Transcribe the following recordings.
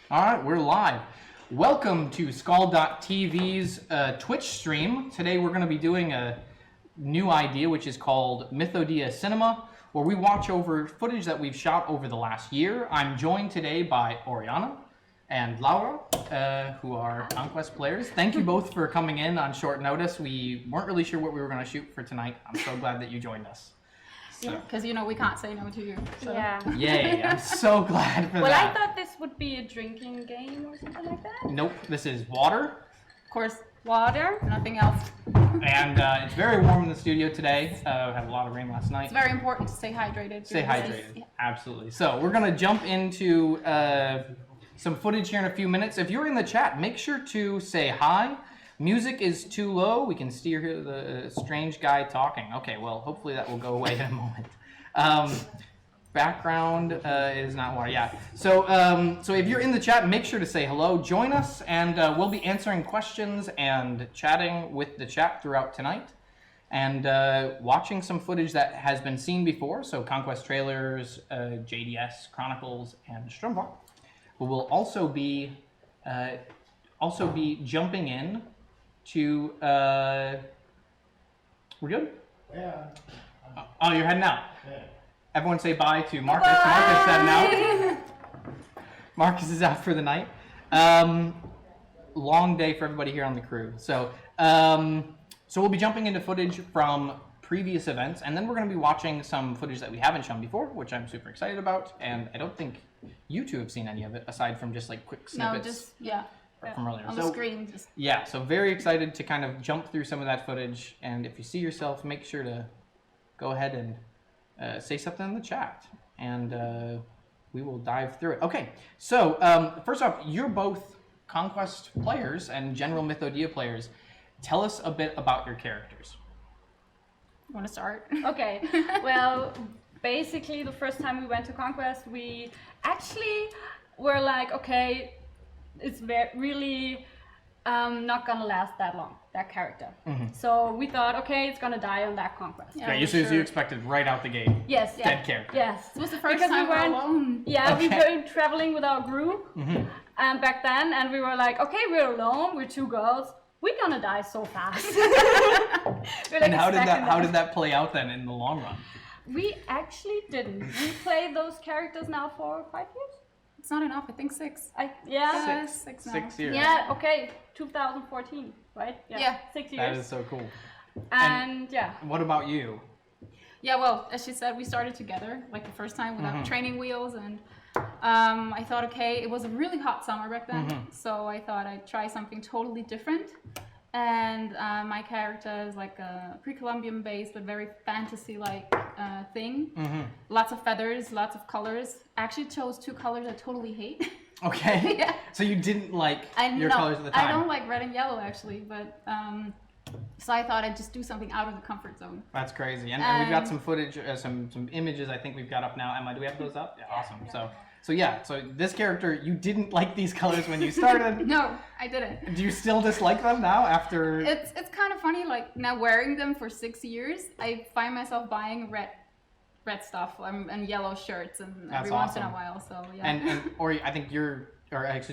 All right, we're live. Welcome to SKALD.tv's Twitch stream. Today we're going to be doing a new idea which is called Mythodea Cinema, where we watch over footage that we've shot over the last year. I'm joined today by Oriana and Laura, who are ConQuest players. Thank you both for coming in on short notice. We weren't really sure what we were going to shoot for tonight. I'm so glad that you joined us. Because you know we can't say no to you. So. Yeah. Yay, I'm so glad for well, that. I thought this would be a drinking game or something like that. Nope, this is water. Of course, Water. nothing else. And it's very warm in the studio today. We had a lot of rain last night. It's very important to stay hydrated. Stay hydrated, absolutely. So we're gonna jump into some footage here in a few minutes. If you're in the chat, make sure to say hi. Music is too low. We can still hear the strange guy talking. Okay, well, hopefully that will go away in a moment. Background is not water. Yeah. So, so if you're in the chat, make sure to say hello. Join us, and we'll be answering questions and chatting with the chat throughout tonight, and watching some footage that has been seen before. So, ConQuest trailers, JDS Chronicles, and Strömbach. We will also be jumping in to. We're good. Yeah. Oh, you're heading out. Yeah. Everyone say bye to Marcus. Bye. Marcus heading out. Marcus is out for the night. Long day for everybody here on the crew. So, so we'll be jumping into footage from previous events, and then we're going to be watching some footage that we haven't shown before, which I'm super excited about. And I don't think you two have seen any of it aside from just like quick snippets. No, just from earlier. on the screen. Just Yeah, so very excited to kind of jump through some of that footage. And if you see yourself, make sure to go ahead and say something in the chat, and we will dive through it. Okay, so first off, you're both ConQuest players and general Mythodea players. Tell us a bit about your characters. want to start? Okay. Well, basically, the first time we went to ConQuest, we actually were like, okay, it's really not gonna last that long, that character. Mm-hmm. So we thought, okay, it's gonna die on that ConQuest. Yeah, you expected right out the gate. Yes. Dead character. Yes. It was the first Because time we we were weren't- alone. Yeah, we Okay. were traveling with our group back then, and we were like, okay, we're alone, we're two girls, we're gonna die so fast. We're, like, And how expecting did that play out then in the long run? We actually didn't. We played those characters now for 5 years. It's not enough. I think 6. Yeah. Six now. 6 years. Yeah. Okay. 2014, right? Yeah. 6 years. That is so cool. And yeah. What about you? Yeah, well, as she said, we started together like the first time without training wheels, and I thought, okay, it was a really hot summer back then, so I thought I'd try something totally different. And my character is like a pre-Columbian based but very fantasy-like thing. Lots of feathers, lots of colors. I actually chose 2 colors I totally hate. Okay. Yeah. So you didn't like your colors at the time. I don't like red and yellow actually, but so I thought I'd just do something out of the comfort zone. That's crazy. And we've got some footage, some images I think we've got up now. Emma, do we have those up? Yeah, awesome. So this character, you didn't like these colors when you started. No, I didn't. Do you still dislike them now after? It's kind of funny, like now wearing them for 6 years, I find myself buying red stuff and yellow shirts and every once in a while. So yeah. And or I think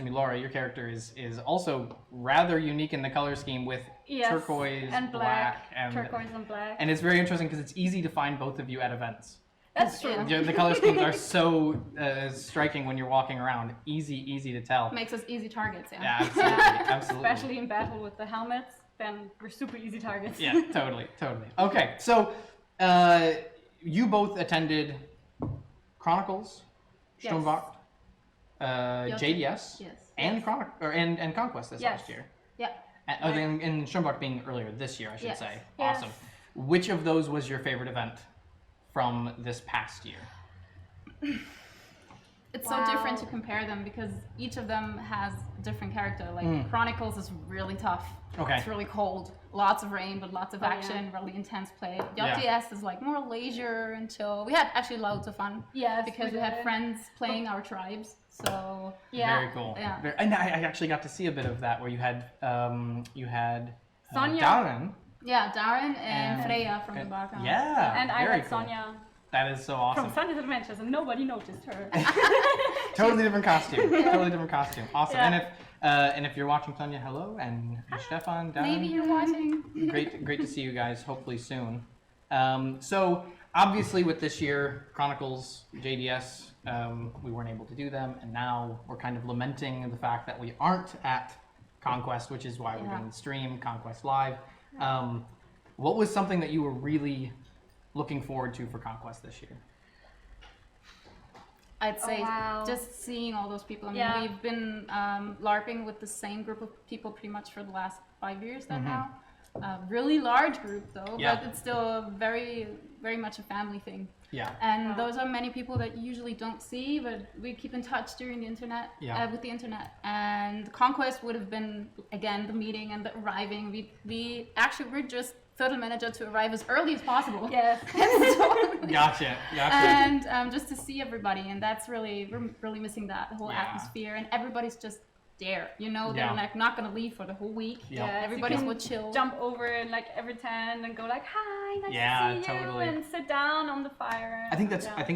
Laura, your character is also rather unique in the color scheme with turquoise and black and turquoise and black. And it's very interesting because it's easy to find both of you at events. That's true. Yeah. The color schemes are so striking when you're walking around. Easy to tell. Makes us easy targets, yeah. Yeah, absolutely. Especially in battle with the helmets, then we're super easy targets. Yeah, totally. Okay, so you both attended Chronicles, Yes. Strömbach, JDS, Yes. and and ConQuest this last year. Yeah. And Strömbach being earlier this year, I should say. Yes. Awesome. Which of those was your favorite event from this past year? It's so different to compare them because each of them has a different character. Like Chronicles is really tough. Okay. It's really cold. Lots of rain, but lots of action, really intense play. JDS is like more leisure until we had actually loads of fun. Yes, because we had friends playing our tribes. So Very cool. Yeah. And I actually got to see a bit of that where you had Sonia. Darren. Yeah, Darren and Freya from the background. Yeah. And I very had cool. Sonia. That is so awesome. From Sunny's Adventures, and nobody noticed her. Totally different costume. Totally different costume. Awesome. Yeah. And if you're watching, Tanya, hello, and Stefan, down. Maybe you're watching. Great to see you guys. Hopefully soon. So obviously, with this year, Chronicles, JDS, we weren't able to do them, and now we're kind of lamenting the fact that we aren't at ConQuest, which is why we're doing the stream, ConQuest Live. What was something that you were really looking forward to for ConQuest this year? I'd say wow. just seeing all those people. I mean, Yeah. we've been LARPing with the same group of people pretty much for the last 5 years now. Really large group though, Yeah. but it's still very, very much a family thing. Yeah. And those are many people that you usually don't see, but we keep in touch during the internet, with the internet. And ConQuest would have been, again, the meeting and the arriving. We're just fiddle manager to arrive as early as possible. Yes. Gotcha. And just to see everybody, and we're really missing that whole Yeah. atmosphere, and everybody's just there. You know, they're Yeah. like not gonna leave for the whole week. Yeah. Yes, Everybody's you will can chill. Jump over and like every tent and go like, hi, nice Yeah, to see totally. you, and sit down on the fire. I think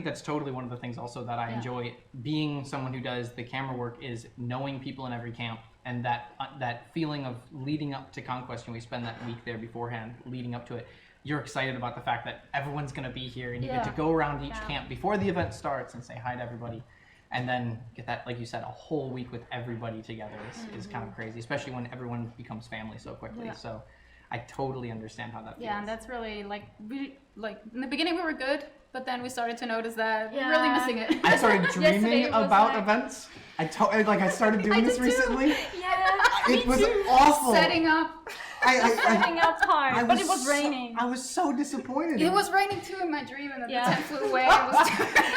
that's totally one of the things also that I enjoy being someone who does the camera work is knowing people in every camp, and that feeling of leading up to ConQuest, and we spend that week there beforehand leading up to it. You're excited about the fact that everyone's going to be here, and you get to go around each camp before the event starts and say hi to everybody, and then get that, like you said, a whole week with everybody together is kind of crazy, especially when everyone becomes family so quickly. So I totally understand how that feels. Yeah, and that's really like in the beginning we were good, but then we started to notice that we're really missing it. I started dreaming Yesterday was about like- events. I started doing this did recently. Yeah, It was awful. Setting up. setting up hard, but it was raining. I was so disappointed. It was raining too in my dream, and then Yeah. the tent flew away. It was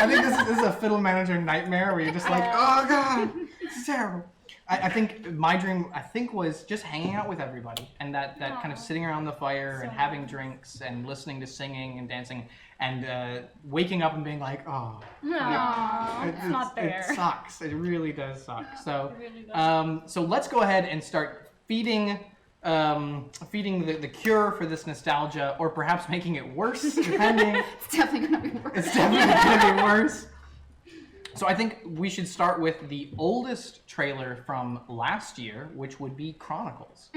I think this is a fiddle manager nightmare where you're just like, oh god, it's terrible. I think my dream, was just hanging out with everybody, and that kind of sitting around the fire and having drinks and listening to singing and dancing, and waking up and being like, oh, No, it's not there. It sucks. It really does suck. So, It really does. so let's go ahead and start feeding the cure for this nostalgia, or perhaps making it worse, depending. It's definitely gonna be worse. It's definitely going to be worse. So I think we should start with the oldest trailer from last year, which would be Chronicles.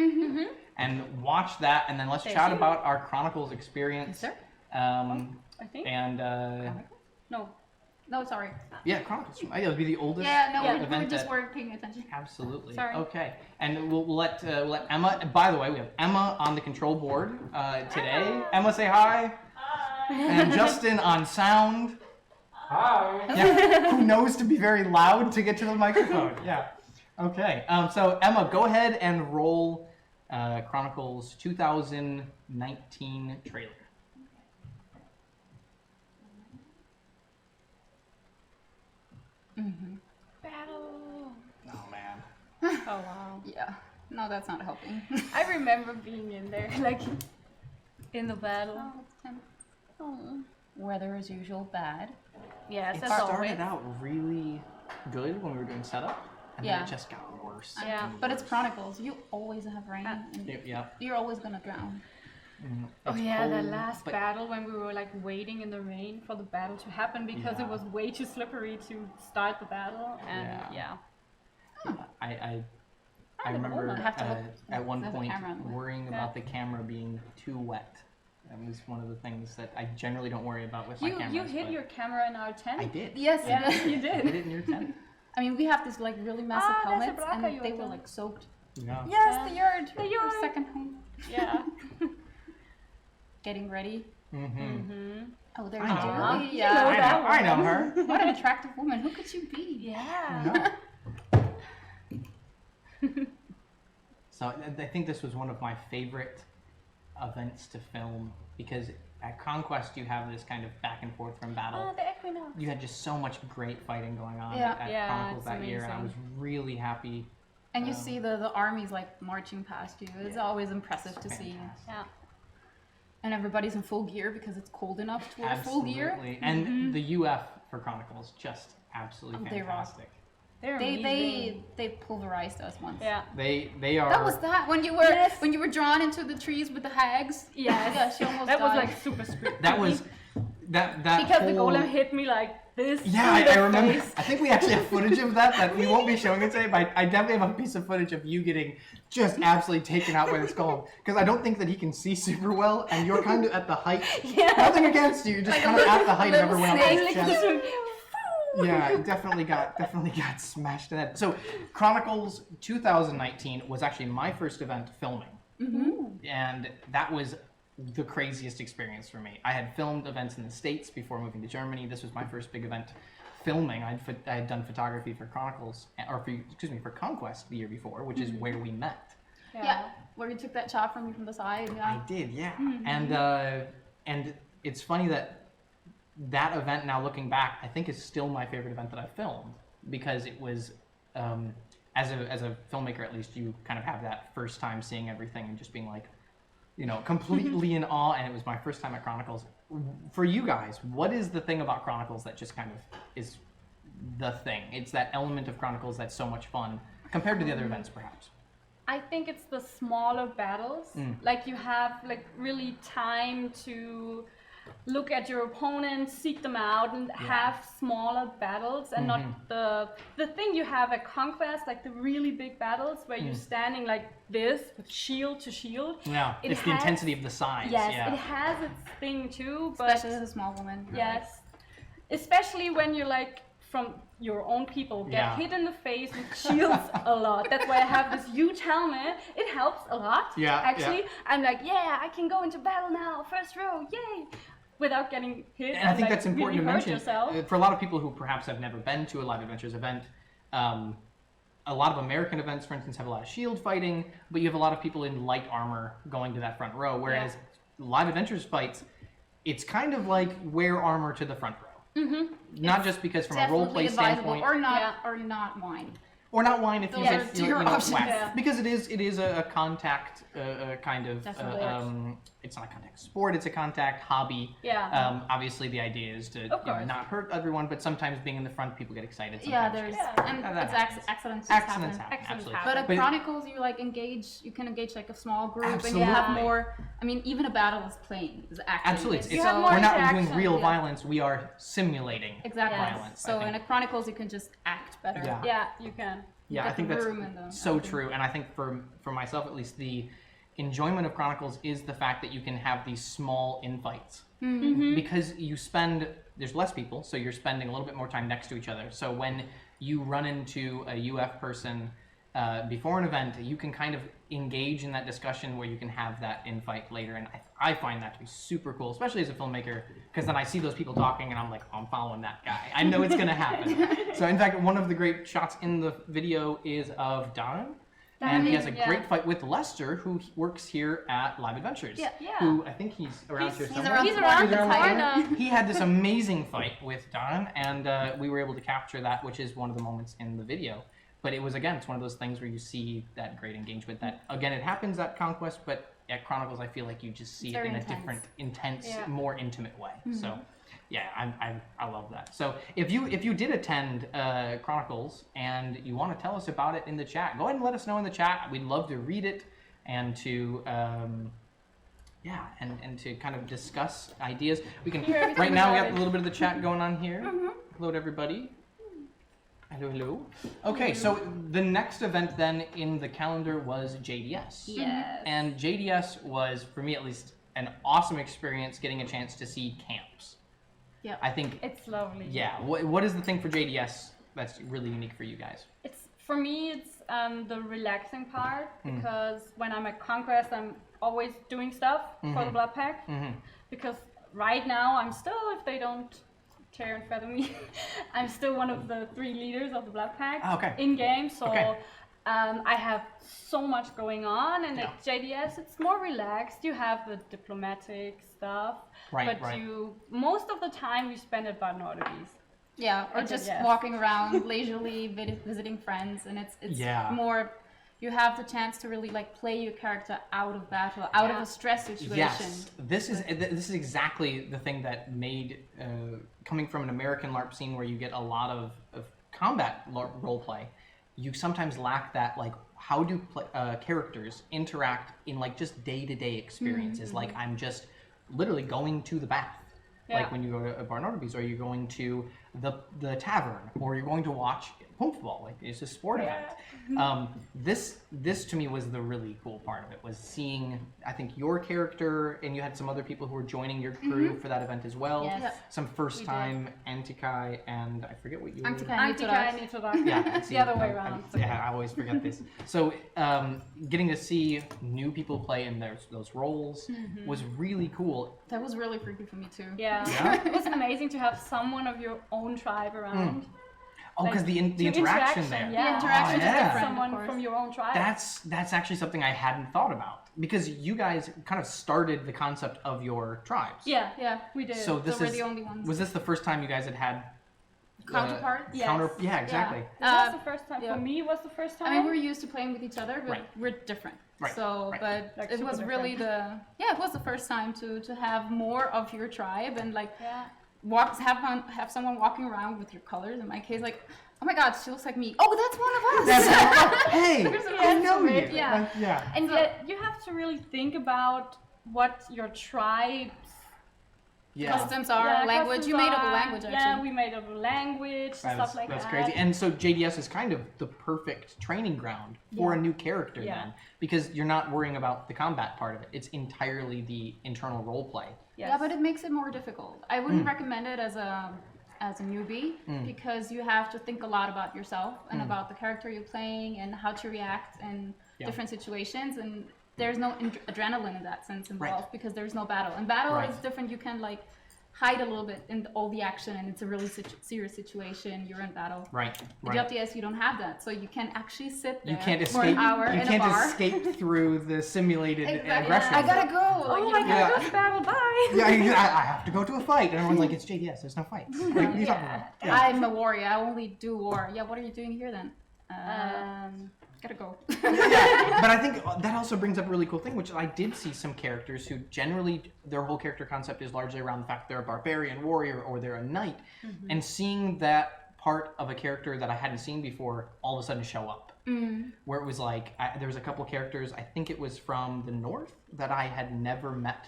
And watch that, and then let's chat about our Chronicles experience. Yes, sir. I think. And No, sorry. yeah, Chronicles. It would be the oldest We event just that- weren't paying attention. Absolutely. Sorry. Okay. And we'll let Emma. By the way, we have Emma on the control board today. Emma, say hi. Hi. And Justin on sound. Hi. Yeah. Who knows to be very loud to get to the microphone? Yeah. Okay. So Emma, go ahead and roll Chronicles 2019 trailer. Battle. Oh man. Oh wow. Yeah. No, that's not helping. I remember being in there, like in the battle. Weather as usual bad. Yes, It that's always. started out really good when we were doing setup, and then Yeah. it just got worse. Yeah. and But it's worse. Chronicles. You always have rain. And Yeah. you're always gonna drown. Oh It's yeah, the cold, last but- battle when we were like waiting in the rain for the battle to happen because Yeah. it was way too slippery to start the battle, and Yeah. yeah. I remember I have to look at one at the point camera on the way. worrying about the camera being too wet. That was one of the things that I generally don't worry about with my cameras. You hid but your camera in our tent. I did. Yes, Yeah, you I did. did it in your tent. I mean, we have these like really massive Ah, there's a helmets, Braca and you they have were done. like soaked. Yeah. Yes, the yard. The Our yard. second home. Yeah. Getting ready. Mm-hmm. Oh, there I you know go. her. You Yeah. know I that know, I know one. her. What an attractive woman. Who could you be? Yeah. So I think this was one of my favorite events to film, because at ConQuest you have this kind of back and forth from battle. Oh, the equinox. You had just so much great fighting going on Yeah. at Yeah, Chronicles it's that year, and I was amazing. really happy. And you see the armies like marching past you. It's always impressive to see. Fantastic. Yeah. And everybody's in full gear because it's cold enough to wear full gear. Absolutely. And the UF for Chronicles, just absolutely Oh, they rock. fantastic. They're They amazing. they pulverized us once. Yeah. They are. That was that when you were Yes. when you were drawn into the trees with the hags. Yes. Yeah, she almost That was died. like super scary. That was that because the whole... golem hit me like this. Yeah, in the I remember. face. I think we actually have footage of that we won't be showing it today, but I definitely have a piece of footage of you getting just absolutely taken out by this golem. Because I don't think that he can see super well, and you're kind of at the height. Yeah. Nothing against you, you're just kind of at the height of everyone else's Snake, chest. like, Yeah, it definitely got smashed in the head. So, Chronicles 2019 was actually my first event filming. And that was the craziest experience for me. I had filmed events in the States before moving to Germany. This was my first big event filming. I had done photography for Chronicles, or for ConQuest the year before, which is where we met. Yeah, where you took that shot from me from the side. Yeah. I did, yeah. And it's funny that event, now looking back, I think is still my favorite event that I filmed, because it was, as a filmmaker at least, you kind of have that first time seeing everything and just being like, completely in awe, and it was my first time at Chronicles. For you guys, what is the thing about Chronicles that just kind of is the thing? It's that element of Chronicles that's so much fun compared to the other events, perhaps. I think it's the smaller battles. Like you have like really time to look at your opponents, seek them out, and have smaller battles, and not the thing you have at ConQuest, like the really big battles where you're standing like this with shield to shield. Yeah, it's the intensity of the size. Yes, yeah. it has its thing too, but Especially as a small woman. yes, especially when you're like from your own people get hit in the face with shields a lot. That's why I have this huge helmet. It helps a lot. Yeah, actually, yeah. I'm like, I can go into battle now, first row, yay! Without getting hit. And I think like, that's important really to hurt mention. yourself. For a lot of people who perhaps have never been to a Live Adventures event, a lot of American events, for instance, have a lot of shield fighting, but you have a lot of people in light armor going to that front row, whereas Live Adventures fights, it's kind of like wear armor to the front row. Not just because from a role play standpoint, or not wine. or not wine if you Those get are your options. whack. Yeah. Because it is a contact kind of it's not a contact sport, it's a contact hobby. Yeah. Obviously the idea is to not hurt everyone, but sometimes being in the front people get excited. Yeah, Sometimes there's and that it's happens. accidents. Accidents happen. happen, absolutely. happen. But at But- Chronicles, you like you can engage like a small group, and Absolutely. you have more. I mean, even a battle is playing, is acting. Absolutely, You have more we're not doing interaction, real yeah. violence, we are simulating Exactly. violence. So I in a think. Chronicles, you can just act better. Yeah. Yeah, you can. Yeah, get I think the that's room and the so everything. true, and I think for myself at least, the enjoyment of Chronicles is the fact that you can have these small infights. Because there's less people, so you're spending a little bit more time next to each other. So when you run into a UF person before an event, you can kind of engage in that discussion where you can have that infight later, and I find that to be super cool, especially as a filmmaker, because then I see those people talking and I'm like, oh, I'm following that guy. I know it's gonna happen. So in fact, one of the great shots in the video is of Don, and he has a great fight with Lester, who works here at Live Adventures. Yeah. Who I think he's around here He's somewhere. around He's the around corner. the corner. He had this amazing fight with Don, and we were able to capture that, which is one of the moments in the video. But it was, again, it's one of those things where you see that great engagement that, again, it happens at ConQuest, but at Chronicles, I feel like you just see it very in a intense. different, intense, Yeah. more intimate way. So, yeah, I love that. So if you did attend Chronicles and you want to tell us about it in the chat, go ahead and let us know in the chat. We'd love to read it and to and to kind of discuss ideas. We can right now we got a little bit of the chat going on here. Hello to everybody. Hello, hello. Okay, so the next event then in the calendar was JDS. Yes. And JDS was, for me at least, an awesome experience getting a chance to see camps. Yeah. I think, It's lovely. yeah, what is the thing for JDS that's really unique for you guys? For me, it's the relaxing part, because when I'm at ConQuest, I'm always doing stuff for the Blood Pack. Because right now, I'm still, if they don't tear and feather me, I'm still one of the 3 leaders of the Blood Pack in game. So I have so much going on, and at JDS, it's more relaxed. You have the diplomatic stuff, but you most of the time you spend at Button Oddities. Yeah, or Okay, just yes. walking around leisurely, visiting friends, and it's more. You have the chance to really like play your character out of battle, out of a stress situation. Yes, this is exactly the thing that made coming from an American LARP scene where you get a lot of combat role play. You sometimes lack that, like, how do characters interact in like just day-to-day experiences? Like, I'm just literally going to the bath. Yeah. Like when you go to Bar Norby's, or you're going to the tavern, or you're going to watch football. Like it's a sport event. This to me was the really cool part of it, was seeing, I think, your character, and you had some other people who were joining your crew for that event as well. Yes. Yep. Some first time Antikai and I forget what you were. Antikai. Antika and Mythodea. Yeah, The other way around. I always forget this. So getting to see new people play in those roles was really cool. That was really freaky for me too. Yeah. Yeah? It was amazing to have someone of your own tribe around. Oh, because the The interaction there. Yeah. The interaction Oh, is yeah. different. Someone of course. from your own tribe. That's actually something I hadn't thought about, because you guys kind of started the concept of your tribes. Yeah, we did. So this we're is the only ones. Was this the first time you guys had Counterparts? Yes. Yeah, exactly. This was the first time. yeah. For me, it was the first time. I mean, we're used to playing with each other, but Right. we're different. Right, So, right. but Like, it super was really it was the first time to have more of your tribe and like have someone walking around with your colors. In my case, like, oh my God, she looks like me. Oh, that's one of us. Hey, I know you. Yeah. Yeah. And yet, you have to really think about what your tribe's Customs are language. customs You made up a are. language, Yeah, actually. we made up a language, stuff like That's that. crazy. And so JDS is kind of the perfect training ground for a new character then, because you're not worrying about the combat part of it. It's entirely the internal role play. Yes. Yeah, but it makes it more difficult. I wouldn't recommend it as a newbie because you have to think a lot about yourself and about the character you're playing and how to react in different situations, and there's no adrenaline in that sense involved because there's no battle. And battle is different. You can like hide a little bit in all the action, and it's a really serious situation. You're in battle. Right. The JDS, you don't have that, so you can actually sit there You can't for escape. an hour You in can't a bar. escape through the simulated aggression. I gotta go. Oh my God, go to battle, bye. Yeah, I have to go to a fight, and everyone's like, "It's JDS. There's no fight." Like, what are you talking about? Yeah. I'm a warrior. I only do war. Yeah, what are you doing here then? Gotta go. Yeah, but I think that also brings up a really cool thing, which I did see some characters who generally, their whole character concept is largely around the fact they're a barbarian warrior or they're a knight, and seeing that part of a character that I hadn't seen before all of a sudden show up. Where it was like, there was a couple characters, I think it was from the north, that I had never met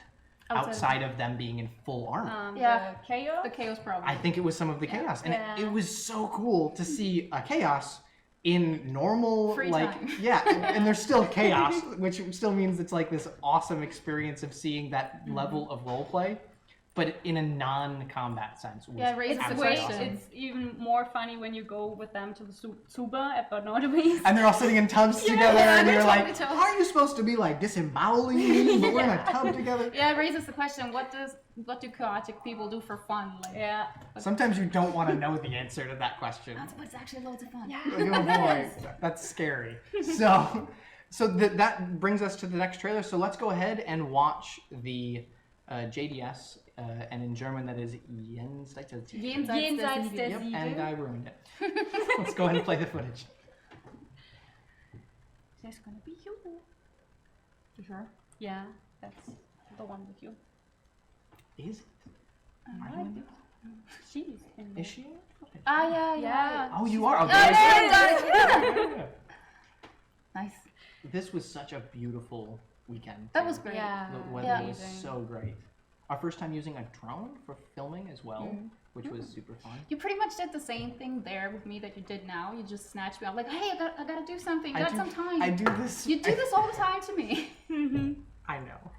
outside of them being in full armor. The chaos. The chaos problem. I think it was some of the chaos, and it was so cool to see a chaos in normal, Free like, time. and there's still chaos, which still means it's like this awesome experience of seeing that level of role play, but in a non-combat sense. Was Yeah, it raises the absolutely question. awesome. It's even more funny when you go with them to the Suba at Bad Norby's. And they're all sitting in tubs together, and they're you're like, totally tubs. "Are you supposed to be like disemboweling me, but we're in a tub together?" Yeah, it raises the question: what do chaotic people do for fun? Like, Yeah. Sometimes you don't want to know the answer to that question. but it's actually loads of fun. Yeah. Like, oh boy, that's scary. So that brings us to the next trailer. So let's go ahead and watch the JDS, and in German that is Jenseits des Siegels. Jenseits des Yep, Siegels. and I ruined it. Let's go ahead and play the footage. There's gonna be you. For sure. Yeah, that's the one with you. Is it? She's in there. Is she? Ah, yeah. Oh, you are. Oh, Okay. yeah. Nice. This was such a beautiful weekend. That too. was great. Yeah. The weather Yeah. was so great. Our first time using a drone for filming as well, which was super fun. You pretty much did the same thing there with me that you did now. You just snatched me up like, hey, I gotta do something. Got some time. I do this. You do this all the time to me. I know.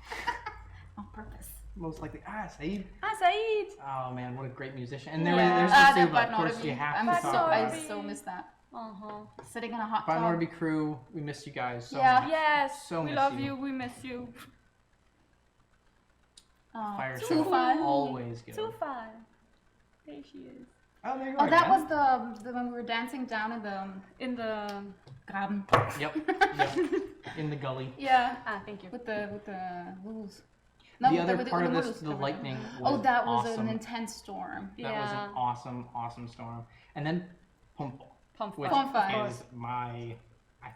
On purpose. Most likely. Saeed. Saeed! Oh man, what a great musician. And there's that the Suba, Bad of course Norby. you have I'm to so, talk I about. so miss that. Uh-huh. Sitting in a hot Bad tub. Norby crew, we miss you guys so Yeah. much. Yes, So we miss love you. you, we miss you. Fire too show, fun. always good. Too fun. There she is. Oh, there you Oh, are. that again. was the when we were dancing down in the graben. Yep. In the gully. Yeah. Thank you. With the rules. The other part of this, the lightning. Was that was awesome. an intense storm. That was an awesome storm. And then Pumpful, which Pumpful. is I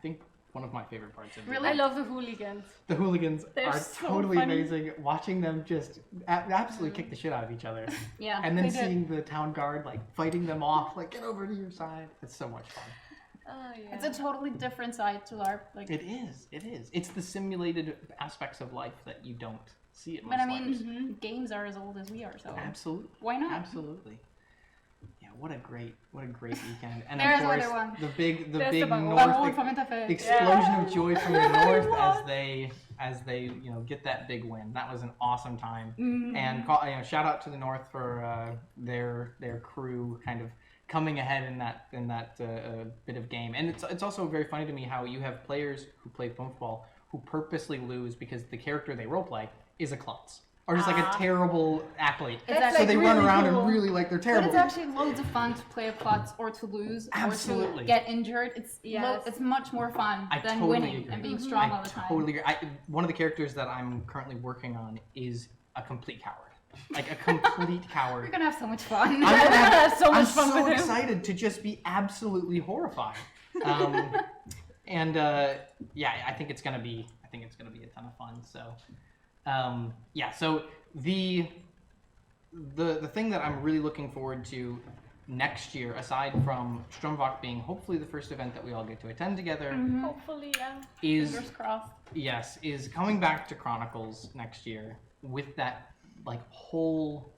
think one of my favorite parts of Really? I love the hooligans. The hooligans They're are so totally funny. amazing. Watching them just absolutely kick the shit out of each other. Yeah. And then they did. seeing the town guard like fighting them off, like get over to your side. It's so much fun. Oh yeah. It's a totally different side to LARP. Like It is. It's the simulated aspects of life that you don't see it. But I most mean, likes. games are as old as we are, so Absolutely. why not? Absolutely. Yeah, what a great weekend. And There's of course, another one. the big There's the north from Interface. explosion of joy from the north as they get that big win. That was an awesome time. And shout out to the north for their crew kind of coming ahead in that bit of game. And it's also very funny to me how you have players who play football who purposely lose because the character they roleplay is a klutz. Or just like a terrible athlete. So they run around and really like they're terrible. But it's actually loads of fun to play a klutz or to lose or to get injured. It's much more fun than winning and being strong all the time. I totally agree. One of the characters that I'm currently working on is a complete coward. Like a complete coward. We're gonna have so much fun. I'm so so excited to just be absolutely horrified. I think it's gonna be a ton of fun. So. So the thing that I'm really looking forward to next year, aside from Stromvok being hopefully the first event that we all get to attend together, hopefully, fingers crossed. Yes, is coming back to Chronicles next year with that whole,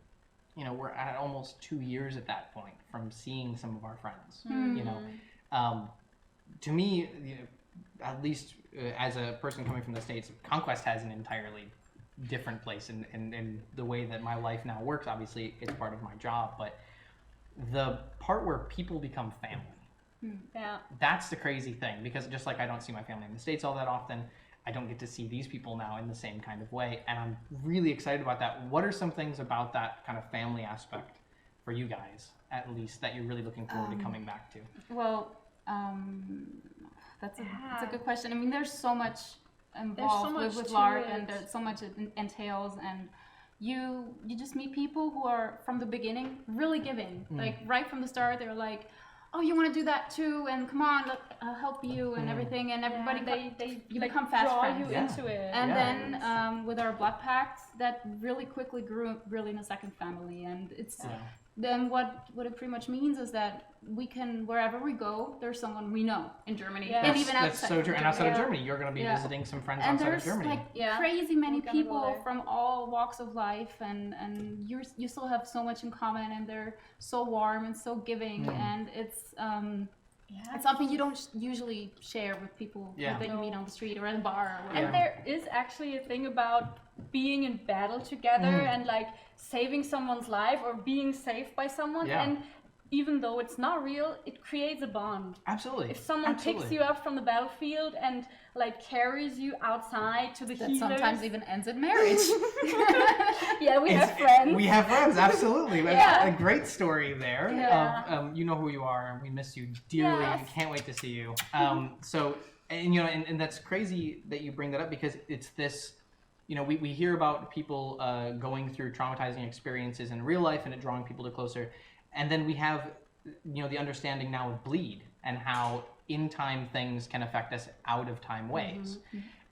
we're at almost 2 years at that point from seeing some of our friends. To me, at least as a person coming from the States, ConQuest has an entirely different place in the way that my life now works. Obviously, it's part of my job, but the part where people become family, that's the crazy thing, because just like I don't see my family in the States all that often, I don't get to see these people now in the same kind of way, and I'm really excited about that. What are some things about that kind of family aspect for you guys, at least, that you're really looking forward to coming back to? Well, that's a good question. I mean, there's so much involved with LARP, and there's so much it entails, and you just meet people who are from the beginning really giving. Like right from the start, they're like, oh, you want to do that too, and come on, I'll help you and everything, and everybody you become fast friends. You into it. And then with our blood pact, that really quickly grew really in a second family, and it's then what it pretty much means is that we can, wherever we go, there's someone we know in Germany, and even outside. That's so true. And outside of Germany, you're going to be visiting some friends outside of Germany. And there's crazy many people from all walks of life, and you still have so much in common, and they're so warm and so giving, and it's something you don't usually share with people that you meet on the street or in a bar or whatever. And there is actually a thing about being in battle together and saving someone's life or being saved by someone, and even though it's not real, it creates a bond. Absolutely. If someone picks you up from the battlefield and carries you outside to the healers, sometimes even ends in marriage. We have friends. We have friends, absolutely. A great story there. You know who you are, and we miss you dearly. And can't wait to see you. And that's crazy that you bring that up, because it's this. We hear about people going through traumatizing experiences in real life, and it drawing people to closer. And then we have, the understanding now of bleed and how in-time things can affect us out-of-time ways.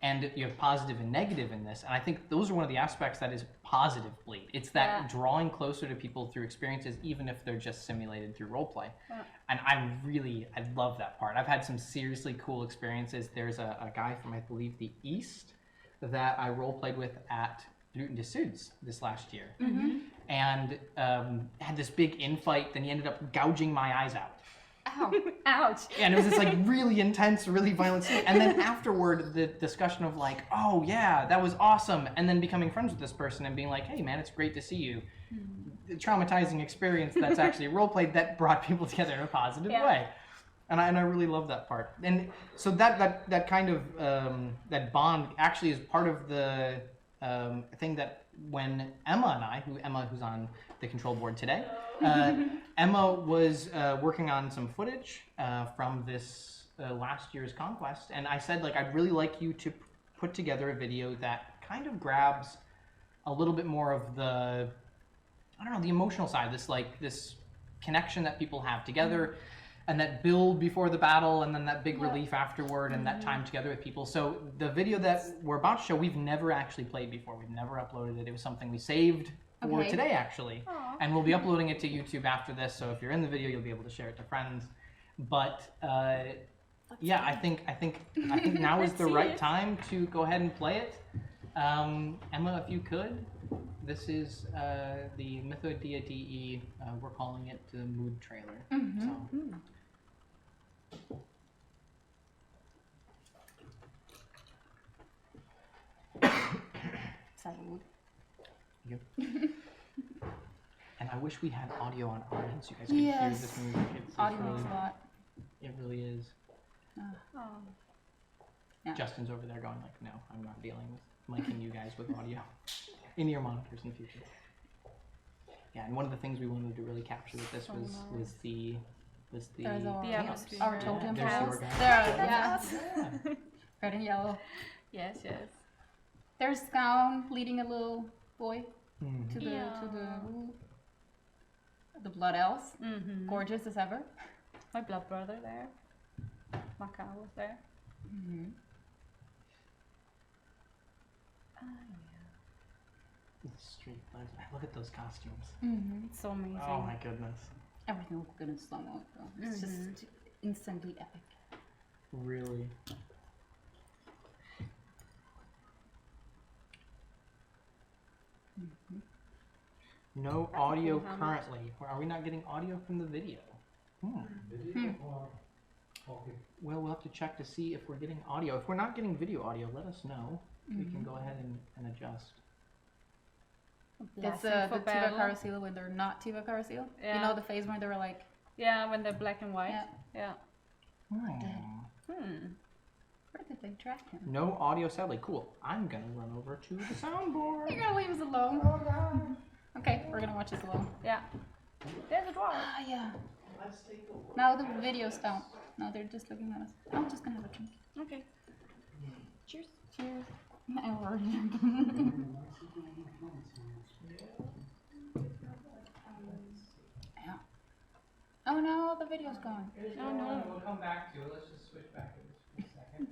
And you have positive and negative in this. And I think those are one of the aspects that is positive bleed. It's that drawing closer to people through experiences, even if they're just simulated through roleplay. And I love that part. I've had some seriously cool experiences. There's a guy from, I believe, the East that I roleplayed with at Blüten des Süds this last year. And had this big infight, then he ended up gouging my eyes out. Ow. Ouch. And it was this really intense, really violent scene. And then afterward, the discussion of oh yeah, that was awesome. And then becoming friends with this person and being like, hey man, it's great to see you. The traumatizing experience that's actually roleplayed that brought people together in a positive way. And I really love that part. And so that kind of, that bond actually is part of the thing that when Emma and I, who's on the control board today, Emma was working on some footage from this last year's ConQuest, and I said, I'd really like you to put together a video that kind of grabs a little bit more of the, the emotional side, this connection that people have together, and that build before the battle, and then that big relief afterward, and that time together with people. So the video that we're about to show, we've never actually played before. We've never uploaded it. It was something we saved for today, actually. And we'll be uploading it to YouTube after this, so if you're in the video, you'll be able to share it to friends. But I think now is the right time to go ahead and play it. Emma, if you could, this is the Mythodea DE. We're calling it the mood trailer. So. Salud. Yep. And I wish we had audio on our end so you guys could hear this music. It's Audio really, means a lot. It really is. Yeah. Justin's over there going like, no, I'm not dealing with miking you guys with audio in your monitors in the future. Yeah, and one of the things we wanted to really capture with this was the There's atmosphere. our totem there's house. your guy. There, Yes. yeah. Red and yellow. Yes, yes. There's SKALD leading a little boy Mhm. to the blood elves. Gorgeous as ever. My blood brother there. Maka was there. The street lights. Look at those costumes. It's so amazing. Oh my goodness. Everything will good in slow-mo though. It's just instantly epic. Really. No audio currently. Are we not getting audio from the video? Well, we'll have to check to see if we're getting audio. If we're not getting video audio, let us know. We can go ahead and adjust. It's the Tiva Carasila when they're not Tiva Carasila. Yeah. You know the phase where they were like, Yeah, when they're black and white. Yeah. Where did they track him? No audio, sadly. Cool. I'm gonna run over to the soundboard. You're gonna leave us alone. Okay, we're gonna watch this alone. Yeah. There's a dwarf. Ah, yeah. Now the video's down. No, they're just looking at us. I'm just gonna have a drink. Okay. Cheers. Cheers. My word. Yeah. Oh no, the video's gone. Oh no. We'll come back to it. Let's just switch back to this for a second.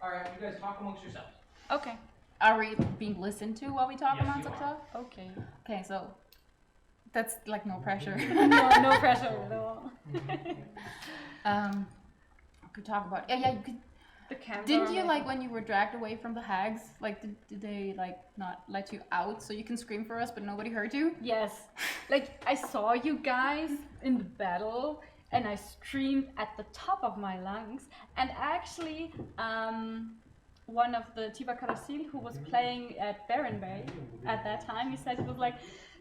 Alright, you guys talk amongst yourselves. Okay. Are we being listened to while we talk Yes, amongst you ourselves? Okay. Okay, so that's like no pressure. no pressure at all. We could talk about you could. The camera. Didn't you like when you were dragged away from the hags? Like, did they like not let you out so you can scream for us, but nobody heard you? Yes. Like I saw you guys in the battle, and I screamed at the top of my lungs. And actually, one of the Tiva Karasil who was playing at Baron Bay at that time, he said he was like,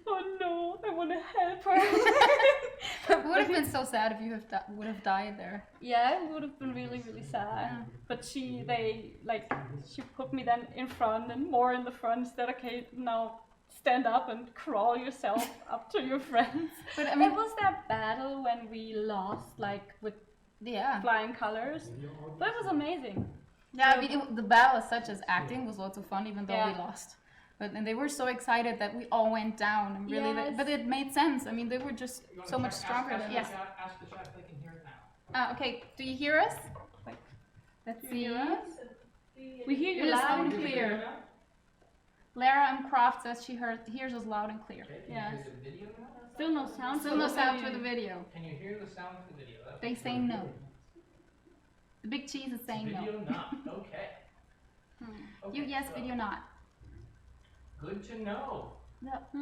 "Oh no, I want to help her." It would have been so sad if you would have died there. Yeah, it would have been really, really sad. But she put me then in front and more in the front. Said, "Okay, now stand up and crawl yourself up to your friends." But I mean, it was that battle when we lost, like with flying colors. But it was amazing. Yeah, I mean, the battle as such as acting was lots of fun, even though we lost. And they were so excited that we all went down, and really, but it made sense. I mean, they were just so much stronger than us. Ask the chat if they can hear it now. Okay, do you hear us? Let's see. We hear you loud and clear. Lara M. Croft says she hears us loud and clear. Yes. Still no sound. Still no sound for the video. Can you hear the sound of the video? They say no. The big cheese is saying no. Video not. Okay. You yes, video not. Good to know. Yep.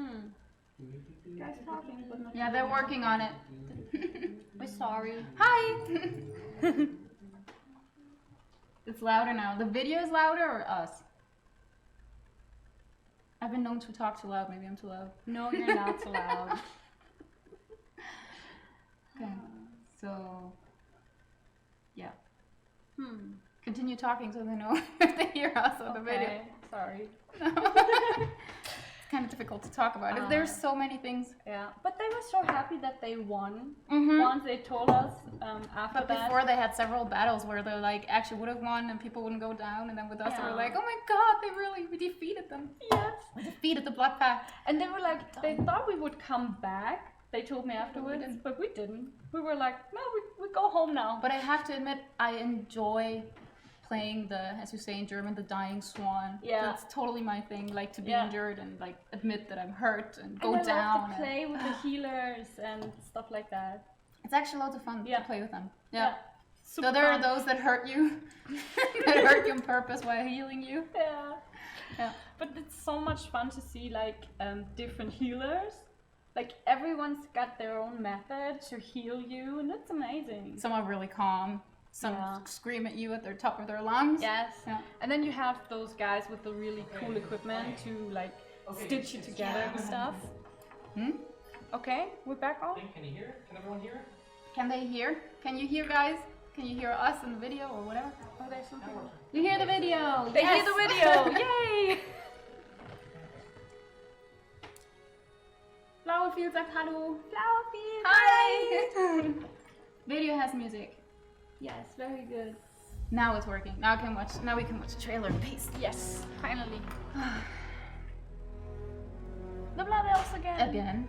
Guys talking, but not. Yeah, they're working on it. We're sorry. Hi. It's louder now. The video is louder or us? I've been known to talk too loud. Maybe I'm too loud. No, you're not so loud. Okay. So. Yeah. Continue talking so they know if they hear us on the video. Sorry. It's kind of difficult to talk about. There's so many things. Yeah, but they were so happy that they won. Once they told us after But that. before they had several battles where they like actually would have won and people wouldn't go down, and then with us they were like, oh my god, we defeated them. Yes. We defeated the Blood Pact. And they were like, they thought we would come back. They told me afterwards, but we didn't. We were like, no, we go home now. But I have to admit, I enjoy playing as you say in German, the dying swan. Yeah. That's totally my thing, like to be injured and like admit that I'm hurt and go and I down. love to play with the healers and stuff like that. It's actually lots of fun to play with them. Yeah. Super So there are fun. those that hurt you, that hurt you on purpose while healing you. Yeah. Yeah. But it's so much fun to see like different healers. Like everyone's got their own method to heal you, and it's amazing. Some are really calm. Some scream at you at their top of their lungs. Yes. Yeah. And then you have those guys with the really cool equipment to like stitch you together and stuff. Okay, we're back on. Can you hear it? Can everyone hear it? Can they hear? Can you hear, guys? Can you hear us in the video or whatever? Oh, there's something. You hear the video? They hear the video! Yay! Flowerfield sagt hallo. Flowerfield! Hi! Video has music. Yes, very good. Now it's working. Now we can watch the trailer in peace. Yes, finally. The blood elves again. Again.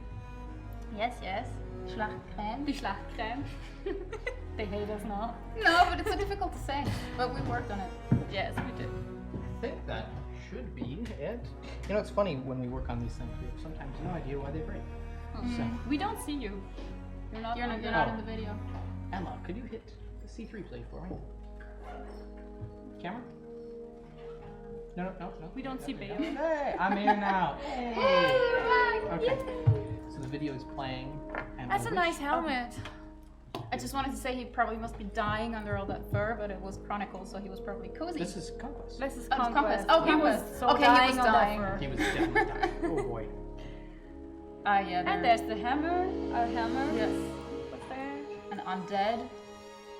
Yes, yes. Schlachtcreme. Die Schlachtcreme. They hate us now. No, but it's so difficult to say. But we worked on it. Yes, we did. I think that should be it. You know, it's funny when we work on these things, we have sometimes no idea why they break. So, We don't see you. You're not You're on not in the video. Emma, could you hit the C3 play for me? Camera? No. We don't see Bayo. Hey, I'm here now. Hey. Okay. So the video is playing. And That's I a wish- nice helmet. I just wanted to say he probably must be dying under all that fur, but it was Chronicles, so he was probably cozy. This is ConQuest. This is Oh, it's ConQuest. ConQuest. Oh, he was ConQuest. so Okay, he was dying on that dying. fur. He was definitely dying. Oh boy. Yeah. And there's the hammer. A hammer. Yes. What's there? An undead.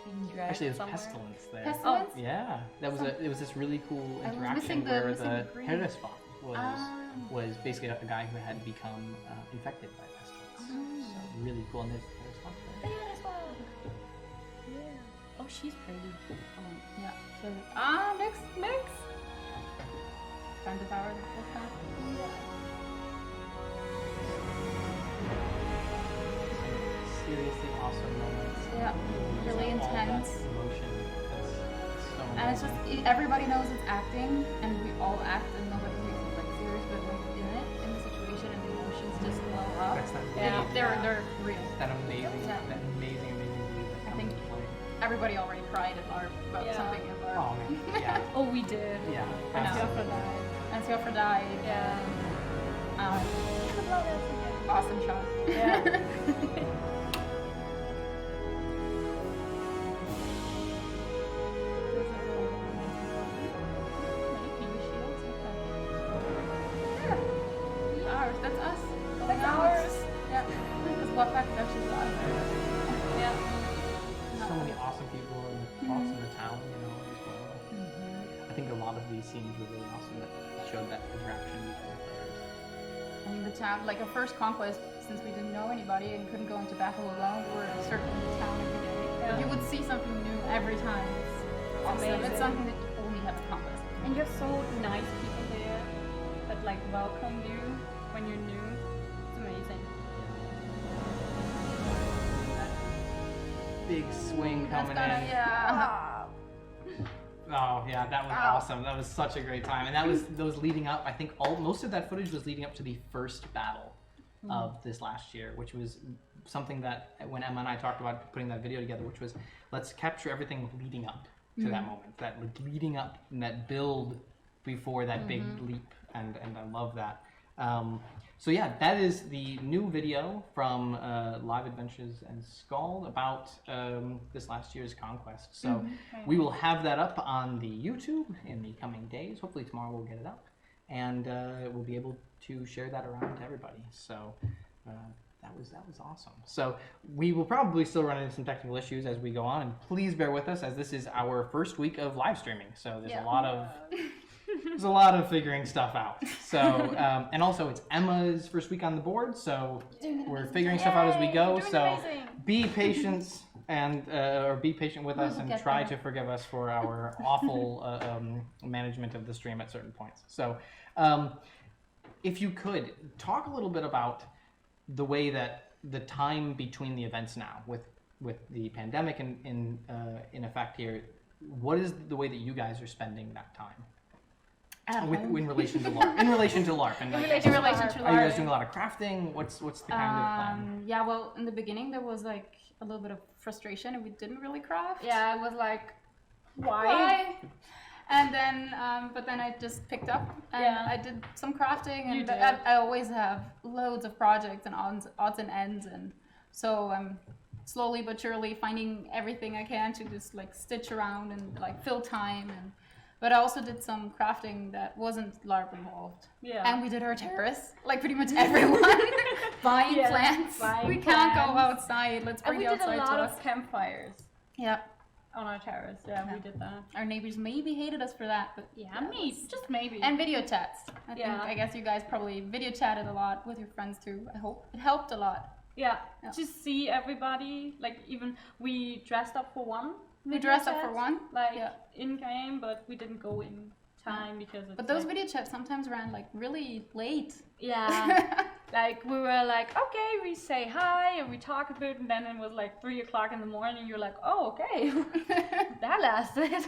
Being dragged Actually, there's somewhere. pestilence there. Pestilence? Yeah, that was it was this really cool I was interaction missing the- where missing the the green. Herdesfon was Ah. was basically a guy who had become infected by pestilence. So really cool, and there's Herdesfon there. Yeah. Oh, she's pretty. Yeah. So, mix. Find the power this time. Seriously awesome moments. Yeah. Really All that intense. emotion. That's so And it's just everybody knows it's acting, and we all act, and nobody takes it like serious. But when you're in the situation, and the emotions just flow up. That's that Yeah, bleed. they're real. That amazing, Yeah. that amazing bleed that I comes think- into play. Everybody already cried at LARP about Yeah. something in LARP. Oh man, yeah, Oh, we did. yeah. And absolutely. Siofra died. Yeah. The blood elves again. Awesome shot. Yeah. Ours, that's us. That's ours. Yeah. Because what fact actually got Yeah. So many awesome people and thoughts in the town, you know, as well. I think a lot of these scenes were really awesome that showed that interaction between the players. I mean, the town, like our first conquest, since we didn't know anybody and couldn't go into battle alone, we're circling the town every day. Yeah. You would see something new every time. It's awesome. amazing. It's something that you only have to conquest. And you're so nice people there that like welcome you when you're new. It's amazing. Big swing That's coming gonna, in. yeah. Oh yeah, that was Wow. awesome. That was such a great time, and that was leading up. I think most of that footage was leading up to the first battle of this last year, which was something that when Emma and I talked about putting that video together, which was let's capture everything leading up to that moment, that leading up and that build before that big leap, and I love that. So yeah, that is the new video from Live Adventures and SKALD about this last year's ConQuest. So we will have that up on the YouTube in the coming days. Hopefully tomorrow we'll get it up, and we'll be able to share that around to everybody. So that was awesome. So we will probably still run into some technical issues as we go on, and please bear with us as this is our first week of live streaming. So there's a lot of figuring stuff out. So, and also it's Emma's first week on the board, so we're figuring stuff out as we go. So be patient or be patient with us and try to forgive us for our awful management of the stream at certain points. So, if you could talk a little bit about the way that the time between the events now, with the pandemic in effect here, what is the way that you guys are spending that time? In relation to LARP. In relation to LARP. And In relation to are you guys LARP. doing a lot of crafting? What's the kind of plan? Yeah, well, in the beginning there was like a little bit of frustration and we didn't really craft. Yeah, it was like, why? Why? And then, but then I just picked up and Yeah. I did some crafting, You and did. I always have loads of projects and odds and ends, and so I'm slowly but surely finding everything I can to just like stitch around and like fill time. And but I also did some crafting that wasn't LARP involved. Yeah. And we did our terrace, like pretty much everyone, buying Yeah, plants. buying We can't go plants. outside. Let's And bring we the did a outside lot to of us. campfires Yeah. on our terrace. Yeah, we did that. Our neighbors maybe hated us for that, but Yeah, maybe, just maybe. And video chats. Yeah. I guess you guys probably video chatted a lot with your friends too. I hope it helped a lot. yeah, Yeah. just see everybody. Like even we dressed up for one. We video dressed up chat, for one. like Yeah. in game, but we didn't go in time because it's But those like, video chats sometimes ran like really late. yeah, like we were like, okay, we say hi and we talk a bit, and then it was like 3 o'clock in the morning. You're like, oh, okay, that lasted.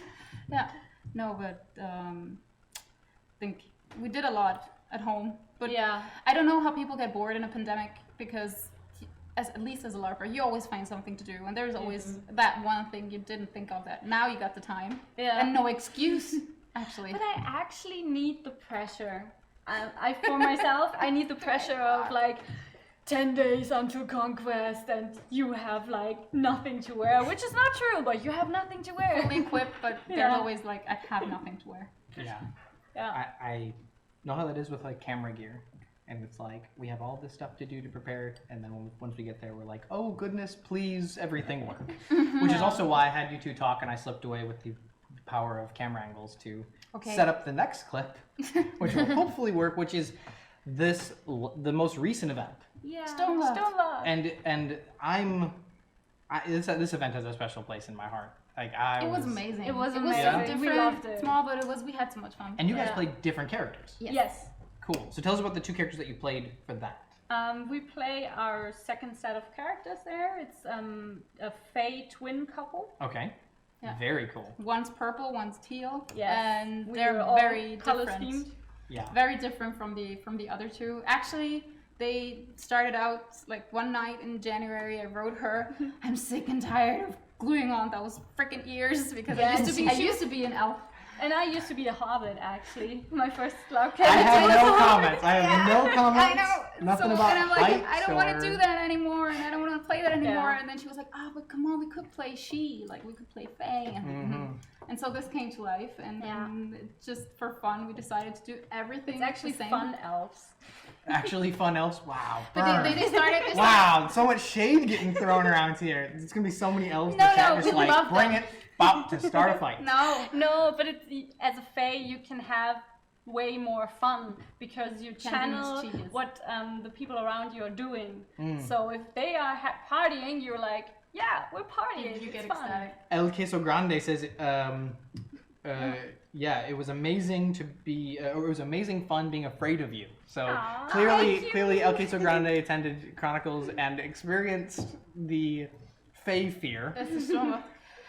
Yeah. No, but I think we did a lot at home. But Yeah, I don't know how people get bored in a pandemic because, at least as a LARPer, you always find something to do, and there's always that one thing you didn't think of that now you got the time yeah. and no excuse. Actually, But I actually need the pressure. I for myself, I need the pressure of like 10 days until ConQuest and you have like nothing to wear, which is not true, but you have nothing to wear. fully equipped, but there's Yeah. always like I have nothing to wear. Yeah. Yeah. I know how that is with like camera gear. And it's like, we have all this stuff to do to prepare, and then once we get there, we're like, oh goodness, please, everything work. Which is also why I had you two talk, and I slipped away with the power of camera angles to Okay. set up the next clip, which will hopefully work, which is the most recent event. Yeah. Stonelove. And this event has a special place in my heart. Like It was amazing. It was so amazing. different, We loved it. small, but we had so much fun. And you guys Yeah. played different characters. Yes. Cool. So tell us about the two characters that you played for that. We play our second set of characters there. It's a Fae twin couple. Okay. Yeah. Very cool. One's purple, one's teal. Yes. And We they're were all very color different. schemed. Yeah. Very different from the other two. Actually, they started out like one night in January. I wrote her, I'm sick and tired of gluing on those freaking ears because Yeah, I used to be an elf. And I used to be a hobbit, actually. My first LARP I character have was a no hobbit. comments. I have no comments. I know. Nothing so, about and I'm like, heights I don't want or- to do that anymore, and I don't want to play that anymore. Yeah. And then she was like, oh, but come on, we could play she, like we could play Fae. And, Mhm. and so this came to life, and then just for fun, we decided to do everything. It's actually the same. fun elves. Actually, fun elves. Wow. But burn. they started. They started Wow, so much shade getting thrown around here. There's gonna be so many elves in No, the chat no, just we like love bring them. it up to start a fight. No. No, but it's, as a Fae, you can have way more fun because you Can be channel mischievous. what the people around you are doing. Mm. So if they are partying, you're like, yeah, we're partying. You get it's fun. ecstatic. El Queso Grande says, yeah, it was amazing to be, or it was amazing fun being afraid of you. So Aw, clearly, thank clearly, you. El Queso Grande attended Chronicles and experienced the Fae fear. This is so.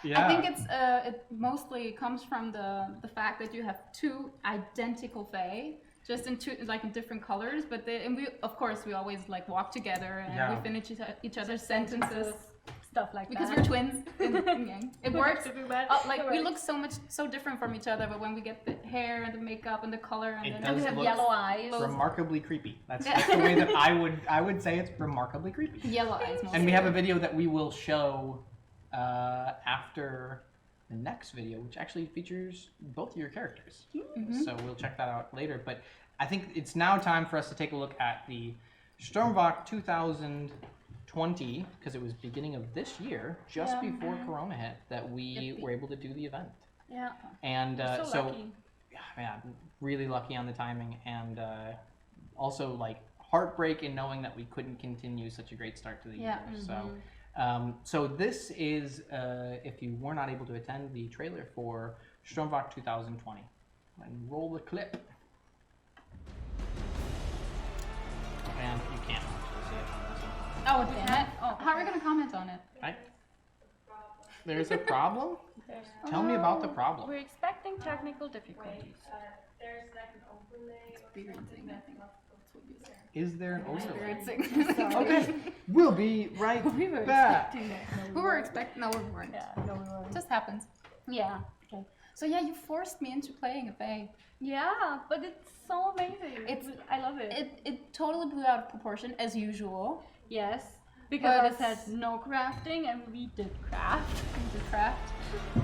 Yeah. I think it mostly comes from the fact that you have two identical Fae, just in different colors. But and we of course we always like walk together and Yeah. we finish each other's sentences Stuff like because that. we're twins. in gang. It works. To do that. Like It we works. look so different from each other, but when we get the hair and the makeup and the color and It then does we have look yellow eyes. remarkably creepy. That's Yeah. the way that I would say it's remarkably creepy. yellow eyes. Mostly. And we have a video that we will show after the next video, which actually features both of your characters. Mm-hmm. So we'll check that out later. But I think it's now time for us to take a look at the Stormwalk 2020, because it was beginning of this year, just Yeah. before Corona hit, that we were able to do the event. Yeah. And So lucky. yeah, really lucky on the timing, and also like heartbreak in knowing that we couldn't continue such a great start to the Yeah. year. So this is, if you were not able to attend, the trailer for Stormwalk 2020. And roll the clip. And you can't actually see it on this one. Oh damn it! Oh, how are we gonna comment on it? Right? There's a problem? Tell me about the problem. We're expecting technical difficulties. Experiencing, I think that's what you said. Is there an overlay? Experiencing. Okay, we'll be right We were back. expecting that. We were expecting. No, we weren't. Yeah, no, we won't. It just happens. Yeah. So yeah, you forced me into playing a Fae. Yeah, but it's so amazing. I love it. It totally blew out of proportion as usual. Yes, because But I said no crafting, and we did craft.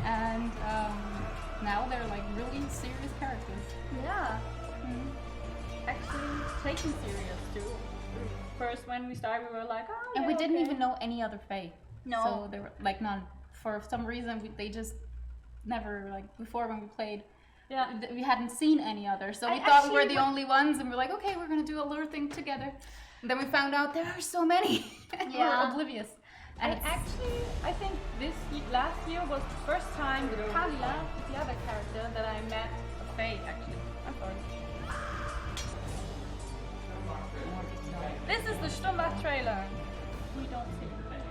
And now they're like really serious characters. Yeah. Actually taken serious too. First when we started we were like, oh yeah, And we didn't okay. even know any other Fae. No. So they were like none. For some reason they just never, like before when we played, Yeah. we hadn't seen any other. So we I thought we were actually the only ones, and we're like, okay, we're gonna do a lure thing together. And then we found out there are so many. And Yeah. we're oblivious. And And actually, I think last year was the first time with Kalia, the other character, that I met a Fae actually. I'm sorry. This is the Sturmbach trailer. We don't see the Fae.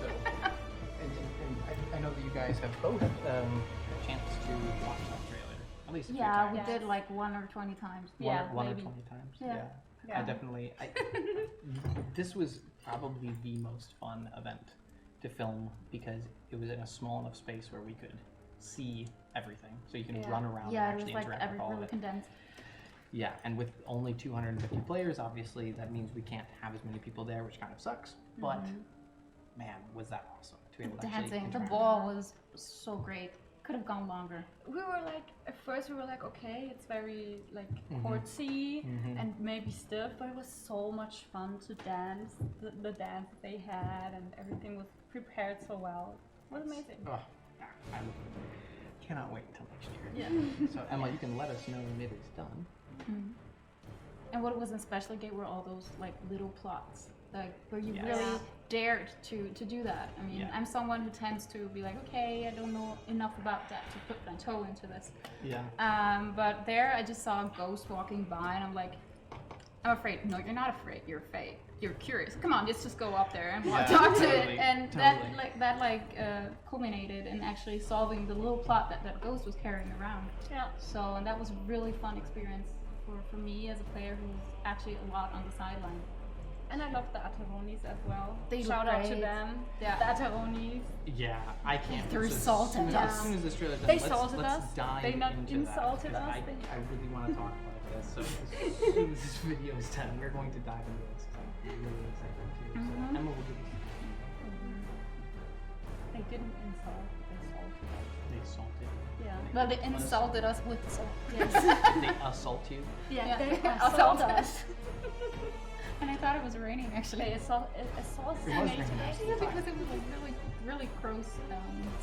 So, and I know that you guys have both had a chance to watch that trailer at least a few yeah, times. we Yes. did like 1 or 20 times. One or maybe. 20 times. Yeah. I definitely. This was probably the most fun event to film because it was in a small enough space where we could see everything, so you can run around Yeah, and it was actually like interact with all really of it. condensed. Yeah, and with only 250 players, obviously that means we can't have as many people there, which kind of sucks. But man, was that awesome to be able to actually Dancing, the interact. ball was so great. Could have gone longer. We were like, at first we were like, okay, it's very like courtsy and maybe stiff, but it was so much fun to dance. The dance that they had and everything was prepared so well. It was amazing. Oh, I cannot wait until next year. Yeah. So Emma, you can let us know when it is done. And what was especially great were all those like little plots, like where you Yes. really dared to do that. I mean, Yeah. I'm someone who tends to be like, okay, I don't know enough about that to put my toe into this. Yeah. But there, I just saw a ghost walking by, and I'm like, I'm afraid. No, you're not afraid. You're afraid. You're curious. Come on, let's just go up there and Yeah, talk to totally, it. And totally. that culminated in actually solving the little plot that ghost was carrying around. Yeah. So, and that was a really fun experience for me as a player who's actually a lot on the sideline. And I love the Ataronis as well. They look Shout out to great. them. Yeah. The Ataronis. Yeah, I can't. Threw so salt at as us. soon as this trailer's done, They let's salted let's us. dive They not into insulted that, 'cause us. I really want to talk about this. So as soon as this video is done, we're going to dive into this. I'm really excited too. So Emma will give us. They didn't insult. They salted us. They salted. Yeah. Well, they insulted us with salt. Yes. They assault you. Yeah. They They assault assault us. And I thought it was raining actually. They assaulted It was us. raining. Yeah, because it was like really, really gross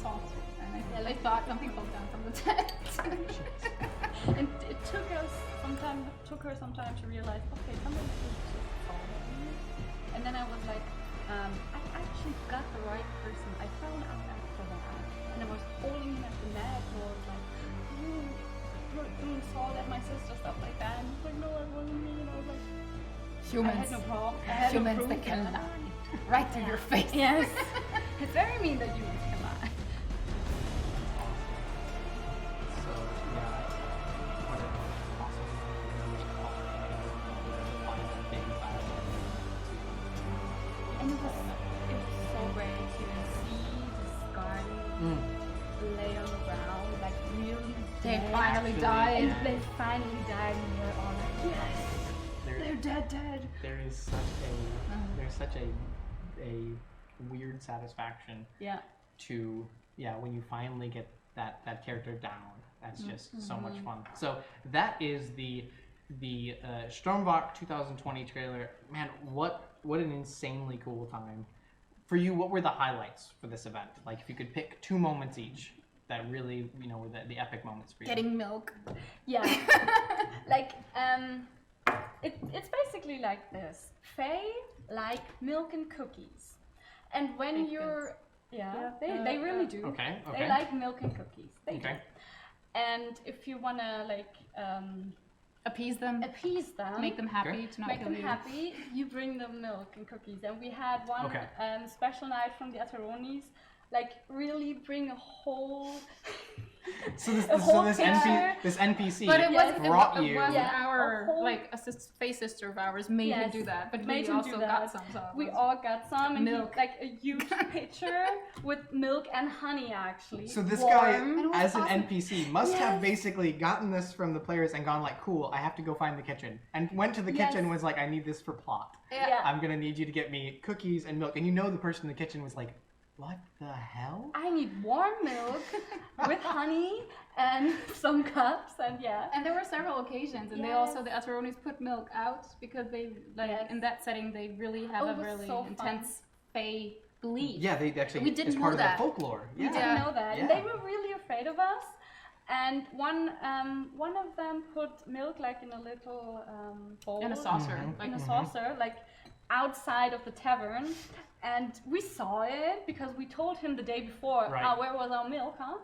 salt. And I thought something fell down from the tent. And it took her some time to realize, okay, somebody should just follow me. And then I was like, I actually got the right person. I found out after that. And I was holding him at the neck and I was like, you're doing salt at my sister, stuff like that. And he's like, no, it wasn't me. And I was like, I had no problem. I had no Humans proof. that can lie. Right through your face. Yes. It's very mean that humans can lie. So yeah, what an awesome And it was so great to see this garden lay on the ground, like really They dead. finally Actually, died. And they finally died and we were all like, yes, they're dead. There is such a weird satisfaction Yeah. to when you finally get that character down. That's just so much fun. So that is the Sturmbach 2020 trailer. Man, what an insanely cool time. For you, what were the highlights for this event? Like if you could pick 2 moments each that really, were the epic moments for you. Getting milk. Yeah. Like, it's basically like this. Fae like milk and cookies. And when you're... Yeah, they really do. Okay. They like milk and cookies. They do. Okay. And if you want to, like... Appease them. appease them, Make them happy to not make kill them you. happy, you bring them milk and cookies. And we had one Okay. special night from the Ataronis like really bring a whole. So this, A whole this picture. NPC But it wasn't, brought it you. wasn't Yeah, our a whole- like space sister of ours made him Yes, do that, but made we him also do got that. some. So it We was- all got some, and Milk. like a huge pitcher with milk and honey actually. So this Warm. guy, And it was as an awesome. NPC, must have Yes. basically gotten this from the players and gone like, "Cool, I have to go find the kitchen," and went to the Yes. kitchen and was like, "I need this for plot. Yeah. I'm gonna need you to get me cookies and milk." And you know the person in the kitchen was like, "What the hell?" I need warm milk with honey and some cups, and yeah. And there were several occasions, and they Yes. also, the Acheronis put milk out because they, like, Yes. in that setting, they really have Oh, a it was really so fun. intense fae belief. Yeah, they actually. We didn't it's part know of that. their folklore. We Yeah. didn't know that. Yeah. And they were really afraid of us. And one of them put milk like in a little bowl. In a saucer. Mhm. Like, in a saucer, like outside of the tavern. And we saw it because we told him the day before, Right. where was our milk, huh?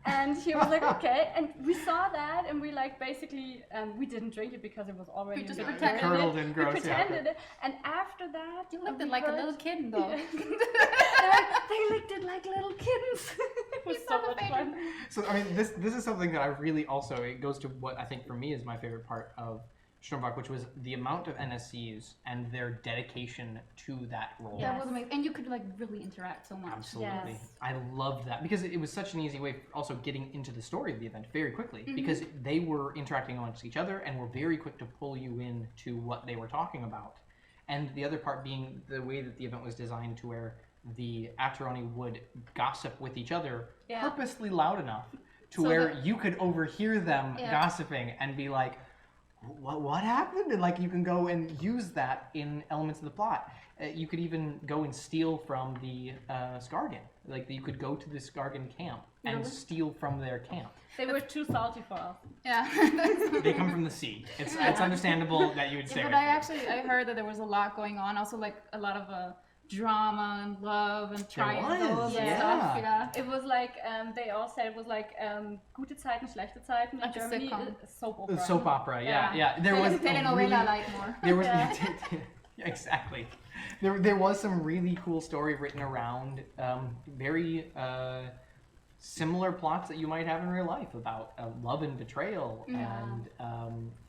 And he was like, okay. And we saw that, and we like basically, we didn't drink it because it was already We just in the pretended beginning. Curdled and gross, We yeah. pretended it. And after that, you looked we at like a heard- little kid, though. they licked it like little kittens. It was You so saw the much baby. fun. So I mean, this is something that I really also, it goes to what I think for me is my favorite part of Sturmbach, which was the amount of NSCs and their dedication to that role. Yeah. That was amazing. And you could like really interact so much. Absolutely. Yes. I loved that because it was such an easy way for also getting into the story of the event very quickly because they were interacting amongst each other and were very quick to pull you in to what they were talking about. And the other part being the way that the event was designed to where the Acheroni would gossip with each other Yeah. purposely loud enough to So where that- you could overhear them Yeah. gossiping and be like, what happened? And like you can go and use that in elements of the plot. You could even go and steal from the Skargan. Like you could go to the Skargan camp and Really? steal from their camp. They were too salty for us. Yeah. They come from the sea. It's understandable that you would say. Yeah, but I heard that there was a lot going on. Also, like a lot of drama and love and triangles was, and yeah. stuff. Yeah. It was like they all said it was like gute Zeiten, schlechte Zeiten in Like a Germany. sitcom. Soap opera. Soap opera, yeah. Yeah. There was a telenovela really, like more. there was Yeah. exactly. There was some really cool story written around very similar plots that you might have in real life about love and betrayal and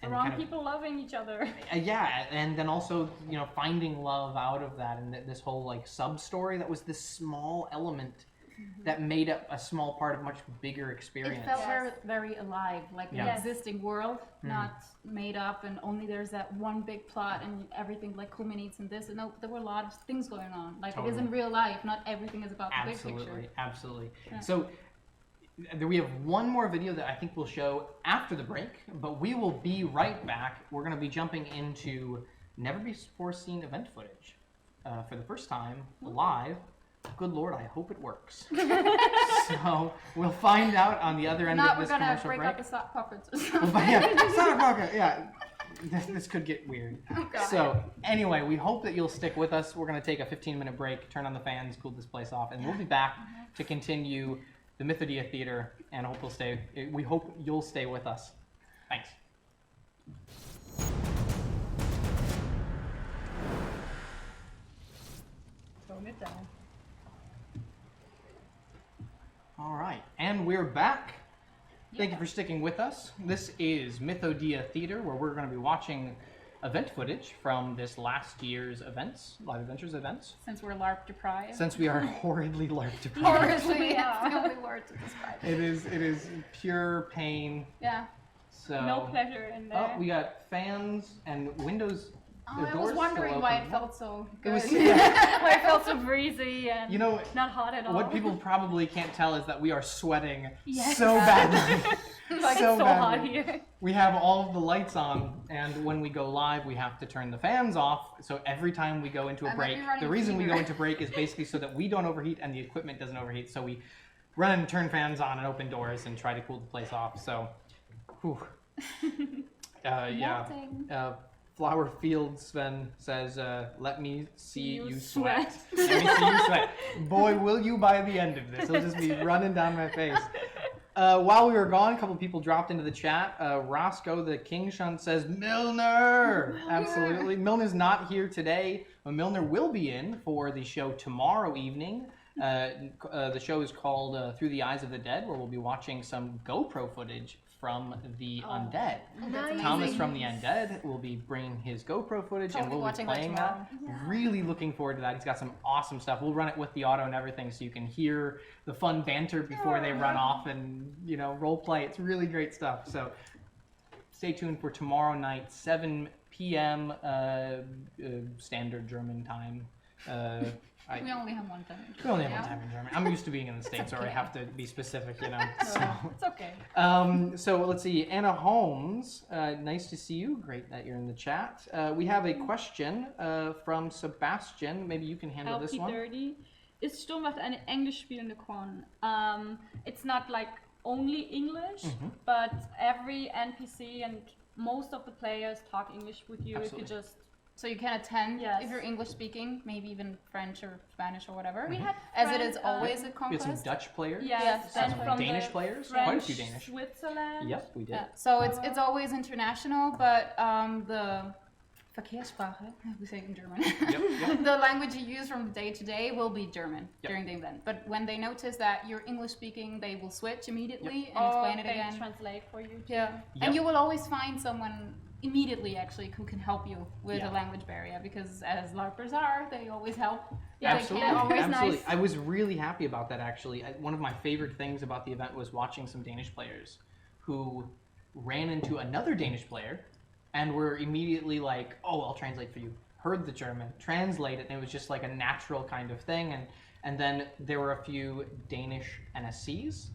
The wrong kind of, people loving each other. yeah, and then also finding love out of that and this whole like sub story that was this small element that made up a small part of a much bigger experience. It felt Yes. very, very alive, like Yeah. an Yes. existing world, not made up, and only there's that one big plot, and everything like culminates in this. And no, there were a lot of things going on, like it is in real life. Not everything is about the big picture. Absolutely, absolutely. Yeah. So we have one more video that I think we'll show after the break, but we will be right back. We're going to be jumping into never before seen event footage for the first time live. Good Lord, I hope it works. So we'll find out on the other end Not of we're this gonna commercial break break. out the sock puppets or Well, something. but yeah, Sonic Rocket, yeah. This could get weird. God. So anyway, we hope that you'll stick with us. We're going to take a 15-minute break, turn on the fans, cool this place off, and we'll be back to continue the Mythodea Theater, and we hope you'll stay with us. Thanks. Tone it down. All right, and we're back. Thank you for sticking with us. This is Mythodea Theater, where we're going to be watching event footage from this last year's events, Live Adventures events. Since we're LARP deprived. Since we are horridly LARP deprived. Horribly, Yeah. that's the only word to describe it. It is pure pain. Yeah. So No pleasure in there. Oh, we got fans and windows. Oh, the I doors was wondering still why open. it felt so It good. was- Where it felt so breezy and You know, not hot at all. what people probably can't tell is that we are sweating Yes. so badly. Like so it's so hot badly. here. We have all of the lights on, and when we go live, we have to turn the fans off. So every time we go into a I might break, be running the reason we fever. go into break is basically so that we don't overheat and the equipment doesn't overheat. So we run and turn fans on and open doors and try to cool the place off. So, whew. Yeah. Melting. Flower Field Sven says, "Let me see you sweat." sweat. Let me see you sweat. Boy, will you by the end of this? It'll just be running down my face. While we were gone, a couple people dropped into the chat. Roscoe the King Shunt says, Milner! Absolutely. Milner's not here today, but Milner will be in for the show tomorrow evening. The show is called Through the Eyes of the Dead, where we'll be watching some GoPro footage from the undead. Nice. Thomas from the undead will be bringing his GoPro footage, and we'll be playing that. Really looking forward to that. He's got some awesome stuff. We'll run it with the auto and everything, so you can hear the fun banter before they run off and role play. It's really great stuff. So stay tuned for tomorrow night, 7 p.m. Standard German time. We only have one time. We only have one time in German. I'm used to being in the States, so I have to be specific, So. It's okay. So let's see. Anna Holmes, nice to see you. Great that you're in the chat. We have a question from Sebastian. Maybe you can handle this one. LP30. Ist Sturmwacht eine englisch spielende Con? It's not like only English, but every NPC and most of the players talk English with you. Absolutely. If you just So you can attend Yes. if you're English speaking, maybe even French or Spanish or whatever. we had As it is friends, always at We had some ConQuest. Dutch players. yes, Dutch and some from Danish the players. French, Quite a few Danish. Switzerland. Yep, we did. Yeah. So it's always international, but the Verkehrssprache, we say it in German. Yep. The language you use from day to day will be German during the event. But when they notice that you're English speaking, they will switch immediately and explain it they again. translate for you. Yeah. Yep. And you will always find someone immediately actually who can help you with Yeah. a language barrier, because as LARPers are, they always help. Yeah, Absolutely. they're always Absolutely. nice. I was really happy about that, actually. One of my favorite things about the event was watching some Danish players who ran into another Danish player and were immediately like, oh, I'll translate for you. Heard the German, translate it, and it was just like a natural kind of thing. And then there were a few Danish NSCs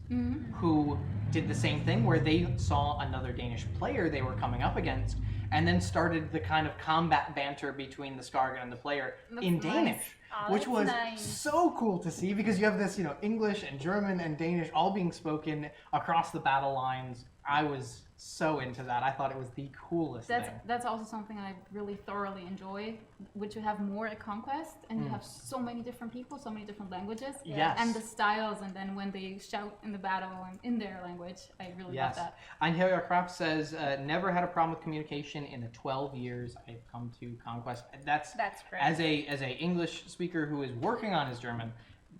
who did the same thing, where they saw another Danish player they were coming up against, and then started the kind of combat banter between the Skargan and the player in That's Danish. nice. Oh, Which that's was nice. so cool to see, because you have this, English and German and Danish all being spoken across the battle lines. I was so into that. I thought it was the coolest thing. That's also something I really thoroughly enjoy, which you have more at ConQuest, and you have so many different people, so many different languages, Yes. and the styles, and then when they shout in the battle and in their language, I really love that. Einherjar Kraft says, never had a problem with communication in the 12 years I've come to ConQuest. That's great. As a English speaker who is working on his German,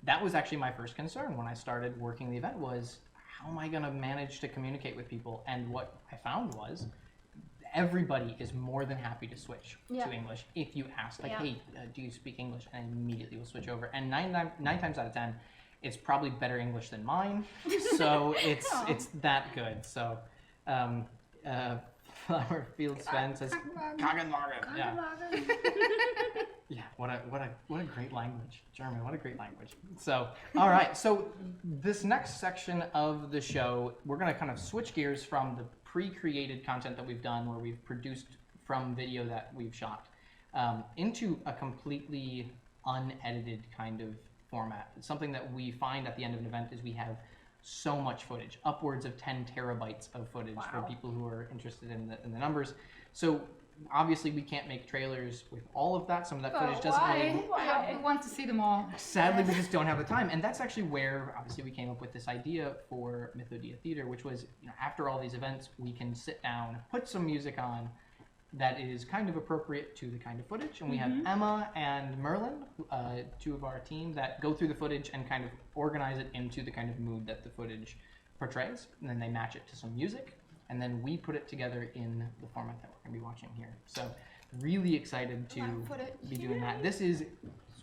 that was actually my first concern when I started working the event was, how am I going to manage to communicate with people? And what I found was everybody is more than happy to switch to English if you ask, like, hey, do you speak English? And I immediately will switch over. And nine times out of 10, it's probably better English than mine. So it's that good. So Flower Field Sven says, Kagenwagen. Yeah. Yeah, what a great language. German, what a great language. So, all right, so this next section of the show, we're going to kind of switch gears from the pre-created content that we've done, where we've produced from video that we've shot, into a completely unedited kind of format. It's something that we find at the end of an event is we have so much footage, upwards of 10 terabytes of footage for people who are interested in the numbers. So obviously we can't make trailers with all of that. Some of that footage doesn't really... I want to see them all. Sadly, we just don't have the time. And that's actually where, obviously, we came up with this idea for Mythodea Theater, which was, after all these events, we can sit down, put some music on that is kind of appropriate to the kind of footage. And we have Emma and Merlin, two of our team, that go through the footage and kind of organize it into the kind of mood that the footage portrays. And then they match it to some music. And then we put it together in the format that we're going to be watching here. So really excited to be doing that. This is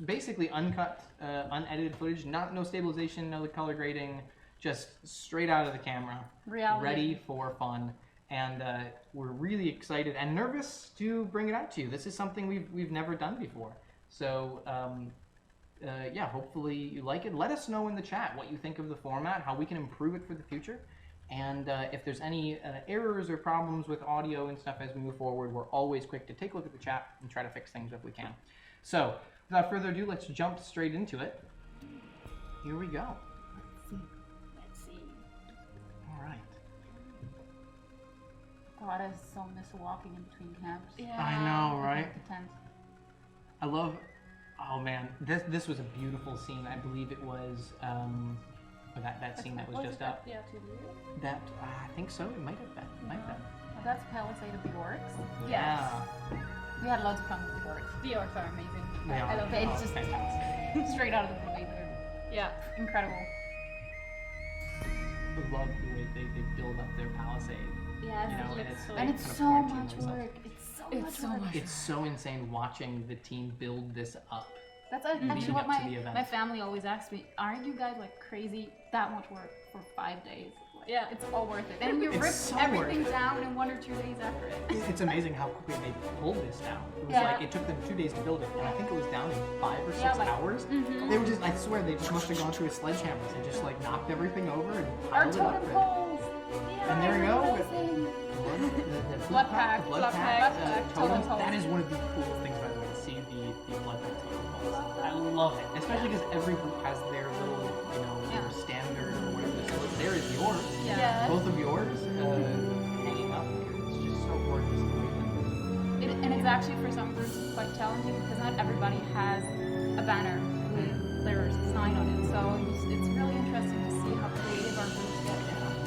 basically uncut, unedited footage, no stabilization, no color grading, just straight out of the camera, ready for fun. And we're really excited and nervous to bring it out to you. This is something we've never done before. So yeah, hopefully you like it. Let us know in the chat what you think of the format, how we can improve it for the future. And if there's any errors or problems with audio and stuff as we move forward, we're always quick to take a look at the chat and try to fix things if we can. So without further ado, let's jump straight into it. Here we go. Let's see. All right. God, I so miss walking in between camps. Yeah. I know, right? The tent. I love, oh man, this was a beautiful scene. I believe it was that scene that was just up. Yeah, That, I think so, it might have been. Well, that's Palisade of the Orcs. Yeah. We had loads of fun with the Orcs. The orcs are amazing. They I are. love It's it. Oh, just fantastic. straight out of the movie. Yeah. Incredible. I love the way they build up their palisade. Yes, You know, it and looks it's so- like and it's kind of so pointy much and stuff. work. It's so much work. It's so insane watching the team build this up. That's leading actually what up to the event. my family always asks me. Aren't you guys like crazy? That much work for 5 days? Like, Yeah. it's all worth it. And you It's rip so everything worth it. down in 1 or 2 days after it. It's amazing how quickly they pulled this down. It was Yeah. like, it took them 2 days to build it, and I think it was down in 5 or 6 Yeah, like- hours. They were just, I swear, they just must have gone through with sledgehammers and just like knocked everything over and Our piled it up. totem poles. And there we go. Amazing. The Blood pack, blood blood pack, pack, totems. totem pole. That is one of the coolest things, by the way, to see the blood pack totem poles. I love it, especially because every group has their little, Yeah. their standard or whatever. So there is yours, Yeah. both of yours, hanging up. It's just so gorgeous. And it's actually for some groups quite challenging because not everybody has a banner with their sign on it. So it's really interesting to see how creative our groups get.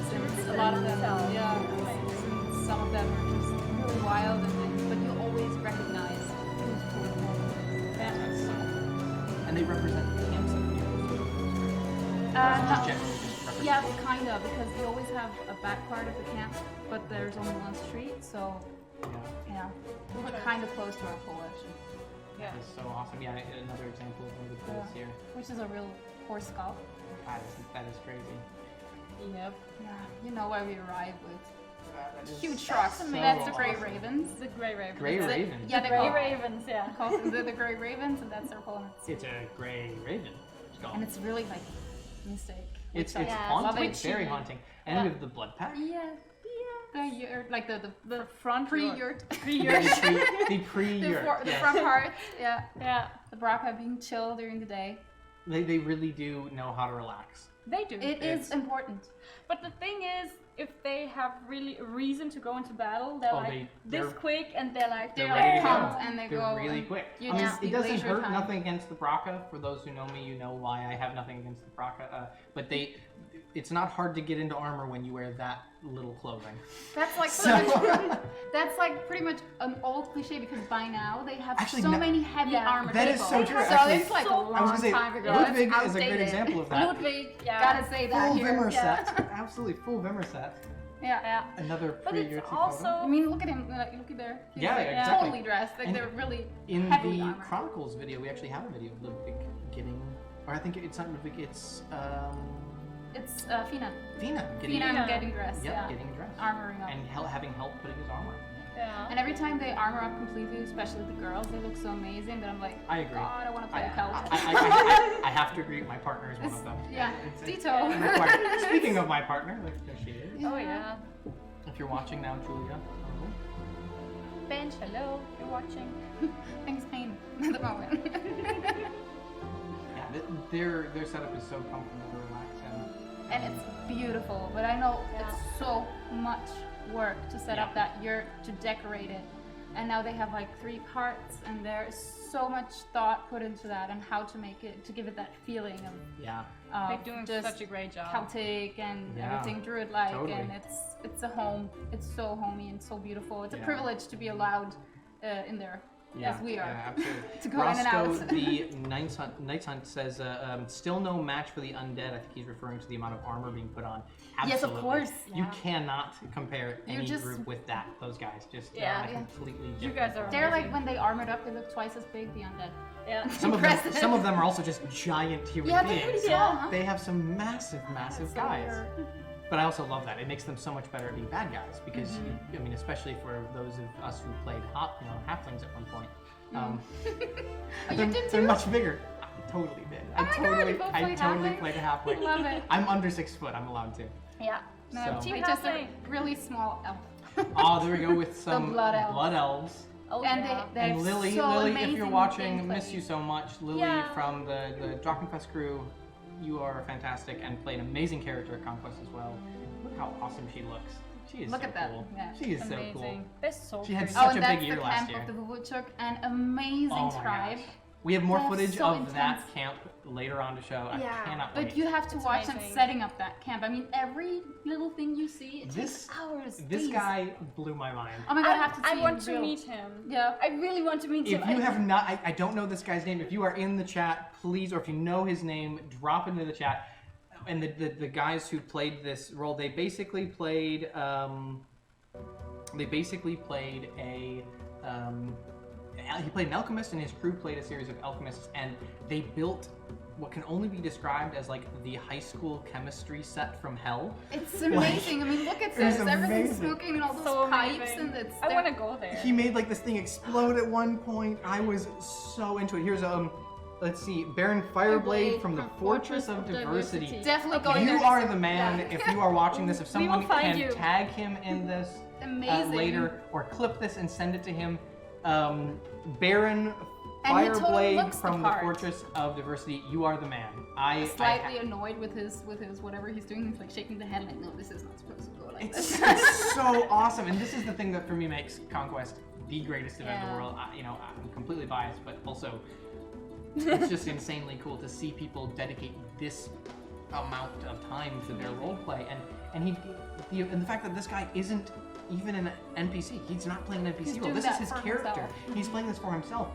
Since a lot of them, since some of them are just really wild, but you always recognize who's pulling what. And they represent camps of people. Not- Generally just represent. Yeah, kind of, because we always have a back part of the camp, but there's only one street, so yeah, we're kind of close to our pole actually. Yeah. That's so awesome. Yeah, another example of one of the poles here. Which is a real horse skull. That is crazy. Yep. Yeah, you know where we arrive with That is huge trucks. so That's the Grey awesome. Ravens. The Grey Ravens. Grey That's it. Ravens. Yeah, The they Grey call Ravens, yeah. the Grey Ravens, and that's their pole. It's a gray raven. And it's really like mistake. It's which I Yeah, haunting. love it. It's very haunting. And Yeah. with the blood pack. Yeah, the yurt, like the front pre-yurt, The pre-yurt. the yes. front part. Yeah, Yeah. the Braka being chill during the day. They really do know how to relax. They do. It is important. But the thing is, if they have really a reason to go into battle, they're Oh, like they're- this quick, and they're like They're ready like to go. pumped and they They're go really and quick. you I mean, just it need doesn't leisure hurt. time. Nothing against the Braka. For those who know me, you know why I have nothing against the Braka. But it's not hard to get into armor when you wear that little clothing. That's like So- that's like pretty much an old cliche because by now they have Actually, so no- many heavy Yeah. armored That is people. so true, So actually. it's like a I long I was gonna say, time ago. Ludwig It's is a great outdated. example of that. Ludwig, Yeah. gotta say that Full here. Vimmer Yeah. set. Absolutely full Vimmer set. Yeah. Yeah. Another But pre-yurt it's photo. also I mean, look at him. Like, look at there. He's Yeah, like, yeah, exactly. totally dressed. Like And they're really In heavy the armor. Chronicles video, we actually have a video of Ludwig getting, or I think it's not Ludwig, it's It's Fina. Fina getting, Fina getting dressed. yep, Yeah. getting dressed. Armoring up. And having help putting his armor on. yeah. And every time they armor up completely, especially the girls, they look so amazing that I'm like, I agree. God, I want to play I, a cowboy. I have to agree, my partner is one of them. Yeah, It's Dito. required. Speaking of my partner, there she is. Oh yeah. If you're watching now, Julia. Bench, hello. You're watching. Thanks, pain at the moment. Yeah, their setup is so comfortable to relax in. And it's beautiful, but I know Yeah. it's so much work to set up Yeah. that yurt, to decorate it. And now they have like 3 carts, and there's so much thought put into that and how to make it, to give it that feeling of Yeah. They're doing just such a great job. Celtic and Yeah, everything Druid-like, totally. and it's a home. It's so homey and so beautiful. It's a Yeah. privilege to be allowed in there, as we are. Yeah, absolutely. To go in and out. Roscoe, the Knights Hunt says, still no match for the undead. I think he's referring to the amount of armor being put on. Yes, of Absolutely. course. You Yeah. cannot compare You're any just- group with that. Those guys just Yeah. on a Yeah. completely different. You guys are They're like amazing. when they armored up, they look twice as big. The undead. Yeah. Some of them are also just giant human Yeah, beings. they're Yeah. They have some massive So guys. weird. But I also love that. It makes them so much better at being bad guys because, Mm-hmm. I mean, especially for those of us who played halflings at one point. Oh, you they're, did they're too? much bigger. I totally did. Oh my God, you both I played totally halfling? played a halfling. Love it. I'm under 6 foot. I'm allowed to. Yeah. No, So- Team just a halfling. really small elf. Oh, there we go with some blood elves. Oh And yeah. they And have Lily, so Lily, if amazing you're watching, gameplay. miss you so much. Lily Yeah. from the Drachenfest crew, you are fantastic and play an amazing character at ConQuest as well. Look how awesome she looks. She is Look so at that, cool. yeah. She is so cool. Amazing. They're so She had pretty. such Oh, a and big that's year the last camp year. of the Vuvuchuk, an amazing Oh my tribe. gosh. We have more That's footage so of intense. that camp later on to show. I cannot wait. But you have to It's watch them amazing. setting up that camp. I mean, every little thing you see, it This- takes hours. This days. guy blew my mind. Oh my god, I have to see I him want to real. meet him. Yeah. I really want to meet him. If you have not, I don't know this guy's name. If you are in the chat, please, or if you know his name, drop it into the chat. And the guys who played this role, they basically played he played an alchemist, and his crew played a series of alchemists, and they built what can only be described as like the high school chemistry set from hell. It's amazing. I mean, look at It was this. Everything's amazing. smoking and all those So pipes, amazing. and it's. I want to go there. He made like this thing explode at one point. I was so into it. Here's let's see, Baron Fireblade from the Fortress of Diversity. Definitely going there. You are the man. Yeah. If you are watching this, if We will someone find can you. tag him in this Amazing. later, or clip this and send it to him, Baron And he totally Fireblade looks the from the part. Fortress of Diversity. You are the man. Slightly annoyed with his whatever he's doing. He's like shaking the head like, no, this is not supposed to go like It's, this. it's so awesome, and this is the thing that for me makes ConQuest the greatest event in the Yeah. world. I'm completely biased, but also it's just insanely cool to see people dedicate this amount of time to their role play, and the fact that this guy isn't even an NPC. He's not playing an NPC He's role. doing This is that his for character. himself. He's playing this for himself.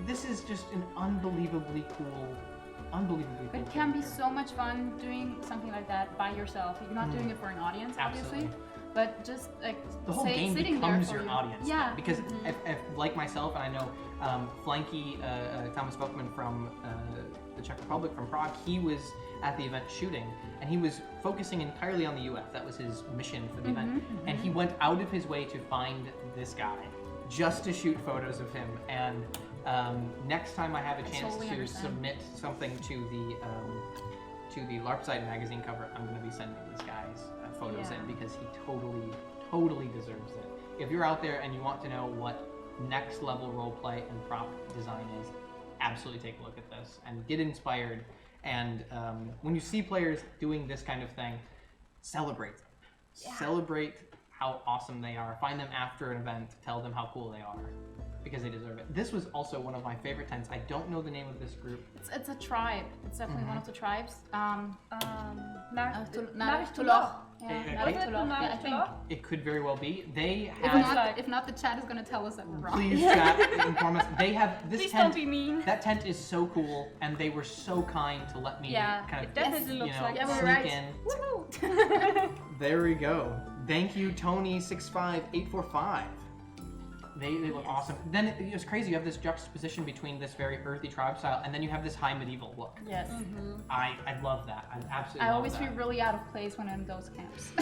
This is just an unbelievably cool. But it can be so much fun doing something like that by yourself. You're not doing it for an audience, obviously, Absolutely. but just like The whole game sitting becomes there for your you. audience. Yeah. then. Because if like myself, and I know Flanky, Thomas Volkman from the Czech Republic, from Prague, he was at the event shooting, and he was focusing entirely on the UF. That was his mission for the event. And he went out of his way to find this guy just to shoot photos of him. And next time I have a chance totally to understand. submit something to the LARP-Site magazine cover, I'm going to be sending this guy's photos Yeah. in, because he totally deserves it. If you're out there and you want to know what next level roleplay and prop design is, absolutely take a look at this and get inspired. And when you see players doing this kind of thing, celebrate them. Yeah. Celebrate how awesome they are. Find them after an event, tell them how cool they are, because they deserve it. This was also one of my favorite tents. I don't know the name of this group. It's a tribe. It's definitely one of the tribes. Tulach. I think. It could very well be. They If have. not, if not, the chat is going to tell us that we're wrong. Please chat, inform us. They have this Please tent. don't be mean. That tent is so cool, and they were so kind to let me Yeah, kind of it definitely looks like Yeah, we're sneak right. in. Woohoo! There we go. Thank you, Tony65845. They look awesome. Then it's crazy. You have this juxtaposition between this very earthy tribe style, and then you have this high medieval look. Yes. I love that. I absolutely I love always that. feel really out of place when I'm in those camps.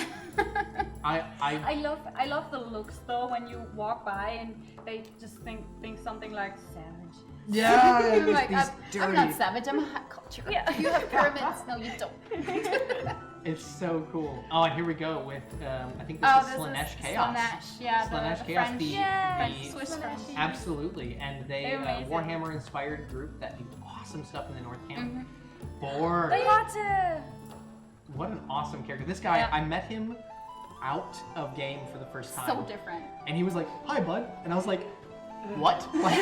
I love the looks though when you walk by and they just think something like savage. yeah, I'm these, like, these I'm dirty. not savage, I'm a high culture. Yeah. You have pyramids, no you don't. It's so cool. Oh, and here we go with I think this is Slanesh Chaos. Slanesh, yeah, Slanesh the Chaos, French, Yeah. French, the Swiss French. absolutely, and they They're amazing. Warhammer inspired group that do awesome stuff in the North Camp. Borg. Beate! What an awesome character. This guy, Yeah. I met him out of game for the first time. So different. And he was like, "Hi, bud," and I was like, "What?" Like,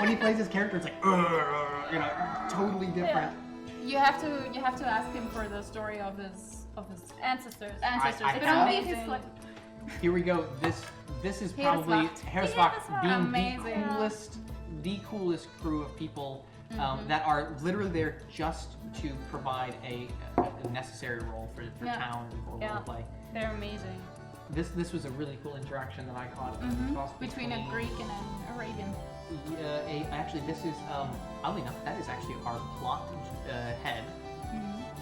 when he plays his character, it's like, you know, totally different. You have to ask him for the story of his Ancestors. ancestors. I But have- only if it's like Here we go. This is probably Heereswacht. Heereswacht being Amazing. the coolest crew of people that are literally there just to provide a necessary role for Yeah. town and for Yeah. roleplay. They're amazing. This was a really cool interaction that I caught between a Greek and an Arabian. Actually, this is oddly enough, that is actually our plot head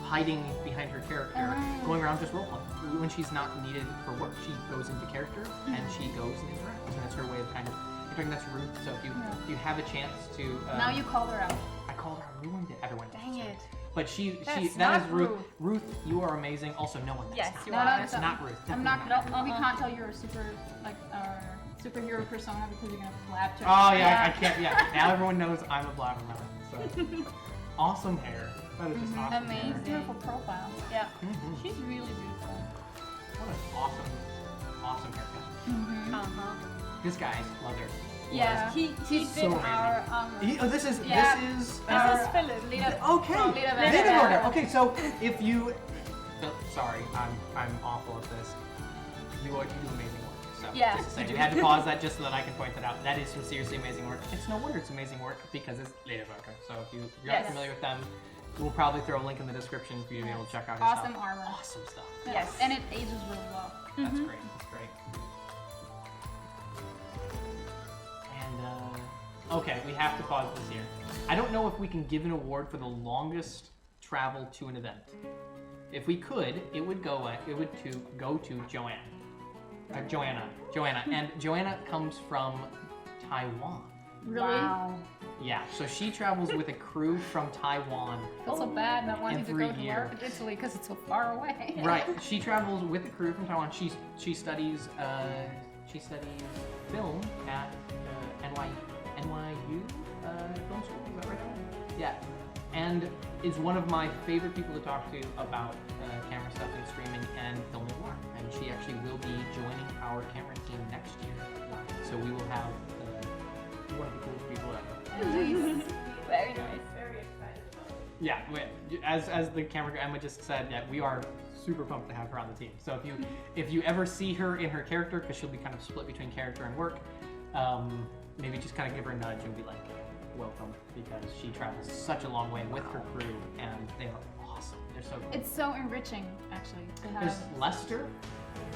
hiding behind her character, going around just roleplaying. When she's not needed for work, she goes into character and she goes and interacts, and that's her way of kind of interacting. That's Ruth. So if you have a chance to, Now you called her out. I called her. Ruined it. Everyone. Dang knows her. it. But That's that is not Ruth. Ruth. Ruth, you are amazing. Also, no one. Yes, That's you not, are. That's not Ruth. I'm Definitely not. not. We can't tell you're a superhero persona because you're gonna blab to. Oh yeah, I can't. Yeah, now everyone knows I'm a blabbermouth. So awesome hair. That is just awesome. hair. Amazing. Beautiful profile. Yeah. Mhm. She's really beautiful. What an awesome haircut. Uh-huh. This guy's leather. Yeah, he did so our This is Yeah. this is This is Philip. okay. Lederberger. Lederberger. Okay, so if you, sorry, I'm awful at this. You do amazing work. So Yeah. just to say, we had to pause that just so that I can point that out. That is some seriously amazing work. It's no wonder it's amazing work because it's Lederberger. So if you're not Yes. familiar with them, we'll probably throw a link in the description for you to be able to check out his Awesome stuff. armor. Awesome stuff. Yes. And it ages really well. That's great. That's great. And okay, we have to pause this here. I don't know if we can give an award for the longest travel to an event. If we could, it would go to Joanna. Joanna, and Joanna comes from Taiwan. Really? Wow. Yeah, so she travels with a crew from Taiwan. I feel so bad not wanting to Every go to year. work in Italy because it's so far away. Right, she travels with a crew from Taiwan. She studies film at NYU film school. Is that right? Yeah, and is one of my favorite people to talk to about camera stuff and streaming and filming more. And she actually will be joining our camera team next year. So we will have one of the coolest people ever. Very nice. Yeah, as the camera Emma just said, yeah, we are super pumped to have her on the team. So if you ever see her in her character, because she'll be kind of split between character and work, maybe just kind of give her a nudge and be like, welcome, because she travels such a long way with her crew, and they are awesome. They're so cool. It's so enriching, actually, to have. There's Lester,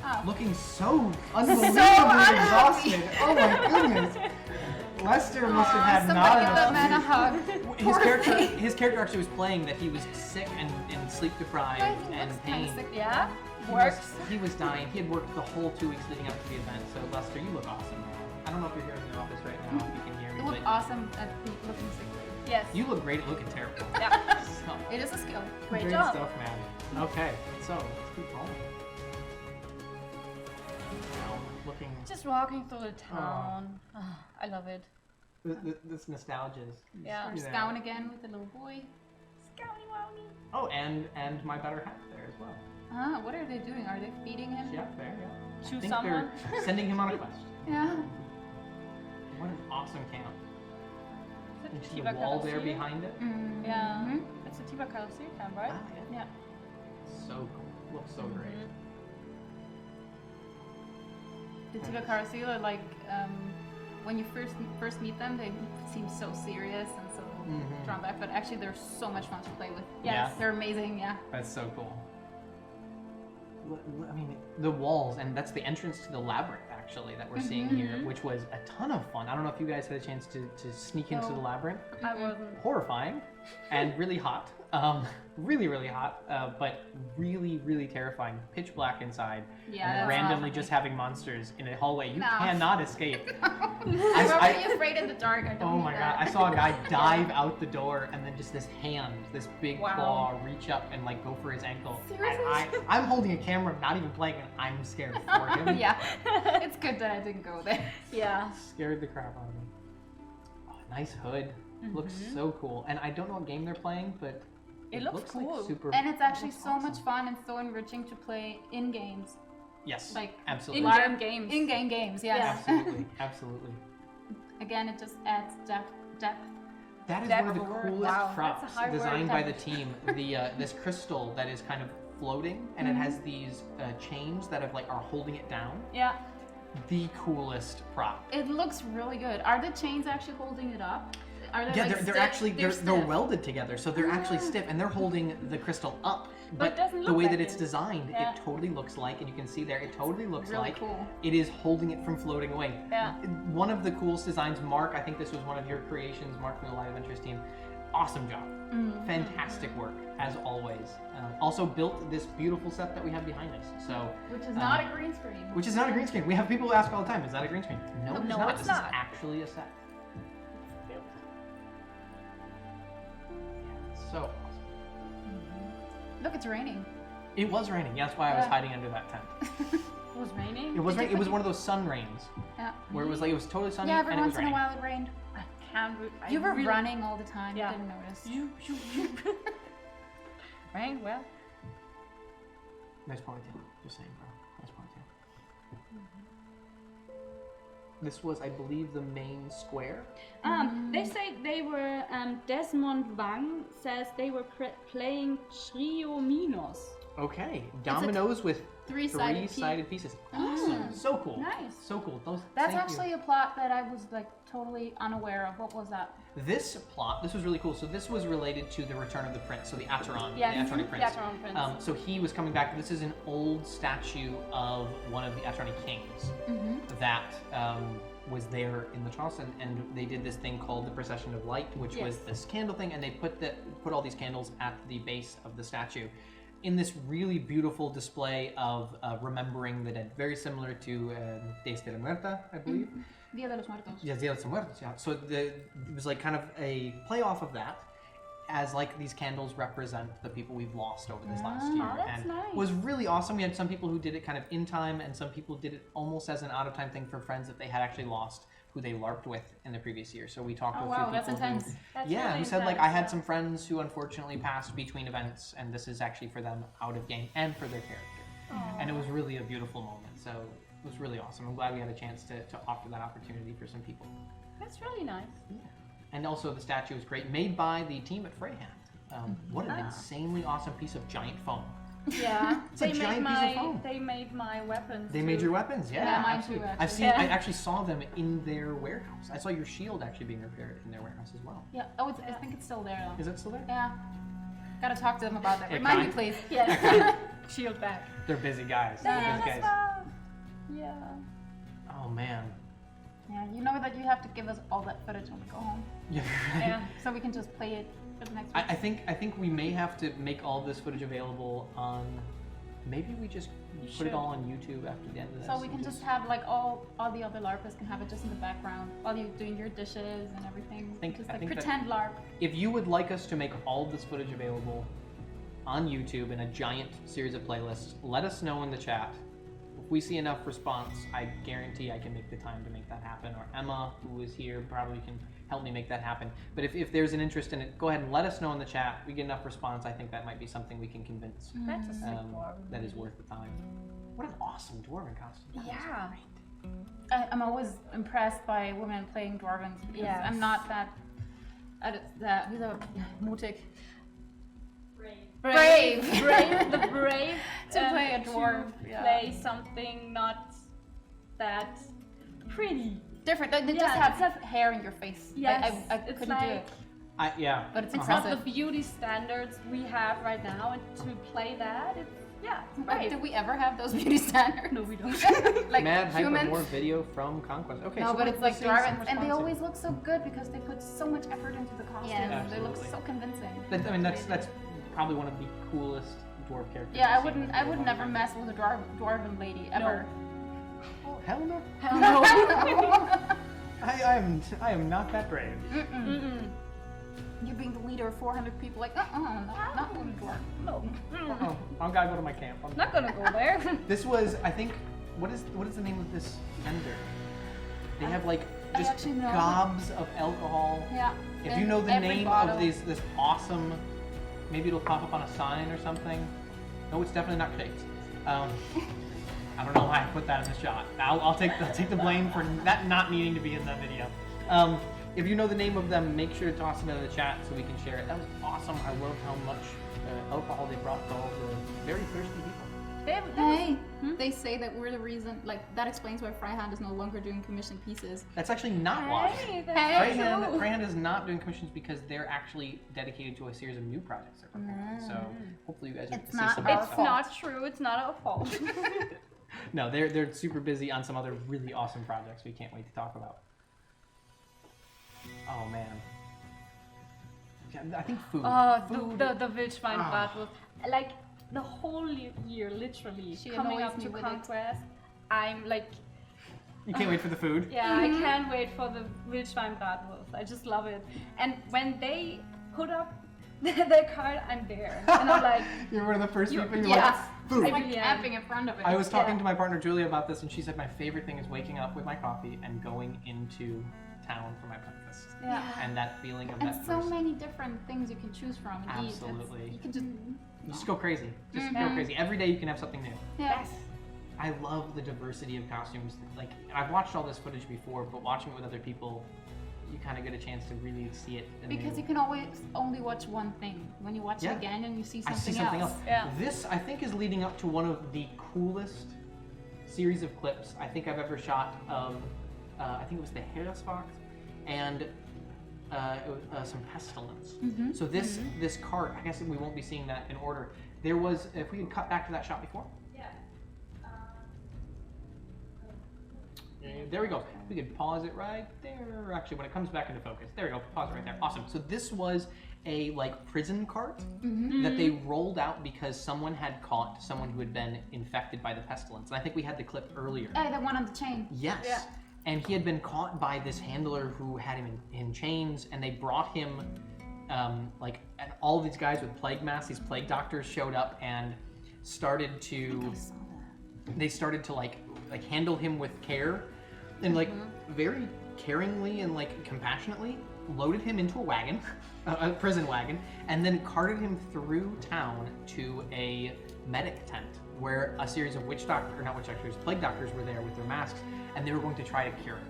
Oh. looking so unbelievably exhausted. Oh my goodness. Lester must have had not Somebody give that enough man a hug. His character actually was playing that he was sick and sleep deprived Right, he and looks kinda pain. sick. Yeah. He Works. he was dying. He had worked the whole 2 weeks leading up to the event. So Lester, you look awesome. I don't know if you're here in the office right now, if you can hear me, You look but awesome at looking sick. Yes. you look great at looking terrible. Yeah. So, It is a skill. Great job. stuff, man. Okay, so let's keep rolling. Now, looking. Just walking through the town. Oh, I love it. This nostalgia is. Yeah. you know. Scout again with the little boy. Scouty wowie. Oh, and my better half there as well. Ah, what are they doing? Are they feeding him? Yeah, there, yeah. I Choose think someone. they're sending him on a quest. Yeah. What an awesome camp. You see the Tiba wall there Kalasi? behind it? Mm-hmm. Yeah. It's a Tiba Kalasi camp, right? Ah, yeah. Yeah. So cool. Looks so great. The Tiba Karasila, like, when you first meet them, they seem so serious and so drawn back, but actually they're so much fun to play with. Yes. They're amazing, yeah. That's so cool. I mean, the walls, and that's the entrance to the labyrinth, actually, that we're seeing here, which was a ton of fun. I don't know if you guys had a chance to sneak into the labyrinth. I wasn't. Horrifying and really hot. Really, really hot, but really, really terrifying. Pitch black inside. Yeah, and that's randomly awful. just having monsters in a hallway. You No. cannot escape. I'm already afraid in the dark. I don't Oh need my that. god, I saw a guy dive out the door and then just this hand, this big Wow. claw, reach up and like go for his ankle. Seriously? And I'm holding a camera, not even playing, and I'm scared for him. Yeah, it's good that I didn't go there. Yeah. Scared the crap out of me. Oh, nice hood. Looks so cool. And I don't know what game they're playing, but It looks looks cool. like super. And it's actually looks so awesome. much fun and so enriching to play in games. Yes, like, absolutely. In-game games. In-game games, yes. Yeah. Absolutely, absolutely. Again, it just adds depth. That is That one of the word. coolest Wow, that's a props high word, designed by the depth. team. The this crystal that is kind of floating, and it has these chains that are holding it down. Yeah. The coolest prop. It looks really good. Are the chains actually holding it up? Are they Yeah, like they're stiff? actually they're stiff. welded together, so they're actually stiff, and they're holding the crystal up. But it doesn't the look way like that it's it. designed, Yeah. it totally looks like, and you can see there, it totally looks Really like cool. it is holding it from floating away. Yeah. One of the coolest designs, Mark. I think this was one of your creations, Mark from the Live Adventures team. Awesome job. Fantastic work, as always. Also built this beautiful set that we have behind us. So, Which is not a green screen. which is not a green screen. We have people ask all the time, is that a green screen? No, it's No, not. it's This not. is actually a set. Yeah, so awesome. Look, it's raining. It was raining. Yeah, that's why I was Yeah. hiding under that tent. It was raining. It was raining. It was one of those sun rains Yeah. where it was totally sunny Yeah, and every it was once in a raining. while it rained. I can't. I You were really- running all the time. Yeah. You didn't notice. Right. Well. Nice ponytail. Just saying, bro. Nice ponytail. This was, I believe, the main square. They say they were, Desmond Wang says they were playing Trio Minos. Okay, dominoes with three-sided pieces. Awesome, so cool. Nice. So cool. That's Thank actually you. a plot that I was like totally unaware of. What was that? This plot, this was really cool. So this was related to the Return of the Prince, so the Acheron, Yes, the Acheroni the Prince. Acheron Prince. So he was coming back. This is an old statue of one of the Acheroni kings that was there in the Charles, and they did this thing called the Procession of Light, which was this candle thing, and they put all these candles at the base of the statue in this really beautiful display of remembering the dead, very similar to Días de la Muerta, I believe. Dia de los Muertos. Yeah, Dia de los Muertos, yeah. So it was like kind of a play off of that, as like these candles represent the people we've lost over this last year. That's and nice. it was really awesome. We had some people who did it kind of in time, and some people did it almost as an out of time thing for friends that they had actually lost who they LARPed with in the previous year. So we talked to a few people that's intense. who said like, I had some friends who unfortunately passed between events, and this is actually for them out of game and for their character. And it was really a beautiful moment. So it was really awesome. I'm glad we had a chance to offer that opportunity for some people. That's really nice. Yeah. And also the statue is great, made by the team at Freyhand. What an insanely awesome piece of giant foam. Yeah, It's a giant piece of foam. They made my weapons. They made your weapons, yeah. Yeah, mine too, absolutely. actually. I actually saw them in their warehouse. I saw your shield actually being repaired in their warehouse as well. Yeah. Oh, I think it's still there though. Is it still there? Yeah. Gotta talk to them about that. Yeah, Remind me, kind. please. Yeah. Shield back. They're busy guys. They're busy guys. Yeah. Oh man. Yeah, you know that you have to give us all that footage when we go home, Yeah. Yeah. so we can just play it for the next week. I think we may have to make all this footage available on. Maybe we just put it all on YouTube after the end of this. So we can just have like all the other LARPers can have it just in the background while you're doing your dishes and everything. Just like pretend LARP. If you would like us to make all of this footage available on YouTube in a giant series of playlists, let us know in the chat. If we see enough response, I guarantee I can make the time to make that happen. Or Emma, who is here, probably can help me make that happen. But if there's an interest in it, go ahead and let us know in the chat. We get enough response, I think that might be something we can convince That's a sick dwarf. that is worth the time. What an awesome dwarven costume. That was Yeah. great. I'm always impressed by women playing dwarvens because Yes. I'm not that. Who's a mutig? Brave. The brave To play a dwarf, To yeah. play something not that pretty. Different. They just Yeah, have hair in your face. Yes, I it's couldn't do like- it. Yeah. But it's It's not impressive. the beauty standards we have right now, and to play that, it's Like, brave. do we ever have those beauty standards? No, we don't. Like Mad hype of humans? more video from ConQuest. Okay, No, so but we're it's like seeing some dwarves, and they response. always look so good because they put so much effort into the costumes. Yeah. They look Absolutely. so convincing. I mean, that's probably one of the coolest dwarf characters. Yeah, I've seen I in a would long never time. mess with a dwarven lady ever. Oh, hell no. Hell no. I am not that brave. You being the leader of 400 people, like, not with a dwarf. No, Oh, I gotta go to my camp. not gonna go there. This was, I think, what is the name of this vendor? They have like I just actually know. gobs of alcohol. Yeah. If you know the Every name bottle. of this awesome, maybe it'll pop up on a sign or something. No, it's definitely not shakes. I don't know why I put that in the shot. I'll take the blame for that not needing to be in that video. If you know the name of them, make sure to toss it in the chat so we can share it. That was awesome. I love how much alcohol they brought to all the very thirsty people. Hey, they say that we're the reason, like, that explains why Freihand is no longer doing commissioned pieces. That's actually not why. Hey, that's true. Freyhand is not doing commissions because they're actually dedicated to a series of new projects they're working on. So hopefully you guys will It's see not some our good It's stuff. not true. It's not our fault. No, they're super busy on some other really awesome projects we can't wait to talk about. Oh man. Yeah, I think food. Food. the Wildschweinbratwurst. Like the whole year, literally She coming annoys up me to with it. ConQuest, I'm like, You can't wait for the food. yeah, I can't wait for the Wildschweinbratwurst. I just love it. And when they put up their card, I'm there, and I'm like, You're one of the first people. You're Yes. like, food. It's like Really am. camping in front of it. I was talking Yeah. to my partner Julia about this, and she said my favorite thing is waking up with my coffee and going into town for my breakfast. Yeah. And that feeling of And that so first. many different things you can choose from and Absolutely. eat. You can just, You just go crazy. Just Mhm. go crazy. Every day you can have something new. yeah. I love the diversity of costumes. Like, I've watched all this footage before, but watching it with other people, you kind of get a chance to really see it. Because you can always only watch one thing. When you watch it again and you see something else. Yeah. This, I think, is leading up to one of the coolest series of clips I think I've ever shot of, I think it was the Heereswacht and some pestilence. So this cart, I guess we won't be seeing that in order. There was, if we could cut back to that shot before. There we go. We could pause it right there. Actually, when it comes back into focus, there we go. Pause it right there. Awesome. So this was a prison cart that they rolled out because someone had caught someone who had been infected by the pestilence. And I think we had the clip earlier. Oh, the one on the chain. Yes. Yeah. And he had been caught by this handler who had him in chains, and they brought him, and all of these guys with plague masks, these plague doctors showed up and started to, they started to handle him with care and very caringly and compassionately loaded him into a wagon, a prison wagon, and then carted him through town to a medic tent where a series of plague doctors were there with their masks, and they were going to try to cure him.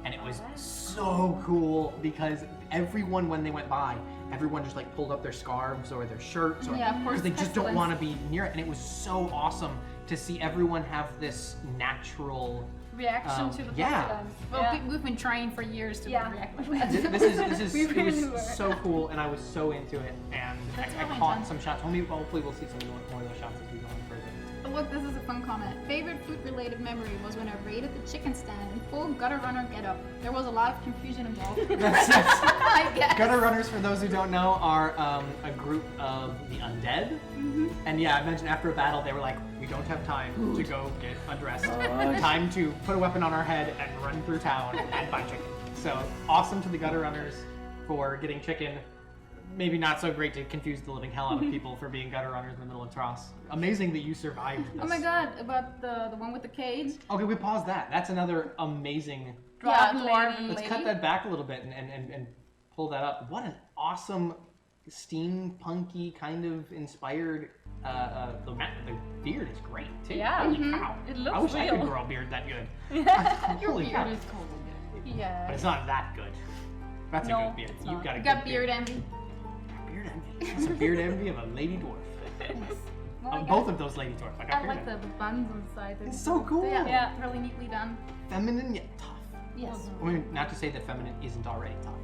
And it was so cool because everyone, when they went by, everyone just pulled up their scarves or their shirts, or because they just don't want to be near it. And it was so awesome to see everyone have this natural reaction to the pestilence. Well, we've been trying for years to react like that. This is it was so cool, and I was so into it, and I caught some shots. Hopefully we'll see some more of those shots as we go on further. Oh, look, this is a fun comment. Favorite food-related memory was when I raided the chicken stand in full gutter runner getup. There was a lot of confusion involved. I guess. Gutter runners, for those who don't know, are a group of the undead. And I mentioned after a battle, they were like, we don't have time to go get undressed. Time to put a weapon on our head and run through town and buy chicken. So awesome to the gutter runners for getting chicken. Maybe not so great to confuse the living hell out of people for being gutter runners in the middle of Tross. Amazing that you survived this. Oh my god, about the one with the cage. Okay, we paused that. That's another amazing... Dwarven Let's cut that back a little bit and pull that up. What an awesome steampunky kind of inspired... the beard is great too. Yeah, Holy cow. It looks I wish real. I could grow a beard that good. Your Holy beard cow. is totally good. Yeah. But it's not that good. That's a good beard. it's You've not. got a You good got beard envy. Beard envy. That's a beard envy of a lady dwarf. Well, Both of those lady dwarfs. I got I beard like envy. the buns on the side. It's so cool. Yeah, really neatly done. Feminine yet tough. Yes. I mean, not to say that feminine isn't already tough.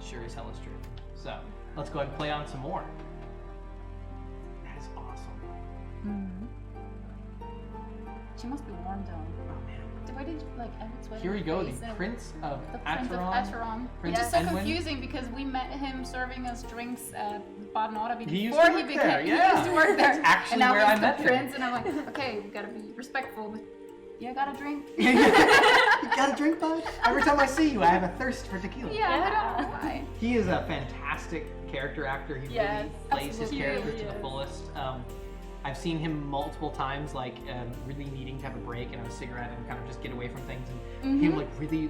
Sure as hell is true. So, let's go ahead and play on some more. That is awesome. She must be warm though. Oh man. Why did you ever sweat? Here we go, the Prince of Acheron. Prince It's just so Edwin. confusing because we met him serving us drinks at Baden-Auer He used before to he work became. there, He yeah. used to work there. That's actually and now where he's I met the him. prince, and I'm like, okay, we gotta be respectful. But you got a drink? You got a drink, bud? Every time I see you, I have a thirst for tequila. Yeah, I don't know why. He is a fantastic character actor. He really plays his absolutely. character He to the is. fullest. I've seen him multiple times, really needing to have a break and have a cigarette and kind of just get away from things, and him really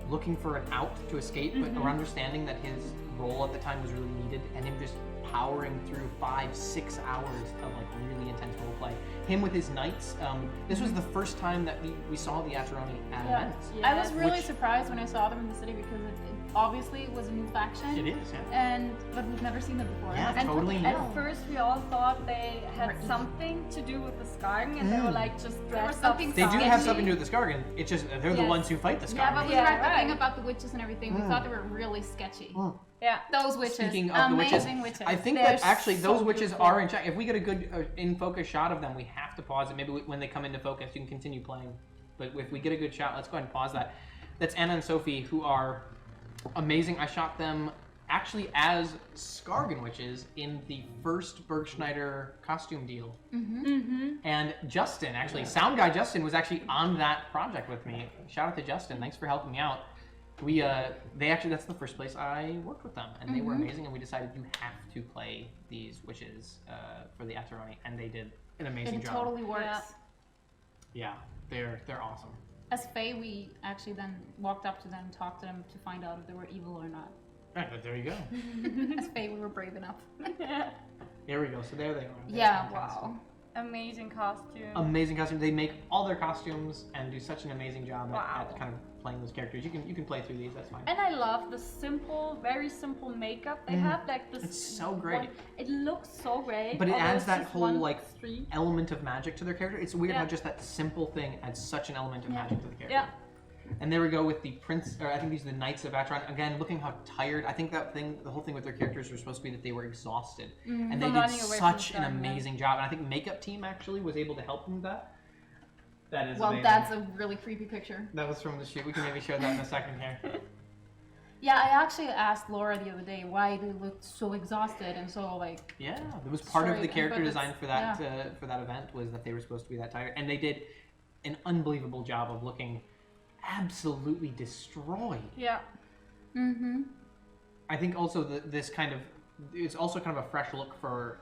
looking for an out to escape, but or understanding that his role at the time was really needed, and him just powering through 5-6 hours of really intense role play. Him with his knights. This was the first time that we saw the Acheroni at events. I was really Which- surprised when I saw them in the city because it obviously was a new faction. It is, yeah. But we've never seen them before. Yeah, And totally new. At first, we all thought they had something to do with the Skargen, and they were just dressed up. something They do have sketchy. something to do with the Skargen. It's just they're the Yes. ones who fight the Skargen. Yeah, but we Yeah, read the thing right. about the witches and everything. We thought they were really sketchy. Yeah. Those witches, Speaking of the witches, amazing witches. I think They're that actually so those witches beautiful. are in check. If we get a good in-focus shot of them, we have to pause it. Maybe when they come into focus, you can continue playing. But if we get a good shot, let's go ahead and pause that. That's Anna and Sophie, who are amazing. I shot them actually as Skargen witches in the first Burgschneider costume deal. And Justin, actually, sound guy Justin, was actually on that project with me. Shout out to Justin. Thanks for helping me out. That's the first place I worked with them, and they were amazing, and we decided you have to play these witches for the Acheroni, and they did an amazing It job. totally works. Yeah, they're awesome. As Faye, we actually then walked up to them and talked to them to find out if they were evil or not. All right, there you go. As Faye, we were brave enough. There we go. So there they are. They're Yeah, fantastic. wow. amazing costume. Amazing costume. They make all their costumes and do such an amazing job Wow. at kind of playing those characters. You can play through these. That's fine. And I love the simple, very simple makeup they have. Like this. It's so great. It looks so great. But it although adds it's that just whole one like street. element of magic to their character. It's weird Yeah. how just that simple thing adds such an element of magic to the character. Yeah. And there we go with the prince, or I think these are the Knights of Acheron. Again, looking how tired. I think the whole thing with their characters was supposed to be that they were exhausted, and they From did running away such from an the sun, yeah. amazing job. And I think makeup team actually was able to help them with that. That is Well, amazing. that's a really creepy picture. That was from the shoot. We can maybe show that in a second here. Yeah, I actually asked Laura the other day why they looked so exhausted and so like. Yeah, it was part of the Sorry, character but it's- design for that event was that they were supposed to be that tired, and they did an unbelievable job of looking absolutely destroyed. Yeah. Mm-hmm. I think also this kind of it's also kind of a fresh look for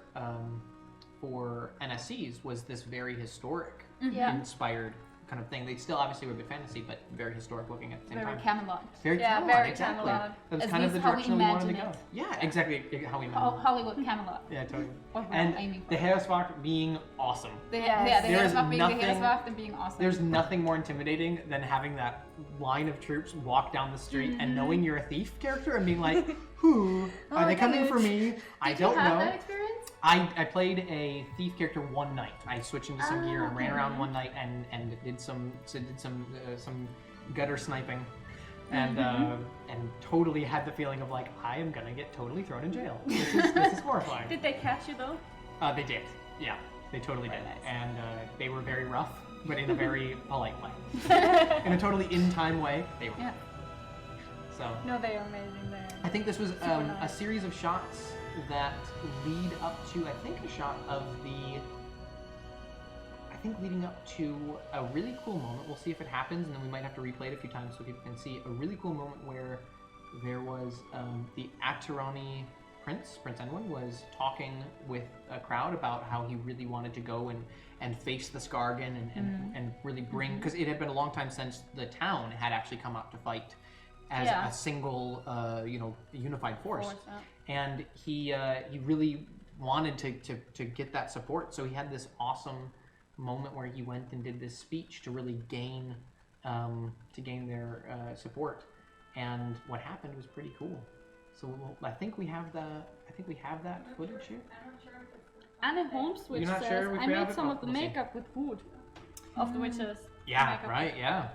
NSCs was this very historic Yeah. inspired kind of thing. They still obviously were a bit fantasy, but very historic looking at the same Very time. Camelot. Very Yeah, Camelot, very exactly. Camelot. That was At kind of the least how we direction we wanted to imagine go. it. Yeah, exactly how we Oh, imagine it. Hollywood Camelot. Yeah, totally. What we're And aiming for. the Herreswacht being awesome. Yeah, the There is Herreswacht being the nothing- Herreswacht and being awesome. There's nothing more intimidating than having that line of troops walk down the street and knowing you're a thief character and being like, who? Are they coming for me? I don't Did you have know. that experience? I played a thief character one night. I switched into some gear and ran okay. around one night and did some gutter sniping, and totally had the feeling of like I am gonna get totally thrown in jail. This is horrifying. Did they catch you though? They did. Yeah, they totally did, nice. and they were very rough, but in a very polite way. In a totally in-time way, they were. Yeah. So No, they are amazing there. I think this was a nice. series of shots that lead up to, I think, a shot of leading up to a really cool moment. We'll see if it happens, and then we might have to replay it a few times so people can see a really cool moment where there was the Acheroni Prince Enwin was talking with a crowd about how he really wanted to go and face the Skargan and really bring, because it had been a long time since the town had actually come out to fight as a single, unified force. And he really wanted to get that support. So he had this awesome moment where he went and did this speech to really gain their support. And what happened was pretty cool. So I think we have that footage here. Anna Holmeswitch You're not says, sure if I we have made it? some Oh, of the we'll see. makeup with wood of the witches. Yeah, Makeup. right. Yeah.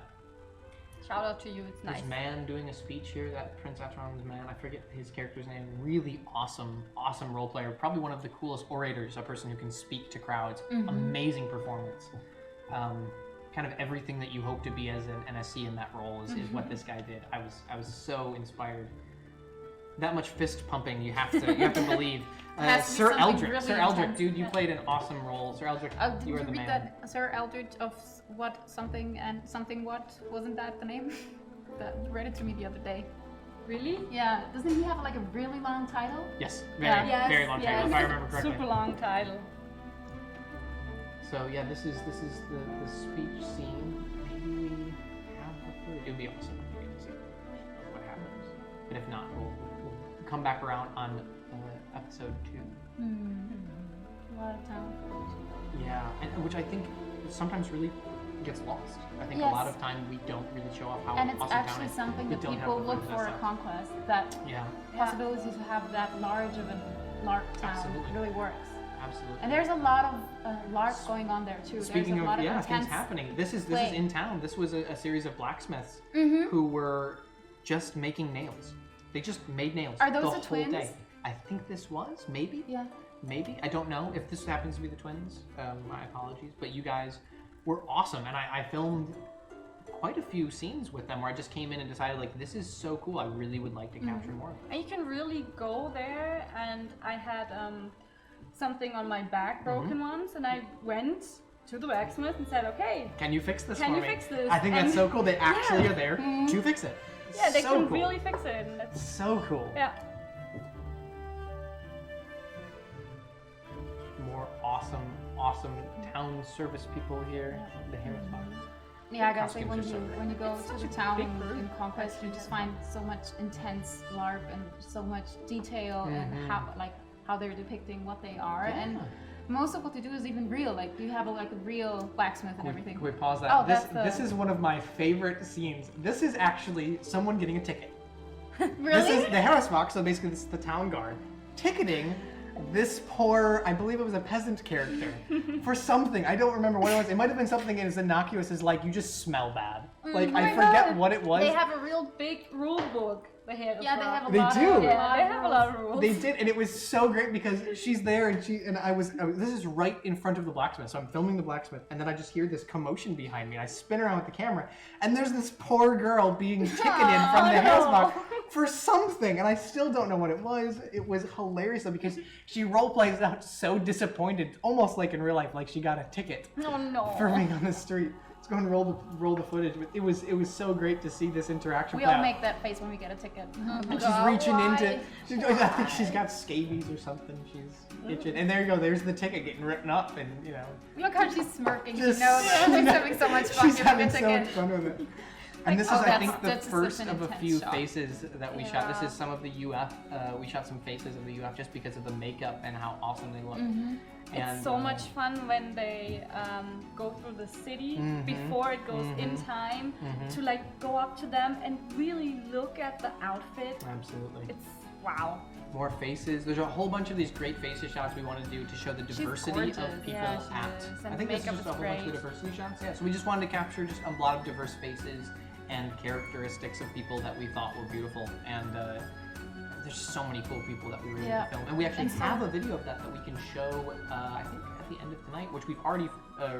Shout out to you, it's nice. There's Man doing a speech here. That Prince Acheron's Man. I forget his character's name. Really awesome role player. Probably one of the coolest orators. A person who can speak to crowds. Amazing performance. Kind of everything that you hope to be as an NSC in that role is what this guy did. I was so inspired. That much fist pumping, you have to believe. Has to be Sir something Eldrick, really Sir Eldrick, intense. dude, you played an awesome role. Sir Eldrick, Did you you are the read man. that Sir Eldritch of what something and something what? Wasn't that the name? You read it to me the other day. Really? Yeah, doesn't he have like a really long title? Yes, Yes, very long time, if I remember correctly. Super long title. So yeah, this is the speech scene. Maybe we have the footage. It would be awesome if we get to see what happens. But if not, we'll come back around on episode 2. A lot of time. Yeah, and which I think sometimes really gets lost. I think a Yes. lot of time we don't really show off how And it's awesome actually town is. something We that don't have people the look footage for of at that ConQuest. That Yeah, possibility to have that large of a LARP town Absolutely. really works. absolutely. And there's a lot of LARP going on there too. Speaking there's a lot of of things intense happening, this is play. in town. This was a series of blacksmiths Mhm. who were just making nails. They just made nails. Are those the the whole twins? day. I think this was maybe. Yeah. Maybe. I don't know if this happens to be the twins. My apologies, but you guys were awesome, and I filmed quite a few scenes with them where I just came in and decided like this is so cool. I really would like to capture more of it. And you can really go there, and I had something on my back broken once, and I went to the blacksmith and said, okay, Can you fix this Can for you me? fix this? I think that's And- so cool. They actually Yeah. are there to fix it. yeah, they so can cool. really fix it. And that's, So cool. yeah. More awesome town service people here. The Herreswacht. Yeah, I gotta say Costumes are so great. when you go It's to such the a town big in group. ConQuest, you just find so much intense LARP and so much detail and how they're depicting what they are. And most of what they do is even real. Like you have a real blacksmith and everything. Can we pause that? Oh, This is one of my favorite scenes. This is actually someone getting a ticket. Really? This is the Harrisbock, so basically this is the town guard, ticketing this poor, I believe it was a peasant character, for something. I don't remember what it was. It might have been something as innocuous as like, you just smell bad. Like, I forget what it was. They have a real big rule book. They have a They lot do. of Yeah, they have a lot of rules. They did, and it was so great because she's there, and I was this is right in front of the blacksmith, so I'm filming the blacksmith, and then I just hear this commotion behind me, and I spin around with the camera, and there's this poor girl being ticketed from the Harrisbock for something, and I still don't know what it was. It was hilarious though, because she role plays out so disappointed, almost like in real life, like she got a ticket for being on the street. Let's go and roll the footage. But it was so great to see this interaction. We all make that face when we get a ticket. And she's reaching into. I think she's got scabies or something. She's itching. And there you go. There's the ticket getting written up, and you know. Look how she's smirking. Just- She knows she's having so much fun She's having giving so a much ticket. fun with it. And this is, I think, the that's first such an of a intense few shot. faces that we shot. This is some of the UF. We shot some faces of the UF just because of the makeup and how awesome they look. It's so much fun when they go through the city before it goes in time to like go up to them and really look at the outfit. Absolutely. It's wow. More faces. There's a whole bunch of these great faces shots we want to do to show the diversity gorgeous. of people Yeah, she at. is. And I think this is makeup just is a whole bunch of great. diversity shots. Yeah, so we just wanted to capture just a lot of diverse faces and characteristics of people that we thought were beautiful. And there's so many cool people that we were able to film. And we actually have a video of that we can show, I think, at the end of tonight, which we've already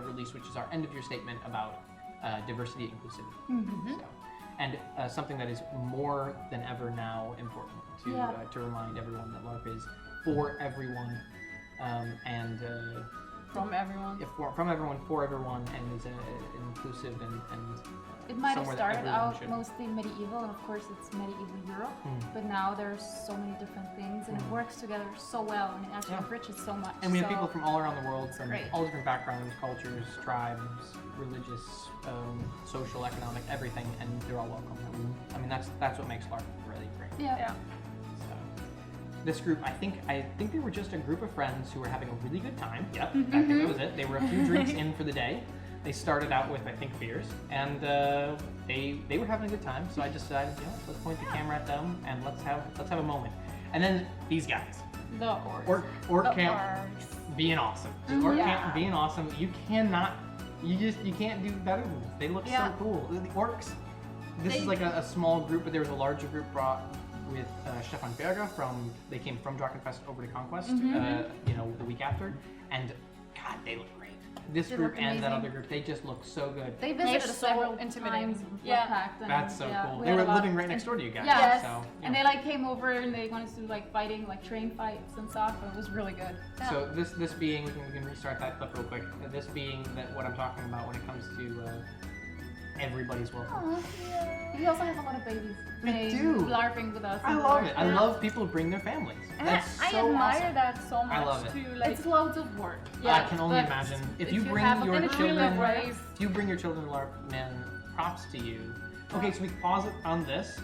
released, which is our end of year statement about diversity and inclusivity. So, and something that is more than ever now important to remind everyone that LARP is for everyone and From everyone. from everyone for everyone, and is inclusive and It might have somewhere that started everyone out should- mostly medieval, and of course it's medieval Europe, but now there's so many different things, and it works together so well, and it actually enriches so much. And we have so people from all around the world, from great. all different backgrounds, cultures, tribes, religious, social, economic, everything, and they're all welcome. I mean, that's what makes LARP really great. Yeah. So, this group, I think they were just a group of friends who were having a really good time. Yep, I think that was it. They were a few drinks in for the day. They started out with, I think, beers, and they were having a good time. So I decided, you know, let's point the camera at them and let's have a moment. And then these guys, The orcs. Orc The Camp orcs. being awesome. Orc Camp being awesome. You can't do better than this. They look so cool. The orcs. This is like a small group, but there was a larger group brought with Stefan Berger they came from Drakenfest over to ConQuest, the week after, and God, they look great. This They group look and that amazing. other group, they just look so good. They visited so us several intimidating. times. Yeah. Packed, and, That's so cool. we They had were a lot- living right next door to you guys. Yes. So, And they like came over and they wanted to do like fighting, like train fights and stuff. It was really good. So this being, we can restart that clip real quick. This being that what I'm talking about when it comes to everybody's welcome. We also have a lot of babies. We They do. LARPing with us. I and love LARPing. it. I love people who bring their families. And That's I so admire awesome. that so much. I love it. To like, It's loads of work. I can only but imagine. If if you you bring have a your bit of children, really if you bring your children to LARP, man, props to you. Okay, so we pause it on this.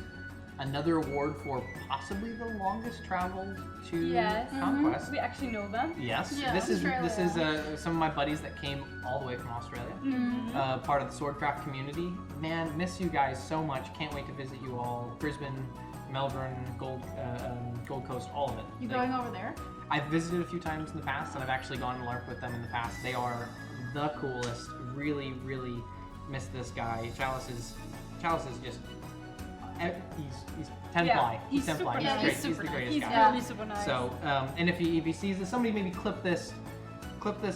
Another award for possibly the longest travel to Yes. ConQuest. we actually know them. Yes, Yeah, this is Australia. some of my buddies that came all the way from Australia, part of the Swordcraft community. Man, miss you guys so much. Can't wait to visit you all. Brisbane, Melbourne, Gold Coast, all of it. You Like, going over there? I've visited a few times in the past, and I've actually gone to LARP with them in the past. They are the coolest. Really, really miss this guy. Chalice is just. He's 10 Yeah, fly. he's 10 fly. super He's nice. great. He's He's super the nice. greatest He's guy. really super nice. So, and if he sees this, somebody maybe clip this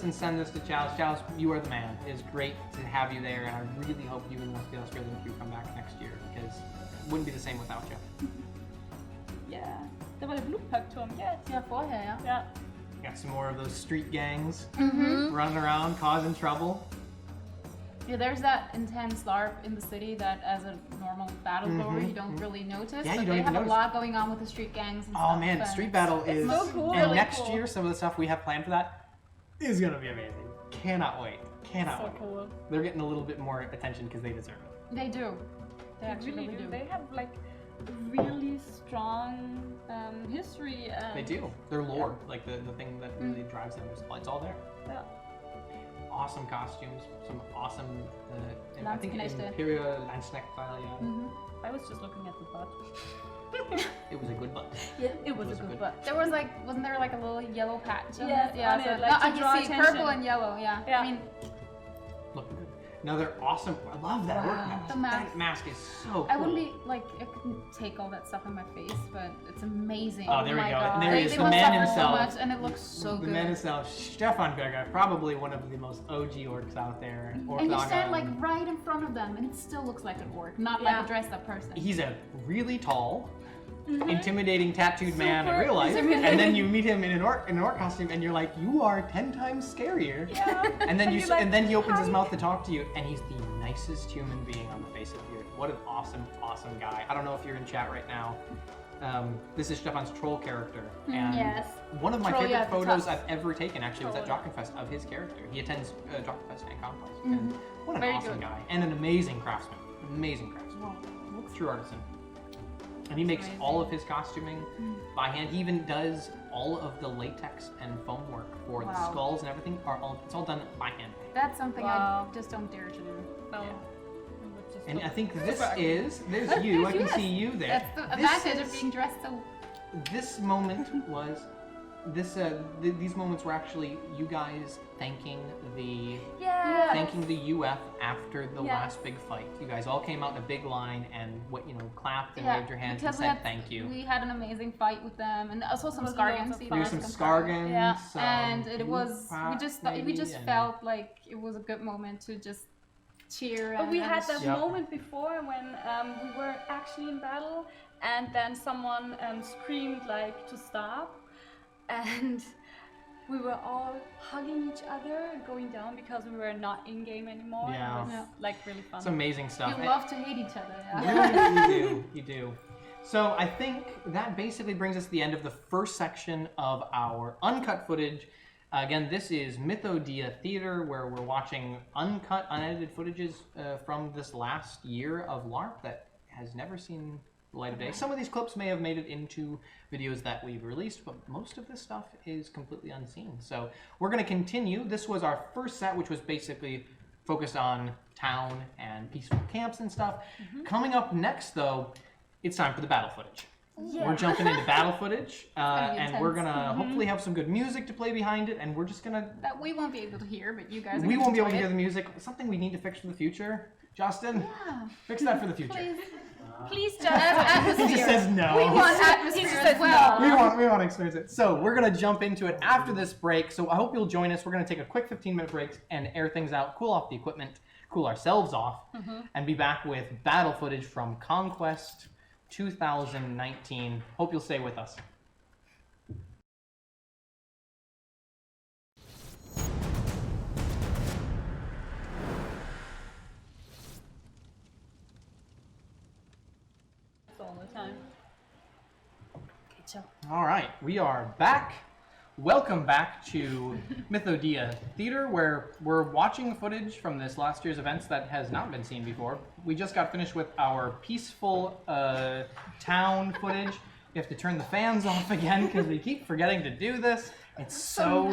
and send this to Chalice. Chalice, you are the man. It is great to have you there, and I really hope you and the Australian crew come back next year, because it wouldn't be the same without you. Yeah. Det var det blodpacktorn. Yes. Ja, vorher, ja. Yeah. Got some more of those street gangs running around causing trouble. Yeah, there's that intense LARP in the city that as a normal battle goer you don't really notice. Yeah, you but don't they even have notice. a lot going on with the street gangs and Oh stuff. man, and Street it's- Battle is, so cool. and Really next cool. year some of the stuff we have planned for that is gonna be amazing. Cannot wait. Cannot So wait. cool. They're getting a little bit more attention because they deserve it. They do. They They actually really really do. do. They have like really strong history. And They do. Their lore, like the thing that really drives them, it's all there. Yeah. Awesome costumes, some awesome, I think Landsknechte. Imperial Landsknecht style, yeah. I was just looking at the butt. It was a good butt. Yeah, it was a good butt. There was like, wasn't there like a little yellow patch on Yes, it? Yeah, on so it, like, to I draw can see attention. purple and yellow, yeah. Yeah. I mean, Look good. No, they're awesome. I love that work mask. The mask. That mask is so cool. I wouldn't be, like, I couldn't take all that stuff in my face, but it's amazing. Oh, there we my go. God. There he is, They the must man suffer himself. so much, and it looks so The good. man himself, Stefan Berger, probably one of the most OG orcs out there. And you stand like right in front of them, and it still looks like an orc, not like a dressed up person. He's a really tall, intimidating tattooed man in Super real life, intimidating. and then you meet him in an orc costume, and you're like, you are 10 times scarier. Yeah. And then you're like, and then he opens his "Hi." mouth to talk to you, and he's the nicest human being on the face of the earth. What an awesome, awesome guy. I don't know if you're in chat right now. This is Stefan's troll character, and Yes. one of my Troll, yeah, favorite the photos tusk. I've ever taken actually was at Troll, Jockenfest of his character. He attends Jockenfest and ConQuest, and what an Very awesome good. guy, and an amazing craftsman. Amazing craftsman. True artisan. And he makes amazing. all of his costuming by hand. He even does all of the latex and foam work for the Wow. skulls and everything. It's all done by hand. That's something Wow. I just don't dare to do. No. Yeah. It would just And look I think super this ugly. is, there's you, I can Yes. see you there. That's the This advantage of is- being dressed so. This moment was, these moments were actually you guys thanking the Yeah. thanking the UF after the Yes. last big fight. You guys all came out in a big line and clapped and waved your hands and because said thank you. We had an amazing fight with them, and also some was Scargans. loads of There were some Some Scargans, Yeah. some And it was Lupa, we just and- felt like it was a good moment to just cheer. But And, we and had that Yep. moment before when we were actually in battle, and then someone screamed like to stop, and we were all hugging each other and going down because we were not in game anymore. Yeah. It was like really fun. It's amazing stuff. You And- love to hate each other. Yeah. you do. So I think that basically brings us to the end of the first section of our uncut footage. Again, this is Mythodea Theater, where we're watching uncut, unedited footages from this last year of LARP that has never seen the light of day. Some of these clips may have made it into videos that we've released, but most of this stuff is completely unseen. So we're going to continue. This was our first set, which was basically focused on town and peaceful camps and stuff. Coming up next, though, it's time for the battle footage. Yeah. We're jumping into battle footage, gonna be and we're intense. gonna hopefully have some good music to play behind it, and we're just gonna. That we won't be able to hear, but you guys. Are We gonna won't be able to enjoy hear it. the music. Something we need to fix for the future. Justin, Yeah. fix that for the future. Please. Please just He just says no. We want He atmosphere just as says well. no. We want to experience it. So we're gonna jump into it after this break. So I hope you'll join us. We're gonna take a quick 15-minute break and air things out, cool off the equipment, cool ourselves off, and be back with battle footage from ConQuest 2019. Hope you'll stay with us. all the time. Okay, chill. All right, we are back. Welcome back to Mythodea Theater, where we're watching footage from this last year's events that has not been seen before. We just got finished with our peaceful town footage. We have to turn the fans off again because we keep forgetting to do this. It's so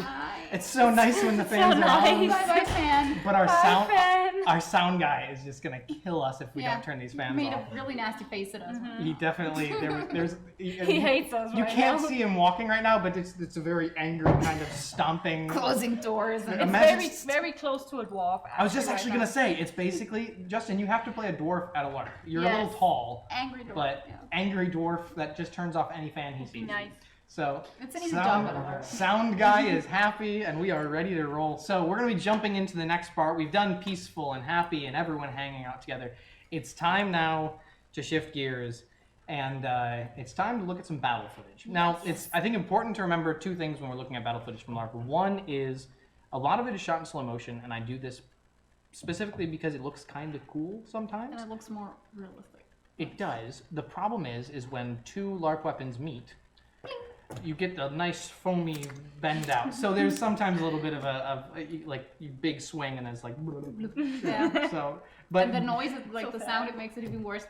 nice when the fans are on. nice. Bye bye, fan. But our Hi, fan. sound guy is just gonna kill us if we Yeah. don't turn these fans Made off. a really nasty face at us. He definitely there's He hates us You right can't now. see him walking right now, but it's a very angry kind of stomping. Closing doors. And Imagine- Very, very close to a dwarf. I was just right actually now. gonna say it's basically Justin. You have to play a dwarf at a LARP. You're a Yes. little tall, angry door. but Yeah. angry dwarf that just turns off any fan he sees. Nice. So It's an easy job at a LARP. sound guy is happy, and we are ready to roll. So we're gonna be jumping into the next part. We've done peaceful and happy, and everyone hanging out together. It's time now to shift gears, and it's time to look at some battle footage. Now, it's I think important to remember two things when we're looking at battle footage from LARP. One is a lot of it is shot in slow motion, and I do this specifically because it looks kind of cool sometimes. And it looks more realistic. It does. The problem is when two LARP weapons meet, you get a nice foamy bend out. So there's sometimes a little bit of a like big swing, and it's like. Yeah. So, but And the noise, like So the sad. sound, it makes it even worse.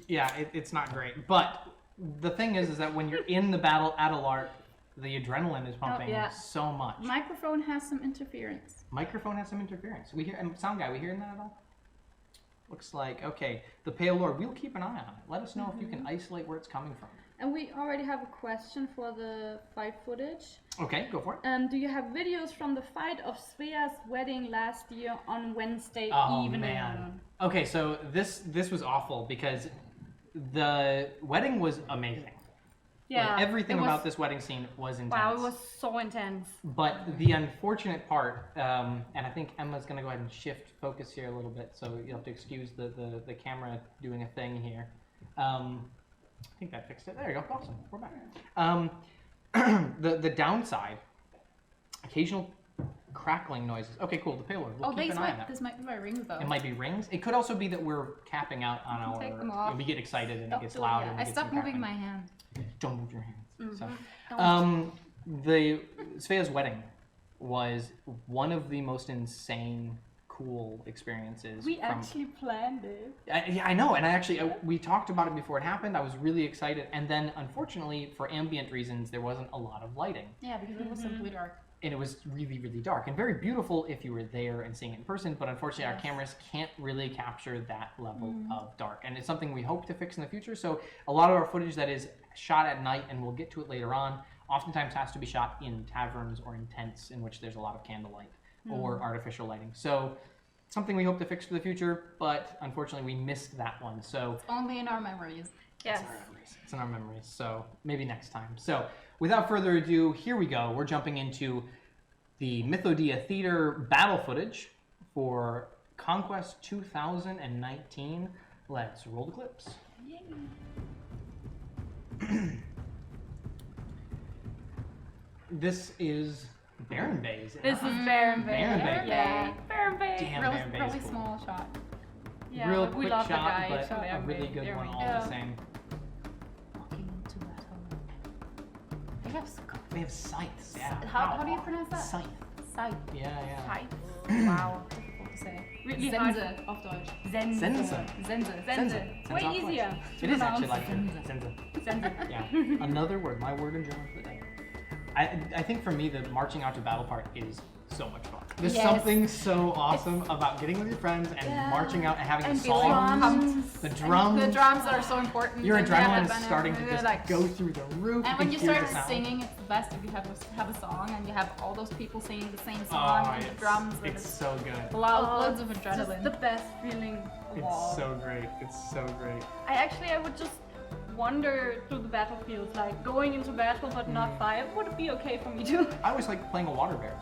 yeah, it's not great. But the thing is that when you're in the battle at a LARP, the adrenaline is pumping yeah. so much. Microphone has some interference. Microphone has some interference. We hear, and sound guy, we hearing that at all? Looks like, okay, the Pale Lord, we'll keep an eye on it. Let us know if you can isolate where it's coming from. And we already have a question for the fight footage. Okay, go for it. Do you have videos from the fight of Svea's wedding last year on Wednesday Oh, evening? man. Okay, so this was awful because the wedding was amazing. Yeah. Like, everything it was- about this wedding scene was intense. Wow, it was so intense. But the unfortunate part, and I think Emma's going to go ahead and shift focus here a little bit, so you'll have to excuse the camera doing a thing here. I think that fixed it. There you go. Awesome. We're back. The downside, occasional crackling noises. Okay, cool. The payload. We'll keep an eye on that. This might be my rings though. It might be rings. It could also be that we're capping out on our. Take them off. We get excited and Stop it gets doing loud. that. And we I get stopped some moving my crackling. hand. Don't move your hands. So, Don't. the Svea's wedding was one of the most insane, cool experiences. We actually planned it. I know, and we talked about it before it happened. I was really excited, and then unfortunately, for ambient reasons, there wasn't a lot of lighting, Yeah, because it was simply dark. and it was really, really dark and very beautiful if you were there and seeing it in person. But unfortunately, our cameras can't really capture that level of dark, and it's something we hope to fix in the future. So a lot of our footage that is shot at night, and we'll get to it later on, oftentimes has to be shot in taverns or in tents in which there's a lot of candlelight or artificial lighting. So something we hope to fix for the future, but unfortunately we missed that one. So It's only in our memories. Yes. it's in our memories. So maybe next time. So without further ado, here we go. We're jumping into the Mythodea Theater battle footage for ConQuest 2019. Let's roll the clips. This is Baron Bay. Is it This not? is Baron Bay. Baron Bay. Yeah. Baron Bay. Damn, Really, Baron Bay really is cool. small shot. Yeah, Real but we quick love the shot, guy. but so a Baron really Bay. good There one we all go. the same. Walking into that hole. They have They have scythes. Yeah. How do you pronounce that? Scythe. Scythe. Yeah. Hi. Wow, difficult to say. Really hard. Sense auf Deutsch. Zenze. Sense. Zenze. Sense. Way Sense easier. It is actually like Sense. Sense. Zenze. Yeah. Another word. My word in German for the day. I think for me the marching out to battle part is so much fun. There's Yes. something so awesome about getting with your friends and marching out and having And the feeling songs, pumped. the drums. The drums are so important. Your and you have adrenaline that is banner, starting to and just you're like- go through the roof. And when can you hear start the sound. singing, it's the best if you have a song and you have all those people singing the same song and the drums. And It's so good. loads of Just adrenaline. the best feeling of all. It's so great. It's so great. I would just wander through the battlefield, like going into battle but not fight. Would it be okay for me too? I always like playing a water bear,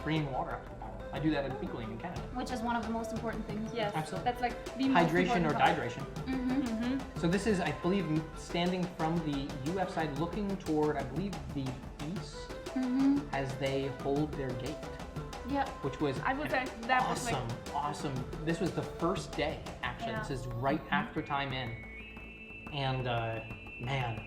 bringing water up to the battle. I do that at Beakling in Canada. Which is one of the most important things. Yes, Absolutely. that's like the most Hydration or important part. dehydration. Mm-hmm. So this is, I believe, standing from the UF side, looking toward, I believe, the east, Mm-hmm. as they hold their gate, Yeah. which was I would an say that was like awesome. This was the first day, actually. Yeah. This is right after time in, and man,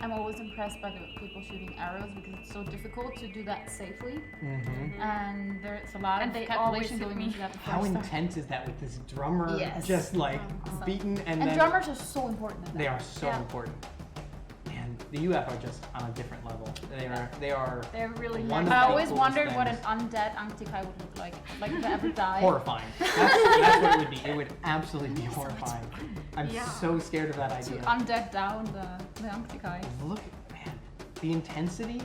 I'm always impressed by the people shooting arrows because it's so difficult to do that safely. Mm-hmm. And there's a lot And of they calculation always going hit into that before how you start. intense is that with this drummer Yes. just like Awesome. beaten and And then drummers are so important in that. they are so Yeah. important. Man, the UF are just on a different level. They are they're really One of I the always coolest wondered what an things. undead Anktikai would look like. Like if they ever died. horrifying. That's what it would be. It would absolutely be horrifying. I'm Yeah. so scared of that To idea. undead down the Anktikai. Look, man, the intensity.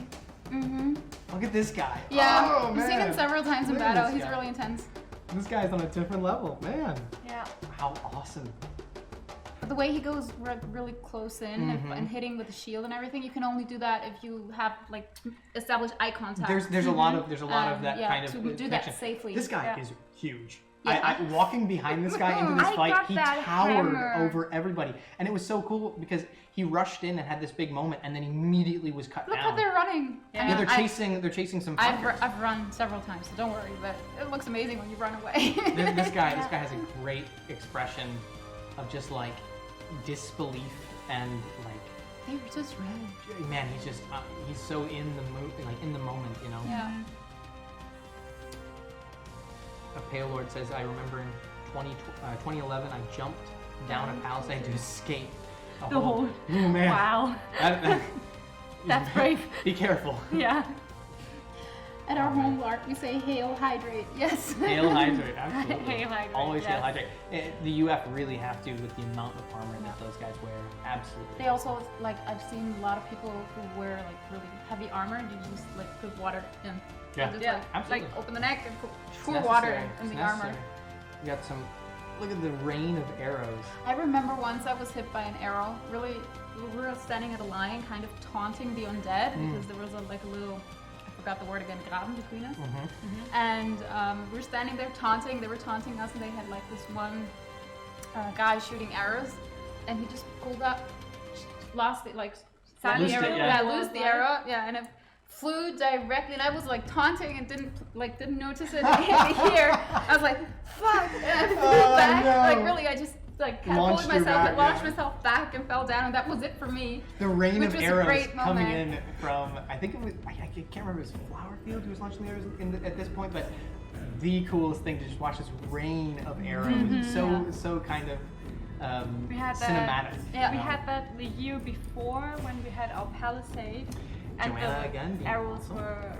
Mm-hmm. Look at this guy. Yeah, Oh, I've seen him man. several times in Look at battle. this He's guy. really intense. This guy's on a different level, man. Yeah. How awesome. But the way he goes really close in and hitting with the shield and everything, you can only do that if you have like established eye contact. There's a lot of that yeah, kind of to do connection. that safely. This guy Yeah. is huge. Yeah. I walking behind this guy into this I fight, got he that towered hammer. over everybody, and it was so cool because he rushed in and had this big moment, and then immediately was cut Look down. how they're running. Yeah. Yeah, they're chasing some fighters. I've run several times, so don't worry. But it looks amazing when you run away. This guy has a great expression of just like disbelief and like, They were just red. man, he's so in the in the moment, you know. Yeah. A Pale Lord says, I remember in 2011 I jumped down a palisade to escape The whole. Oh man. Wow. That's brave. Be careful. Yeah. At our home LARP, we say hail, hydrate. Yes. Hail hydrate, absolutely. Hail hydrate, Always hail yes. hydrate. The UF really have to with the amount of armor that those guys wear. Absolutely. They also, like, I've seen a lot of people who wear, like, really heavy armor and you just, like, put water in. Yeah. Just, Yeah, absolutely. Like, open the neck and It's pour water necessary. in It's the armor. necessary. You got some. Look at the rain of arrows. I remember once I was hit by an arrow. Really, we were standing at a line, kind of taunting the undead because there was a little, I forgot the word again, graben between us. And we were standing there taunting. They were taunting us, and they had like this one guy shooting arrows, and he just pulled up, lost it, like Loosed the it, arrow, yeah. loosed the arrow, and it flew directly. And I was like taunting and didn't notice it. And it hit me here. I was like, fuck! And I flew back. no. Like really, I just like Launched pulled myself, back, launched yeah. myself back, and fell down. And that was it for me. The rain Which of was a arrows great coming moment. in from, I think it was, I can't remember if it was Flowerfield who was launching the arrows at this point, but the coolest thing to just watch this rain of arrows. So kind of We had cinematic. that. We had that the year before when we had our palisade, and Joanna the again being arrows awesome. were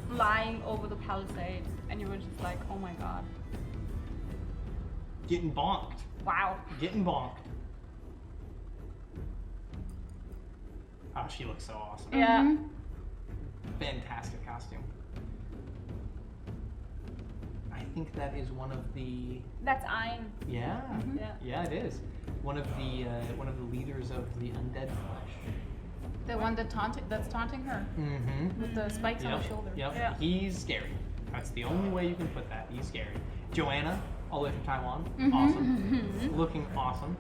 flying over the palisade, and you were just like, oh my god, Getting bonked. wow. Getting bonked. Oh, she looks so awesome. Yeah. Fantastic costume. I think that is one of the That's Ein. yeah Yeah. it is one of the leaders of the undead flesh. The one that's taunting her Mm-hmm. with the spikes on her shoulder. Yep. Yeah. He's scary. That's the only way you can put that. He's scary. Joanna, all the way from Taiwan. Awesome. Looking awesome.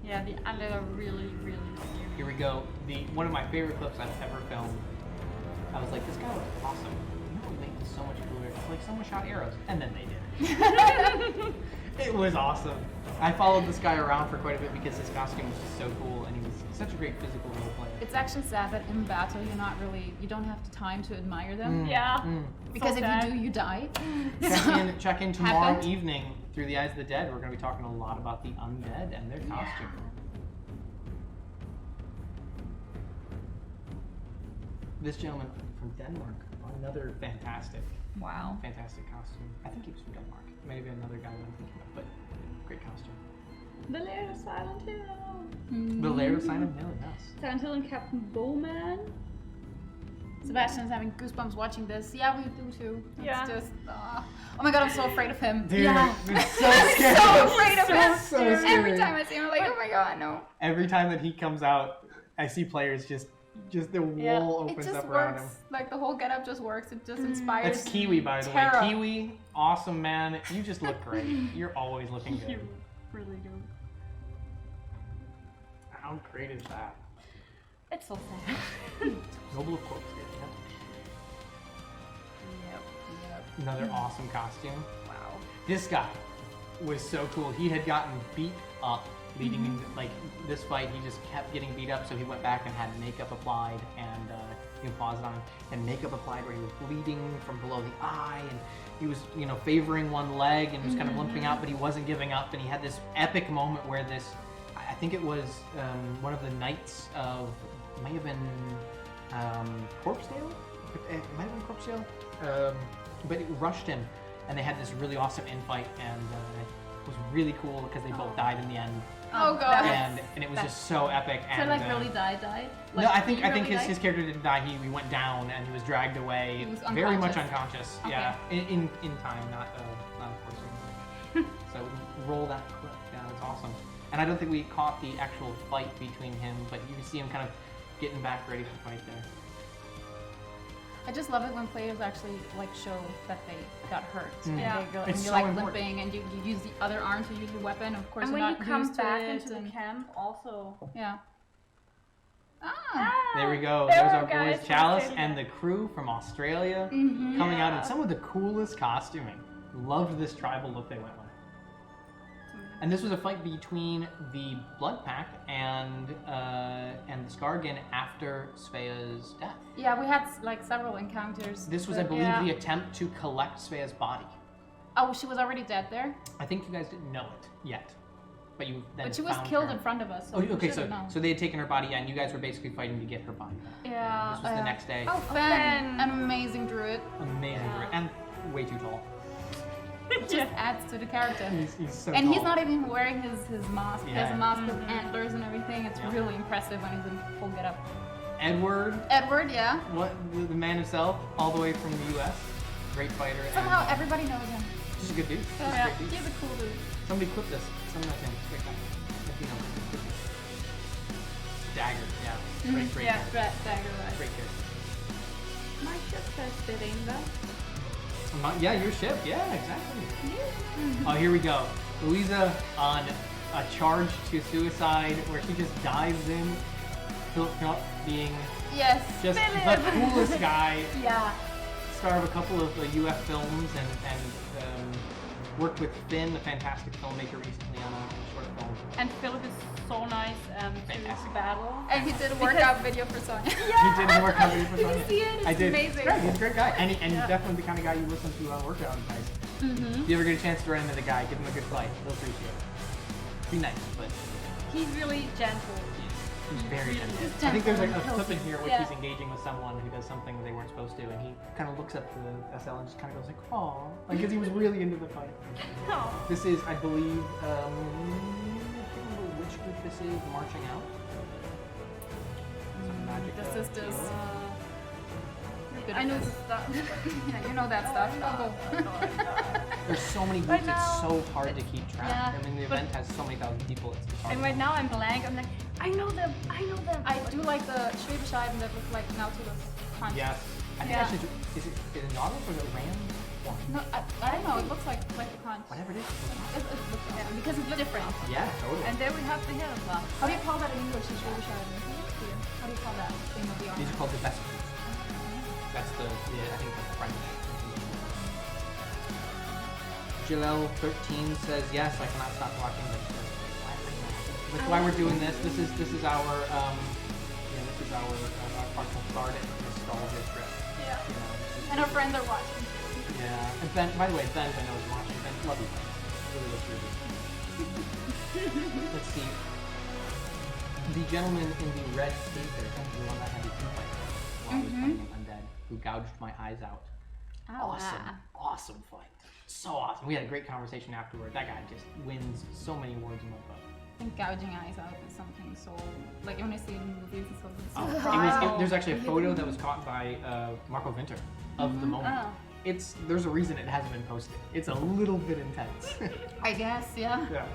Yeah, the Undead are really, really cute. Here we go. One of my favorite clips I've ever filmed. I was like, this guy looks awesome. You know what make this so much cooler? Like someone shot arrows, and then they did. It was awesome. I followed this guy around for quite a bit because his costume was just so cool, and he was such a great physical role player. It's actually sad that in battle you don't have the time to admire them. Yeah. Because So if sad. you do, you die. Check in tomorrow Happened. evening through the Eyes of the Dead. We're going to be talking a lot about the undead and their costume. This gentleman from Denmark, another fantastic costume. I think he was from Denmark. Maybe another guy that I'm thinking of, but great costume. The Lair of Silent Hill. The Lair of Silent Hill, yes. Silent Hill and Captain Bowman. Sebastian's having goosebumps watching this. Yeah, we do too. It's Yeah. just, oh my god, I'm so afraid of him. Dude, Yeah. it's so scary. So afraid of him. So scary. Every time I see him, I'm like, oh my god, no. Every time that he comes out, I see players just the Yeah. wall It opens just up around works. him. Like the whole getup just works. It just inspires. That's Kiwi, by the terror. way. Kiwi, awesome man. You just look great. You're always looking You good. really do. How great is that? It's so sad. Noble of Corpse. Yep. Another awesome costume. Wow. This guy was so cool. He had gotten beat up leading into like this fight. He just kept getting beat up, so he went back and had makeup applied, and he paused on him, and makeup applied where he was bleeding from below the eye, and he was favoring one leg and was kind of limping out, but he wasn't giving up, and he had this epic moment where I think it was one of the knights of, it may have been Corpsedale? It might have been Corpsedale, but it rushed him, and they had this really awesome infight, and it was really cool because they both died in the end, Oh god. and it was just so epic. So And like really died? Like, no, I think he really his died? character didn't die. He went down and he was dragged away. He was very much unconscious. unconscious. Okay. Yeah, in time, not unfortunately. So roll that clip. Yeah, that's awesome. And I don't think we caught the actual fight between him, but you can see him kind of getting back ready to fight there. I just love it when players actually like show that they got hurt. And Yeah. they go, and It's you're so like important. limping, and you use the other arm to use the weapon. Of course, And you're when you not come used to back it, into the and- camp, also. yeah. Ah. There we go. There There's are our guys boys from Chalice Australia. and the crew from Australia coming out in some of the coolest costuming. Loved this tribal look they went with. And this was a fight between the Blood Pact and the Skargan after Svea's death. Yeah, we had like several encounters. This was, I with- believe, Yeah. the attempt to collect Svea's body. Oh, she was already dead there. I think you guys didn't know it yet. but you then But she was found killed her. in front of us. So Oh, we okay, should've known. so they had taken her body, and you guys were basically fighting to get her body back. Yeah. This was the next day. Oh, Fen, an amazing druid. Amazing, and way too tall. Just adds to the character. He's so And tall. he's not even wearing his mask. He has Yeah. a mask with antlers and everything. It's Yeah. really impressive when he's in full getup. Edward, Edward, yeah. what the man himself, all the way from the U.S. Great fighter. Somehow and, everybody knows him. just a good dude. Just a Yeah, great dude. he's a cool dude. Somebody clip this. Somebody else him. Great guy. Like, you know, Dagger, yeah. Great Yeah, character. dagger, right. Great character. My ship says Berenga. Yeah, your ship. Yeah, exactly. Oh, here we go. Louisa on a charge to suicide where she just dives in. Philip being Yes. just Philip. the coolest guy. Yeah. Star of a couple of UF films and worked with Finn, a fantastic filmmaker, recently on a short film. And Philip is so nice Fantastic. to battle. And he did a workout video for Sonya. He did work out for Did Sonya. you see it? It's I did. amazing. Great, he's a great guy, and he's definitely the kind of guy you listen to on workout advice. If you ever get a chance to run into the guy, give him a good fight. He'll appreciate it. Be nice, but He's really gentle. he's very gentle. He's I think there's like gentle a and clip in here where Yeah. he's engaging with someone who does something they weren't supposed to, and he kind of looks at the SL and just kind of goes like, "Aw," like because he was really into the fight. Oh. This is, I believe, I can't remember which group this is. Marching out. Some magic. The sisters. I know the stuff. Yeah, you know that stuff. Oh. There's so many Right groups, it's now- so hard to keep track. Yeah, I mean, the event has so many thousand people, it's just hard. And right now I'm blank. I'm like, I know them. I know them. I do like the Schwebescheiben that look like Nautilus conch. Yes. I think Yeah. I should, is it Nautilus or is it Ram? One. No, I don't know. It looks like the conch. Whatever it is. It looks because it's different. Yeah, totally. And then we have the hill. How do you call that in English? The Schwebescheiben. How do you call that thing of the These arm? are called the best. That's the, I think that's French. Jalel13 says, yes, I cannot stop watching this. That's why we're doing this. This is our, this is our cathartic nostalgia trip. Yeah. You know, this is- And our friends are watching. Yeah. And Ben, by the way, Ben, I know is watching. Ben, love you. Ben. Really love you. Let's see. The gentleman in the red cape there, the one that had the two fight while I was fighting undead, who gouged my eyes out. Awesome fight. So awesome. We had a great conversation afterward. That guy just wins so many awards in my book. I think gouging eyes out is something so like when I see it in movies and so it's Oh, so there's actually a photo that was caught by Marco Winter of the moment. Oh. There's a reason it hasn't been posted. It's a little bit intense. I guess, yeah. Yeah.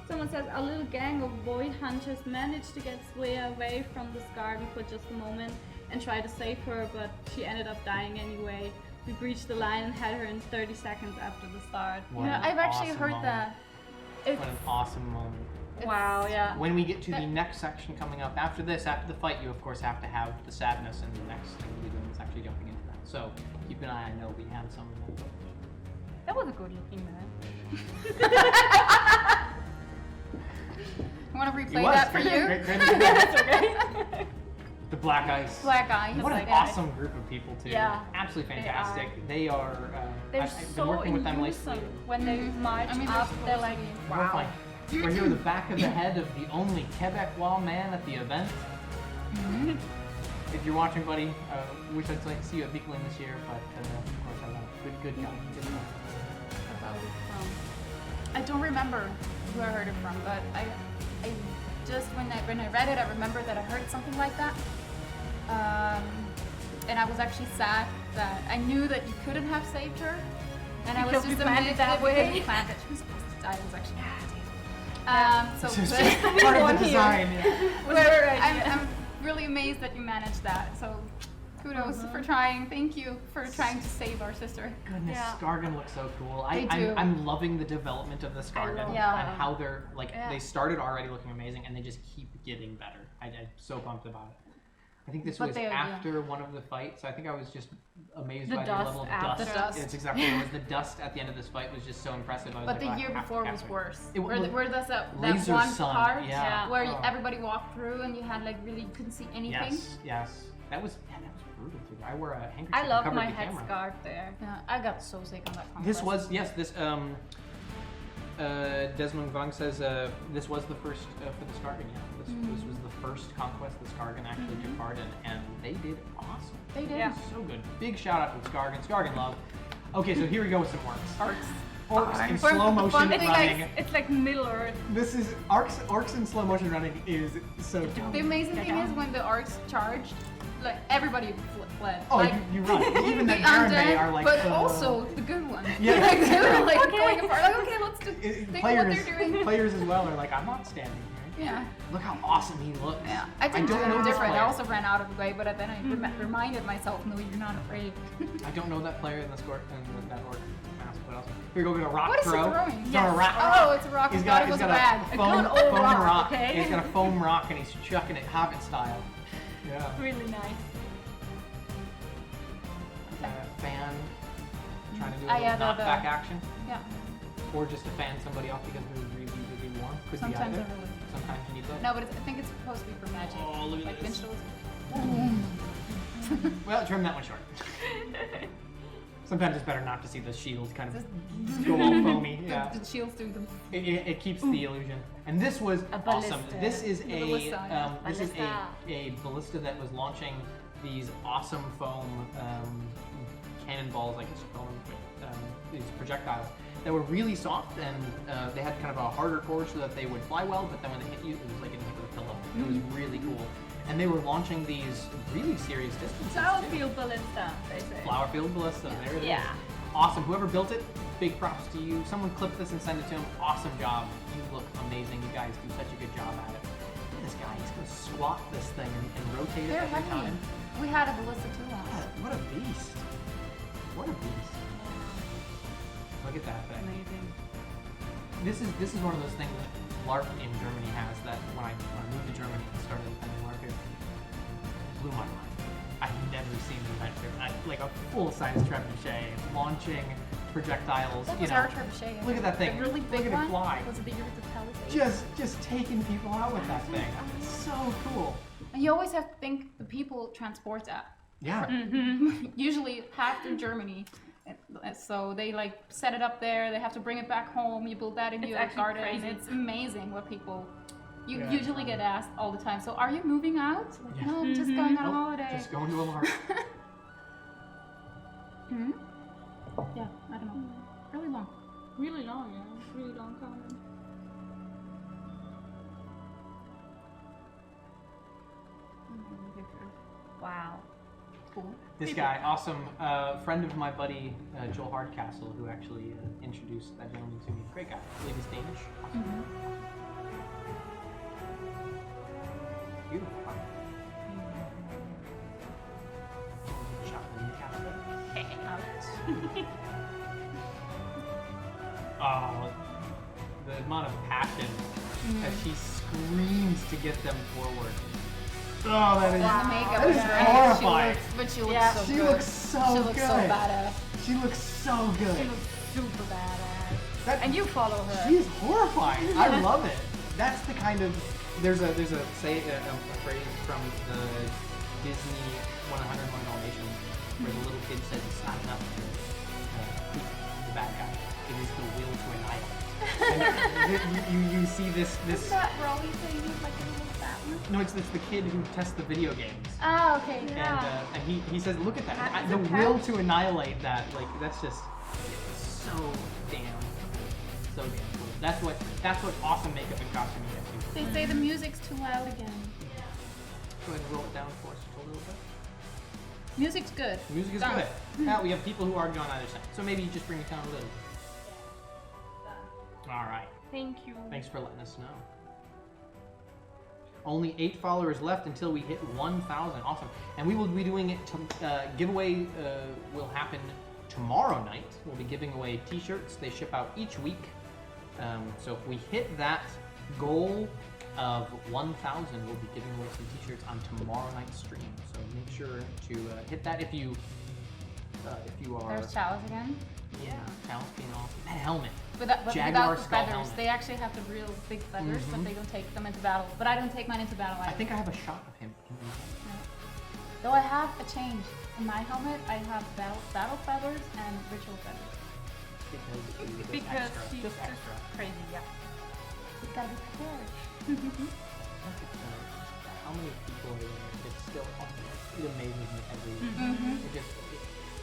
Someone says a little gang of void hunters managed to get Svea away from this garden for just a moment and tried to save her, but she ended up dying anyway. We breached the line and had her in 30 seconds after the start. What Yeah, an I've actually awesome heard moment. that. It's, What an awesome moment. Wow, yeah. When we get to the next section coming up, after this, after the fight, you of course have to have the sadness, and the next thing we'll be doing is actually jumping into that. So keep an eye. I know we have some of that. That was a good looking man. I want to It replay was that for great, you. great, great. That's okay. The Black Ice. Black eye. What an Black Ice. awesome group of people too. Yeah. Absolutely They fantastic. are. They are. They're I've been so working with them unison lately. when they march I mean, up. they're They're like, supposed to be. We're wow. fine. We're here with the back of the head of the only Quebecois man at the event. If you're watching, buddy, wish I'd like to see you at Beekland this year, but of course I won't. Good guy. Good guy. I don't remember who I heard it from, but I just when I read it, I remember that I heard something like that, and I was actually sad that I knew that you couldn't have saved her, and I was Because we just planned amazed it that way. because we planned that she was supposed to die. It was actually so It's just but- part of One the here. design. Yeah. Whatever I'm really amazed that you managed that. So kudos for trying. Thank you for trying to save our sister. Goodness, Yeah. Skargan looks so cool. They do. I'm loving the development of the Skargan love that. and how they're like Yeah. they started already looking amazing and they just keep getting better. I'm so pumped about it. I think this But was they are, yeah. after one of the fights. I think I was just amazed The by the dust level of after. dust. The dust. It's exactly what it was. The dust at the end of this fight was just so impressive. I was But like, the "Oh, I year have before to was it." worse. It was- where there's that Laser one sun, part yeah. where Oh. everybody walked through and you had like really you couldn't see anything. Yes. That was brutal too. I wore a handkerchief I that love covered my the camera. headscarf there. Yeah, I got so sick on that conquest. This was, yes, this, Desmond Vang says this was the first for the Skargan. Yeah, this was the first conquest the Skargan actually took part in, and they did awesome. They did. Yeah. So good. Big shout out to Skargan. Skargan love. Okay, so here we go with some orcs. Orcs in slow motion running. It's like Middle Earth. This is orcs in slow motion running is so dumb. The amazing thing is when the orcs charged, like everybody fled. Oh, like, you're right. Even the the Aaron undead, are like. but also the good ones. Yeah. Like, they were like going apart. Like, okay, let's just think what players, they're doing. players as well are like, I'm not standing here. Yeah. Look how awesome he looks. Yeah. I didn't do don't know anything this different. I player. also ran out of the way, but then I reminded myself, no, you're not afraid. I don't know that player in the score and that orc mask. What else? Here we go. Get a rock What is he throw. throwing? He's Yes. throwing a rock. Oh, it's a rock. I thought it was a bag. foam, good old foam rock, okay? He's got a foam rock and he's chucking it Hobbit style. Yeah. Really nice. Fan trying to do a Ah, little yeah, knockback action, Yeah. or just to fan somebody off because they're really, really warm. Could Sometimes be I either. really. Sometimes you need both. No, but I think it's supposed to be for magic. Oh, look at like this. minstrels. Well, trim that one short. Sometimes it's better not to see the shield kind of go all foamy. Yeah. The shields do them. It keeps the illusion. And this was A awesome. ballista. This is a Ballista, this is Ballista. a ballista that was launching these awesome foam cannonballs, like it's foam, these projectiles that were really soft, and they had kind of a harder core so that they would fly well. But then when they hit you, it was like hitting you with a pillow. It was really cool. And they were launching these really serious distances. too. Southfield Ballista, they say. Flowerfield Ballista. There it is. Yeah. Awesome. Whoever built it, big props to you. Someone clip this and send it to him. Awesome job. You look amazing. You guys do such a good job at it. Look at this guy. He's going to squat this thing and rotate it They're every heavy. time. We had a ballista too once. What a beast. What a beast. Look at that thing. Amazing. This is one of those things that LARP in Germany has that when I moved to Germany and started attending LARP here, blew my mind. I've never seen an event here. Like a full-size trebuchet launching projectiles. That you was know. our trebuchet. Look at that thing. The really Look big at it one fly. was the year of the Palisades. Just taking people out with that thing. It's so cool. And you always have to think the people transport that. Yeah. Usually half through Germany. So they like set it up there, they have to bring it back home, you build that in It's your actually garden. crazy. It's amazing what people you Yeah. usually get asked all the time. So are you moving out? Like, Yeah. no, I'm just going on a Nope, holiday. Just going to a LARP. Hmm? Yeah, I don't know. Really long. Really long, yeah. Really long comment. Wow. Cool. This guy, awesome friend of my buddy Joel Hardcastle, who actually introduced that gentleman to me. Great guy. I believe he's Danish. Awesome. Beautiful. Shot in the castle. Oh, the amount of passion as she screams to get them forward. Oh, that is, And the makeup that is is great. horrifying. But she looks Yeah, so She good. looks so She looks good. so badass. She looks so good. She looks super badass. That- And you follow her. She is horrifying. I love it. That's the kind of there's a say a phrase from the Disney 101 Dalmatians where the little kid says it's not enough to beat the bad guy. It is the will to annihilate. And you see this Is that Rolly thing? He's like a little fat one? no, it's the kid who tests the video games. Oh, okay. And he says, look at that. That is The a will pouch. to annihilate that, like, that's just so damn cool. That's what awesome makeup and costuming gets you. They say the music's too loud again. Go ahead and roll it down for us just a little bit. Music's good. Music is Done. good. Now we have people who argue on either side. So maybe you just bring it down a little. Alright. Thank you. Thanks for letting us know. Only 8 followers left until we hit 1,000. Awesome. And we will be doing it. Giveaway will happen tomorrow night. We'll be giving away t-shirts. They ship out each week. So if we hit that goal of 1,000, we'll be giving away some t-shirts on tomorrow night's stream. So make sure to hit that if you are. There's Chalice again. Yeah. Chalice being awesome. That helmet. But Jaguar without the skull feathers, helmet. they actually have the real big feathers, but they don't take them into battle. But I don't take mine into battle I either. think I have a shot of him. Though I have a change. In my helmet, I have battle feathers and ritual feathers. Because she's just just extra. crazy, yeah. It's gotta be prepared. Look at how many people are there. It's still, it amazes me every week. It just,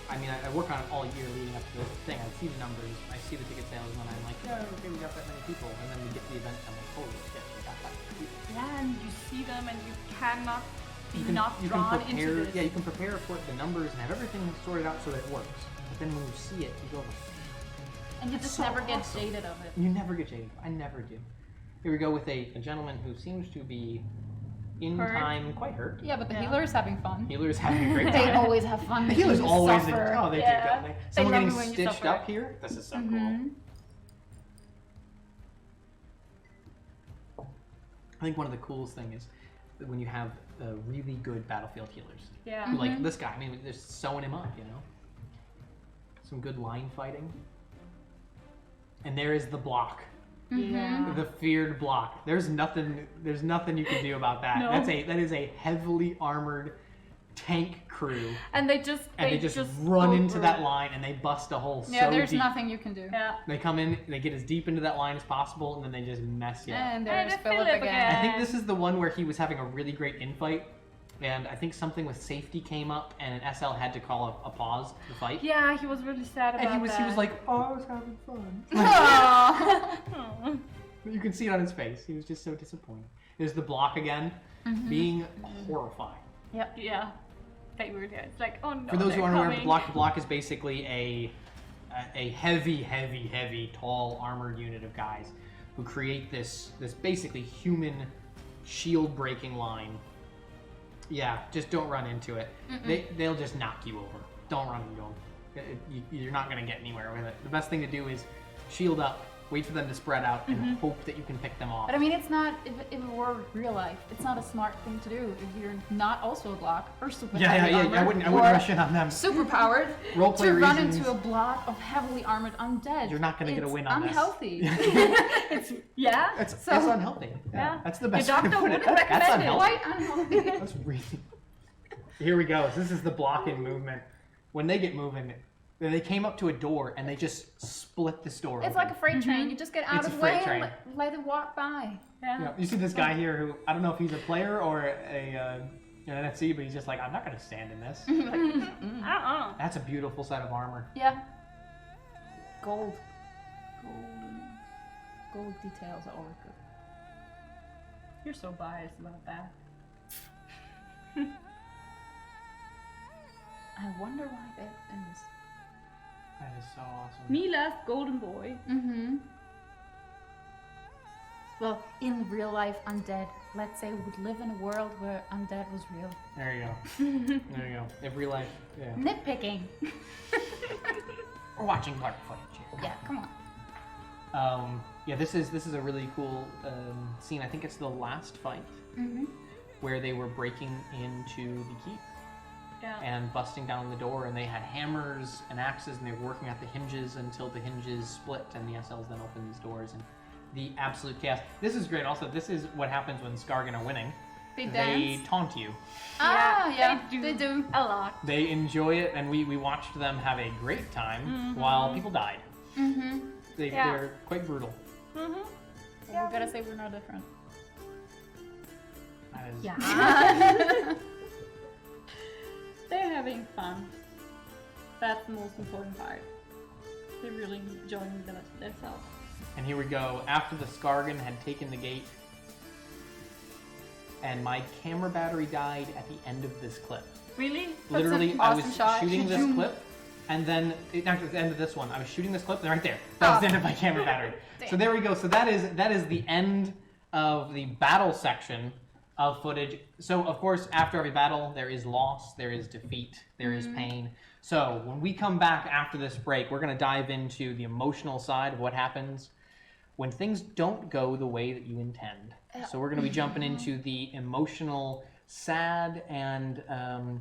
I mean, I work on it all year leading up to this thing. I see the numbers, I see the ticket sales, and then I'm like, yeah, okay, we got that many people. And then we get to the event, and I'm like, holy shit, we got that many people. Yeah, and you see them and you cannot be You can, not you can drawn prepare, into this. yeah, you can prepare for the numbers and have everything sorted out so that it works. But then when you see it, you go, And you just so never get awesome. jaded of it. you never get jaded. I never do. Here we go with a gentleman who seems to be in Hurt. time quite hurt. Yeah, but the Yeah. healer is having fun. Healer is having a great They time. always have fun. The making healer's you always suffer. oh, they Yeah. do, don't they? Someone love getting it when you stitched suffer. up here. This is so cool. I think one of the coolest things is that when you have really good battlefield healers. Yeah. Who, like this guy, I mean, they're sewing him up, you know? Some good line fighting. And there is the block. Yeah. The feared block. There's nothing you can do about that. No. That is a heavily armored tank crew. And they just run go into through that it. line and they bust a hole Yeah, so there's deep. nothing you can do. Yeah. They come in, they get as deep into that line as possible, and then they just mess you up. And And there's it's Philip Philip again. I think this is the one where he was having a really great infight, and I think something with safety came up, and SL had to call a pause to the fight. Yeah, he was really sad about And he that. was like, oh, I was having fun. Aw. You can see it on his face. He was just so disappointed. There's the block again, being horrified. Yep. Yeah. They were there. It's like, oh no. For those who they're aren't aware, coming. the block is basically a heavy, tall armored unit of guys who create this basically human shield breaking line. Yeah, just don't run into it. They'll just knock you over. Don't run into them. You're not gonna get anywhere with it. The best thing to do is shield up, wait for them to spread out, and hope that you can pick them off. But I mean, it's not, if it were real life, it's not a smart thing to do if you're not also a block or super heavy Yeah. armored I wouldn't or rush in on them. super powered Roleplay to run reasons. into a block of heavily armored undead. You're not gonna get a win on this. unhealthy. Yeah. It's So- unhealthy. Yeah. That's the best Your way to doctor put it. wouldn't That's recommend it. unhealthy. Quite unhealthy. That's really. Here we go. This is the blocking movement. When they get moving, they came up to a door and they just split this door. It's open. like a freight train. You just get out It's of a the way freight train. and let it walk by. Yeah. Yeah, you see this guy here who I don't know if he's a player or an NFC, but he's just like, I'm not gonna stand in this. That's a beautiful set of armor. Yeah. Gold. Gold details are always good. You're so biased about that. I wonder why that is. That is so awesome. Me last golden boy. Mm-hmm. Well, in real life, undead. Let's say we would live in a world where undead was real. There you go. There you go. In real life, yeah. Nitpicking. We're watching LARP footage here. Yeah, come on. Yeah, this is a really cool scene. I think it's the last fight where they were breaking into the keep Yeah. and busting down the door, and they had hammers and axes, and they were working at the hinges until the hinges split, and the SLs then opened these doors, and the absolute chaos. This is great. Also, this is what happens when Skargan are winning. They They dance. taunt you. Yeah, they do. they do. A lot. They enjoy it, and we watched them have a great time while people died. Mm-hmm. They're quite brutal. We gotta say we're no different. That is, Yeah. They're having fun. That's the most important part. They're really enjoying themselves. And here we go. After the Skargan had taken the gate, and my camera battery died at the end of this clip. Really? Literally, an I was awesome shot. shooting this clip, and then not at the end of this one. I was shooting this clip, and right there, that was the end of my camera battery. So there we go. So that is the end of the battle section of footage. So of course, after every battle, there is loss, there is defeat, there is pain. So when we come back after this break, we're going to dive into the emotional side of what happens when things don't go the way that you intend. So we're going to be jumping into the emotional, sad, and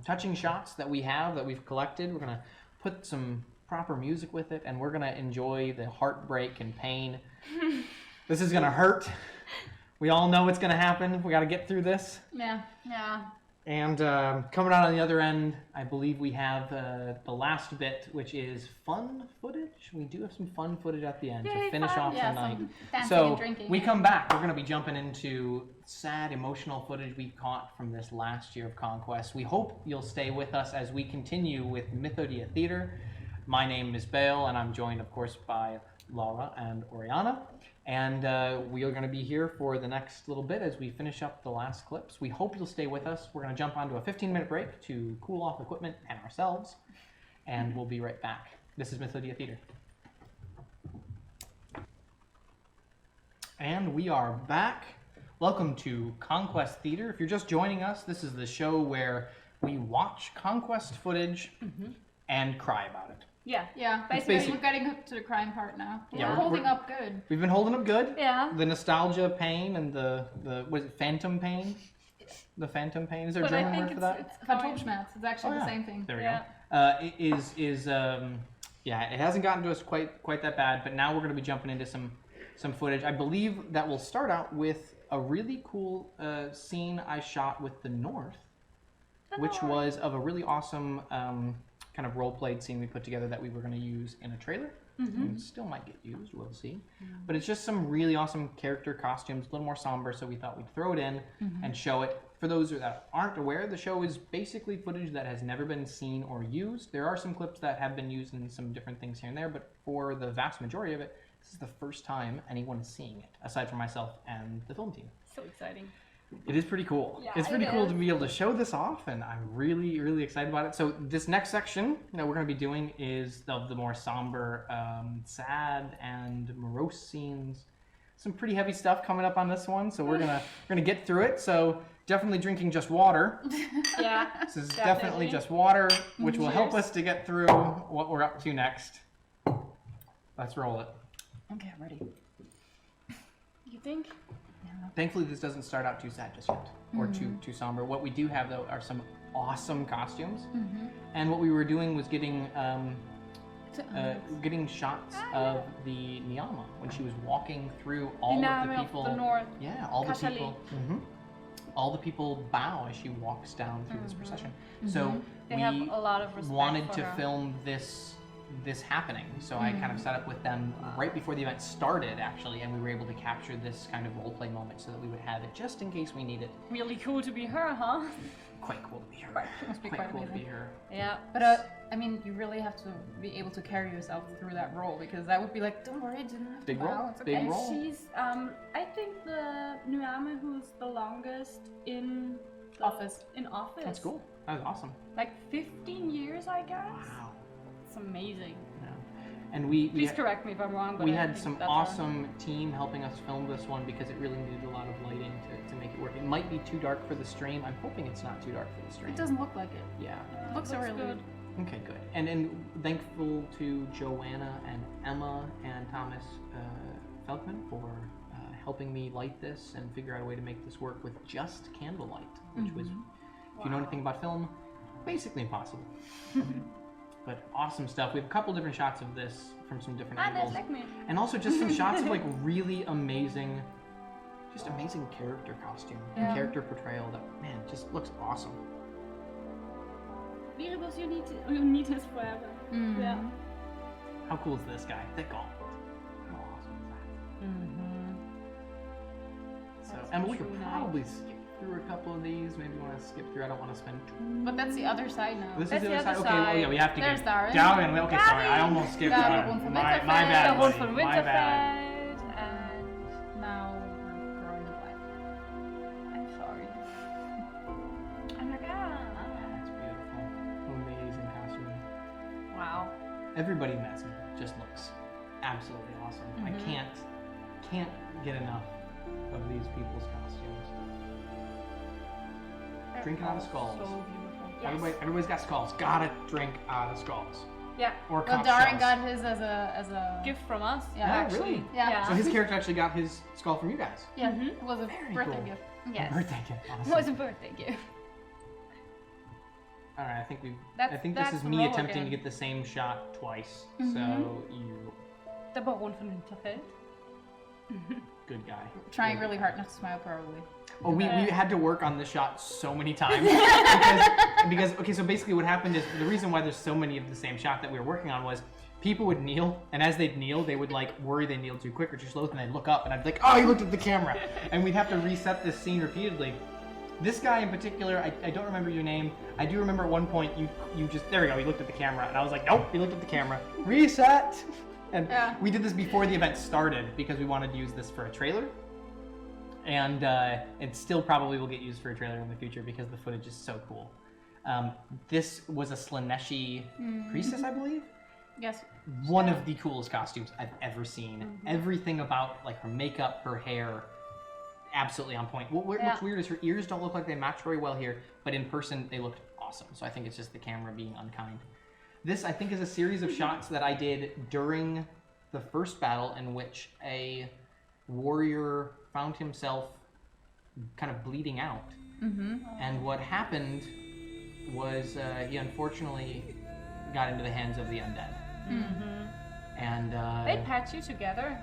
touching shots that we've collected. We're going to put some proper music with it, and we're going to enjoy the heartbreak and pain. This is going to hurt. We all know it's going to happen. We got to get through this. Yeah. And coming out on the other end, I believe we have the last bit, which is fun footage. We do have some fun footage at the end to finish off the night. Dancing So and drinking. we come back. We're going to be jumping into sad, emotional footage we caught from this last year of ConQuest. We hope you'll stay with us as we continue with Mythodea Theater. My name is Bale, and I'm joined, of course, by Laura and Oriana. And we are going to be here for the next little bit as we finish up the last clips. We hope you'll stay with us. We're going to jump onto a 15-minute break to cool off equipment and ourselves, and we'll be right back. This is Mythodea Theater. And we are back. Welcome to ConQuest Theater. If you're just joining us, this is the show where we watch ConQuest footage and cry about it. Yeah, basically- basically we're getting up to the crime part now. Yeah, We're holding up good. We've been holding up good. Yeah. The nostalgia pain and the what is it, phantom pain? The phantom pain. Is there a But I German think word for that? it's Phantomschmerz. It's actually Oh, the yeah. same thing. There we Yeah. go. It hasn't gotten to us quite that bad, but now we're going to be jumping into some footage. I believe that we'll start out with a really cool scene I shot with the North, which was of a really awesome kind of role-played scene we put together that we were going to use in a trailer. And still might get used, we'll see. But it's just some really awesome character costumes, a little more somber, so we thought we'd throw it in and show it. For those that aren't aware, the show is basically footage that has never been seen or used. There are some clips that have been used in some different things here and there, but for the vast majority of it, this is the first time anyone is seeing it, aside from myself and the film team. So exciting. It is pretty cool. Yeah, It's pretty it cool is. to be able to show this off, and I'm really, really excited about it. So this next section that we're going to be doing is of the more somber, sad, and morose scenes. Some pretty heavy stuff coming up on this one, so we're gonna get through it. So definitely drinking just water. Yeah. This is Definitely. definitely just water, which will help Cheers. us to get through what we're up to next. Let's roll it. Okay, I'm ready. You think? Thankfully, this doesn't start out too sad just yet, or too somber. What we do have, though, are some awesome costumes. And what we were doing was getting shots of the Niama when she was walking through all of the Niama of people. the North. Yeah, all the Katali. people. All the people bow as she walks down through this procession. So They we have a lot of respect wanted for to her. film this happening. So I kind of set up with them right before the event started, actually, and we were able to capture this kind of role play moment so that we would have it just in case we need it. Really cool to be her, huh? Quite cool to be her. Must be Quite quite cool to be amazing. her. Yeah. But I mean, you really have to be able to carry yourself through that role because that would be like, don't worry, I didn't have to Big bow. role, It's big okay. role. She's I think the Nuame who's the longest in the Office. In office. That's cool. That was awesome. Like 15 years, I guess. Wow. It's amazing. Yeah. And we Please correct me if I'm wrong, but we I had think some that's awesome team helping us film this one because it really needed a lot of lighting to make it work. It might be too dark for the stream. I'm hoping it's not too dark for the stream. It doesn't look like it. Yeah. It Looks really good. Okay, good. And thankful to Joanna and Emma and Thomas Feldman for helping me light this and figure out a way to make this work with just candlelight, which was, if you know anything about film, basically impossible. But awesome stuff. We have a couple different shots of this from some different Ah, that's angles. like me. And also just some shots of like really amazing character costume and Yeah. character portrayal that, man, just looks awesome. Viribus, you need his forever. Yeah. How cool is this guy? Thick gauntlet. How awesome is that? So, Emma, we could true probably skip through a couple of these. Maybe want to skip through. I don't want to spend But that's the other side now. This That's is the the other side. other Okay, well, side. yeah, we have to There's get Darren. down. Okay, sorry, I almost skipped. Darren, my one from my Winterfell. bad. The one buddy. from My bad. Winterfell and Now we're growing the black. I'm sorry. I'm like, That's beautiful. Amazing costume. wow. Everybody in that scene just looks absolutely awesome. I can't get enough of these people's costumes. Drinking out of skulls. So beautiful. Everybody's got skulls. Gotta drink out of skulls. Yeah. Or Well, conch Darren shells. got his as a Gift from us. Yeah, Yeah, actually. really? Yeah. So his character actually got his skull from you guys. Yeah, it was a Very birthday cool. gift. Yes. Birthday gift. It Awesome. was a birthday gift. All right, I think That's- this that's is the me roll attempting again. to get the same shot twice. So you. Der Baron von Winterfell. good guy. Trying really hard not to smile, probably. Oh, we had to work on the shot so many times because okay, so basically what happened is the reason why there's so many of the same shot that we were working on was people would kneel, and as they'd kneel, they would like worry they kneeled too quick or too slow, and they'd look up, and I'd be like, oh, he looked at the camera, and we'd have to reset this scene repeatedly. This guy in particular, I don't remember your name. I do remember at one point you just, there we go, he looked at the camera, and I was like, nope, he looked at the camera. Reset! And we did this before the event started because we wanted to use this for a trailer. And it still probably will get used for a trailer in the future because the footage is so cool. This was a Slaneshi priestess, I believe? Yes. One of the coolest costumes I've ever seen. Everything about like her makeup, her hair, absolutely on point. What's weird is her ears don't look like they match very well here, but in person they looked awesome. So I think it's just the camera being unkind. This, I think, is a series of shots that I did during the first battle in which a warrior found himself kind of bleeding out. And what happened was he unfortunately got into the hands of the undead. And They patch you together.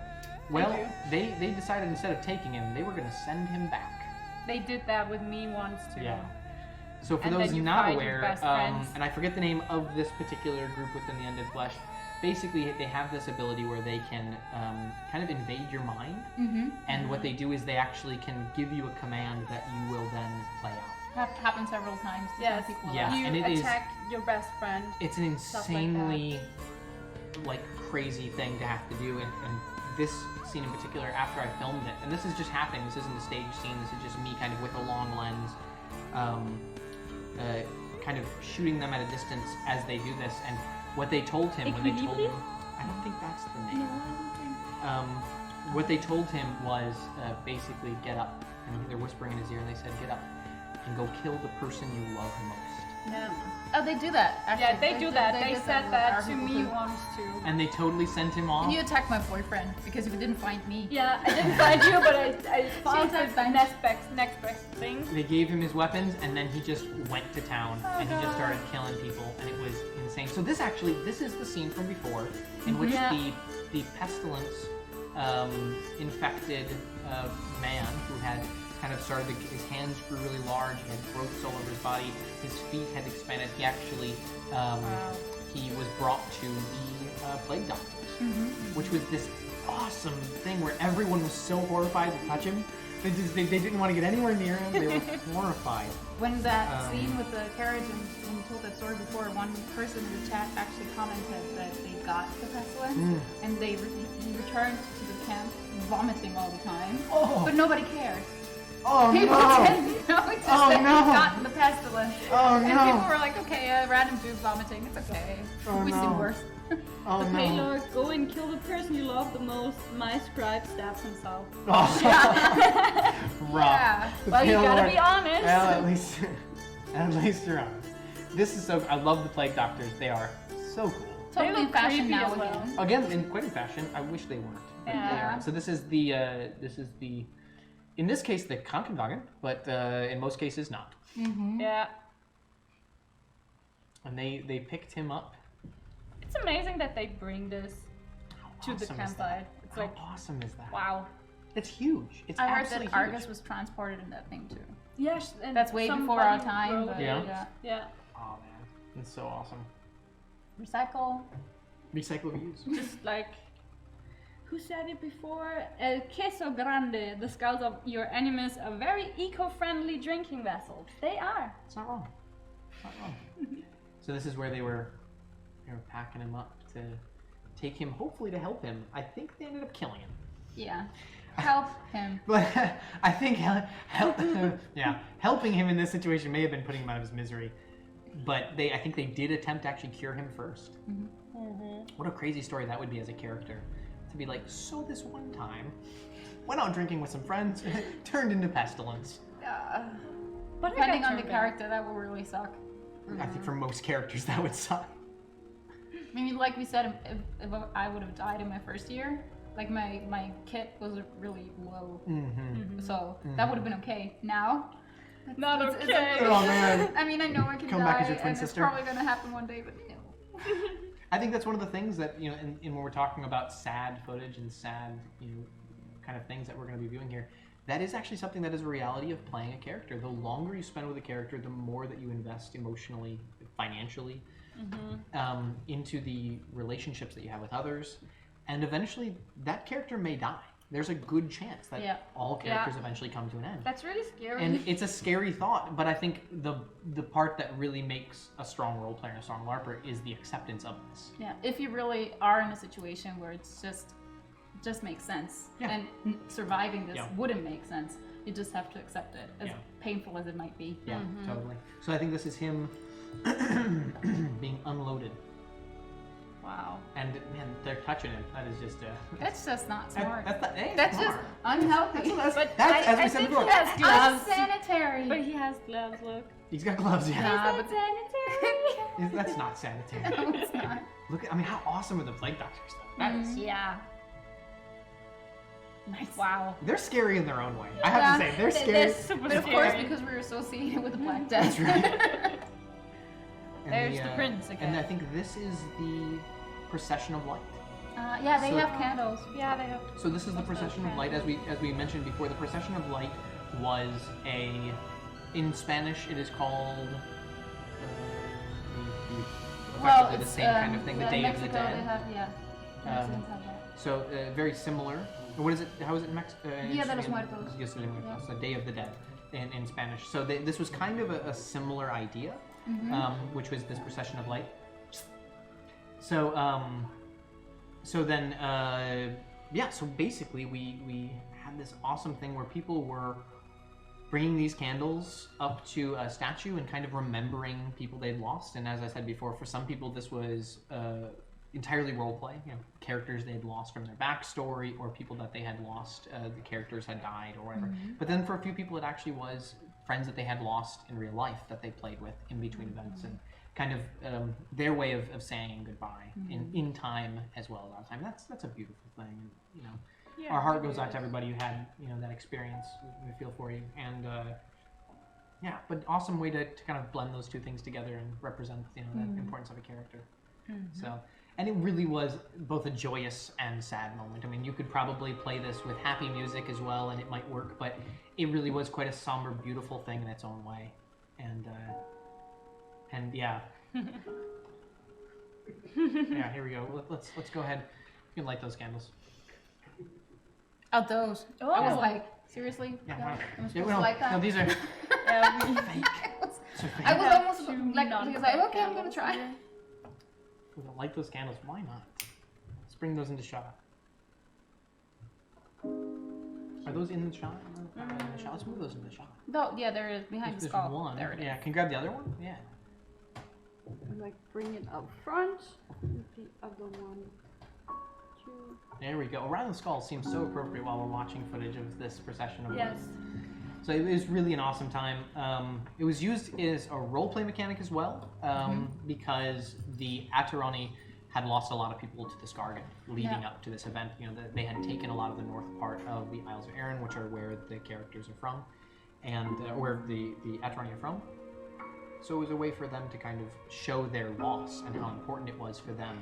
well, they decided instead of taking him, they were going to send him back. They did that with me once too. Yeah. So for And those then you not find your aware, best friends. and I forget the name of this particular group within the Undead Flesh, basically they have this ability where they can kind of invade your mind, and what they do is they actually can give you a command that you will then play out. Happened several times to Yes. some people. Yeah, You and it is- attack your best friend. It's an Stuff like that. insanely like crazy thing to have to do, and this scene in particular, after I filmed it, and this is just happening, this isn't a stage scene, this is just me kind of with a long lens, kind of shooting them at a distance as they do this, and what they told him when they told him, I don't think that's the name. What they told him was basically get up, and they're whispering in his ear, and they said get up and go kill the person you love most. Yeah. Oh, they do that. Actually. Yeah, they do that. They did said with that our to people me too. once too. And they totally sent him off. And you attacked my boyfriend because you didn't find me. Yeah, I didn't find you, but I found said the thanks. next best thing. They gave him his weapons, and then he just went to town, and he just God. started killing people, and it was insane. So this is the scene from before, in which Yeah. the pestilence infected man who had kind of started, his hands grew really large, he had growths all over his body, his feet had expanded, he actually, he was brought to the plague doctors, which was this awesome thing where everyone was so horrified to touch him. They didn't want to get anywhere near him. They were horrified. When that scene with the carriage and when you told that story before, one person in the chat actually commented that they got the pestilence and he returned to the camp vomiting all the time. Oh. But nobody cared. Oh People no! didn't know it's just Oh, that no. he'd gotten the pestilence. Oh, and no. people were like, okay, a random dude vomiting, it's okay. Oh, We've no. seen worse. Oh Okay, no! Lord, go and kill the person you love the most. My scribe stabs himself. Oh. Rough. Yeah. The Well, you Pale gotta Lord- be honest. Well, at least you're honest. This is so. I love the plague doctors. They are so cool. Totally in look fashion creepy now as well. again. Again, in quite a fashion. I wish they weren't. But they Yeah. are. So this is the. In this case, the Krankenwagen, but in most cases not. Yeah. And they picked him up. It's amazing that they bring this to the Awesome is campsite. that? It's How like, awesome is that? wow. It's huge. It's I heard absolutely that Argus huge. was transported in that thing too. Yes, and That's way before our somebody time, wrote but it. Yeah. Yeah. Oh man, it's so awesome. Recycle. Recycle reuse. Just like, Who said it before? El queso grande. The skulls of your enemies are very eco-friendly drinking vessels. They are. It's not wrong. It's not wrong. So this is where they were packing him up to take him, hopefully to help him. I think they ended up killing him. Yeah. Help him. But I think helping him in this situation may have been putting him out of his misery. But I think they did attempt to actually cure him first. What a crazy story that would be as a character. To be like, so this one time, went out drinking with some friends, turned into pestilence. but Depending on the character, that will really suck. I think for most characters that would suck. I mean, like we said, if I would have died in my first year, like my kit was really low, so that would have been okay. Now, Not it's okay. Oh man. I mean, I know I can Come die, back as your twin and sister. it's probably gonna happen one day, but you know. I think that's one of the things that, in when we're talking about sad footage and sad, kind kind of things that we're going to be viewing here, that is actually something that is a reality of playing a character. The longer you spend with a character, the more that you invest emotionally, financially, into the relationships that you have with others, and eventually that character may die. There's a good chance that all characters eventually come to an end. That's really scary. And it's a scary thought, but I think the part that really makes a strong role player and a strong LARPer is the acceptance of this. Yeah, if you really are in a situation where it's just makes sense, and surviving this wouldn't make sense, you just have to accept it, as painful as it might be. Yeah, totally. So I think this is him being unloaded. Wow. And man, they're touching him. That is just That's just not smart. That's just unhealthy. That's as we said before. Has gloves. Unsanitary. But he has gloves, look. He's got gloves, yeah. Nah, but Sanitary. That's not sanitary. no, it's not. Look at, I mean, how awesome are the plague doctors though? That is, Yeah. Nice. Wow. they're scary in their own way. I have to say, they're scary. They're super But of course, scary. because we're associated with the Black Death. That's right. And There's the prince again. And I think this is the Procession of Light. Yeah, they So- have candles. Yeah, they have. So this is the Procession of Light, as we mentioned before. The Procession of Light was in Spanish it is called effectively the same kind of thing, the Day of the Dead. They have, Mexicans have that. So very similar. What is it? How is it in Mexico? Dia de los Muertos. Dia de los Muertos, so Day of the Dead in Spanish. So this was kind of a similar idea, which was this Procession of Light. So so basically we had this awesome thing where people were bringing these candles up to a statue and kind of remembering people they'd lost. And as I said before, for some people this was entirely roleplay, characters they'd lost from their backstory, or people that they had lost, the characters had died or whatever. But then for a few people it actually was friends that they had lost in real life that they played with in between events, and kind of their way of saying goodbye in time as well as out of time. That's a beautiful thing, and, our heart goes out to everybody who had that experience. We feel for you, and but awesome way to kind of blend those two things together and represent the importance of a character. So, and it really was both a joyous and sad moment. I mean, you could probably play this with happy music as well, and it might work, but it really was quite a somber, beautiful thing in its own way, and yeah. Yeah, here we go. Let's go ahead. You can light those candles. Oh, those. Oh. I was like, seriously? Yeah, No? wow. I'm supposed Yeah, to like that? no, these are fake. So fake. I was have almost two like, because okay, I'm gonna non-candles try. here. We're gonna light those candles. Why not? Let's bring those into shot. Are those in the shot? No, not in the shot. Let's move those in the shot. No, yeah, there is behind the There's skull. one. There it is. Yeah, can you grab the other one? Yeah. Like bring it up front. The other one. There we go. Around the skull seems so appropriate while we're watching footage of this Procession of Light. Yes. So it was really an awesome time. It was used as a roleplay mechanic as well, because the Ataroni had lost a lot of people to the Skargan leading up to this event. They had taken a lot of the north part of the Isles of Arran, which are where the characters are from, and where the Ataroni are from. So it was a way for them to kind of show their loss and how important it was for them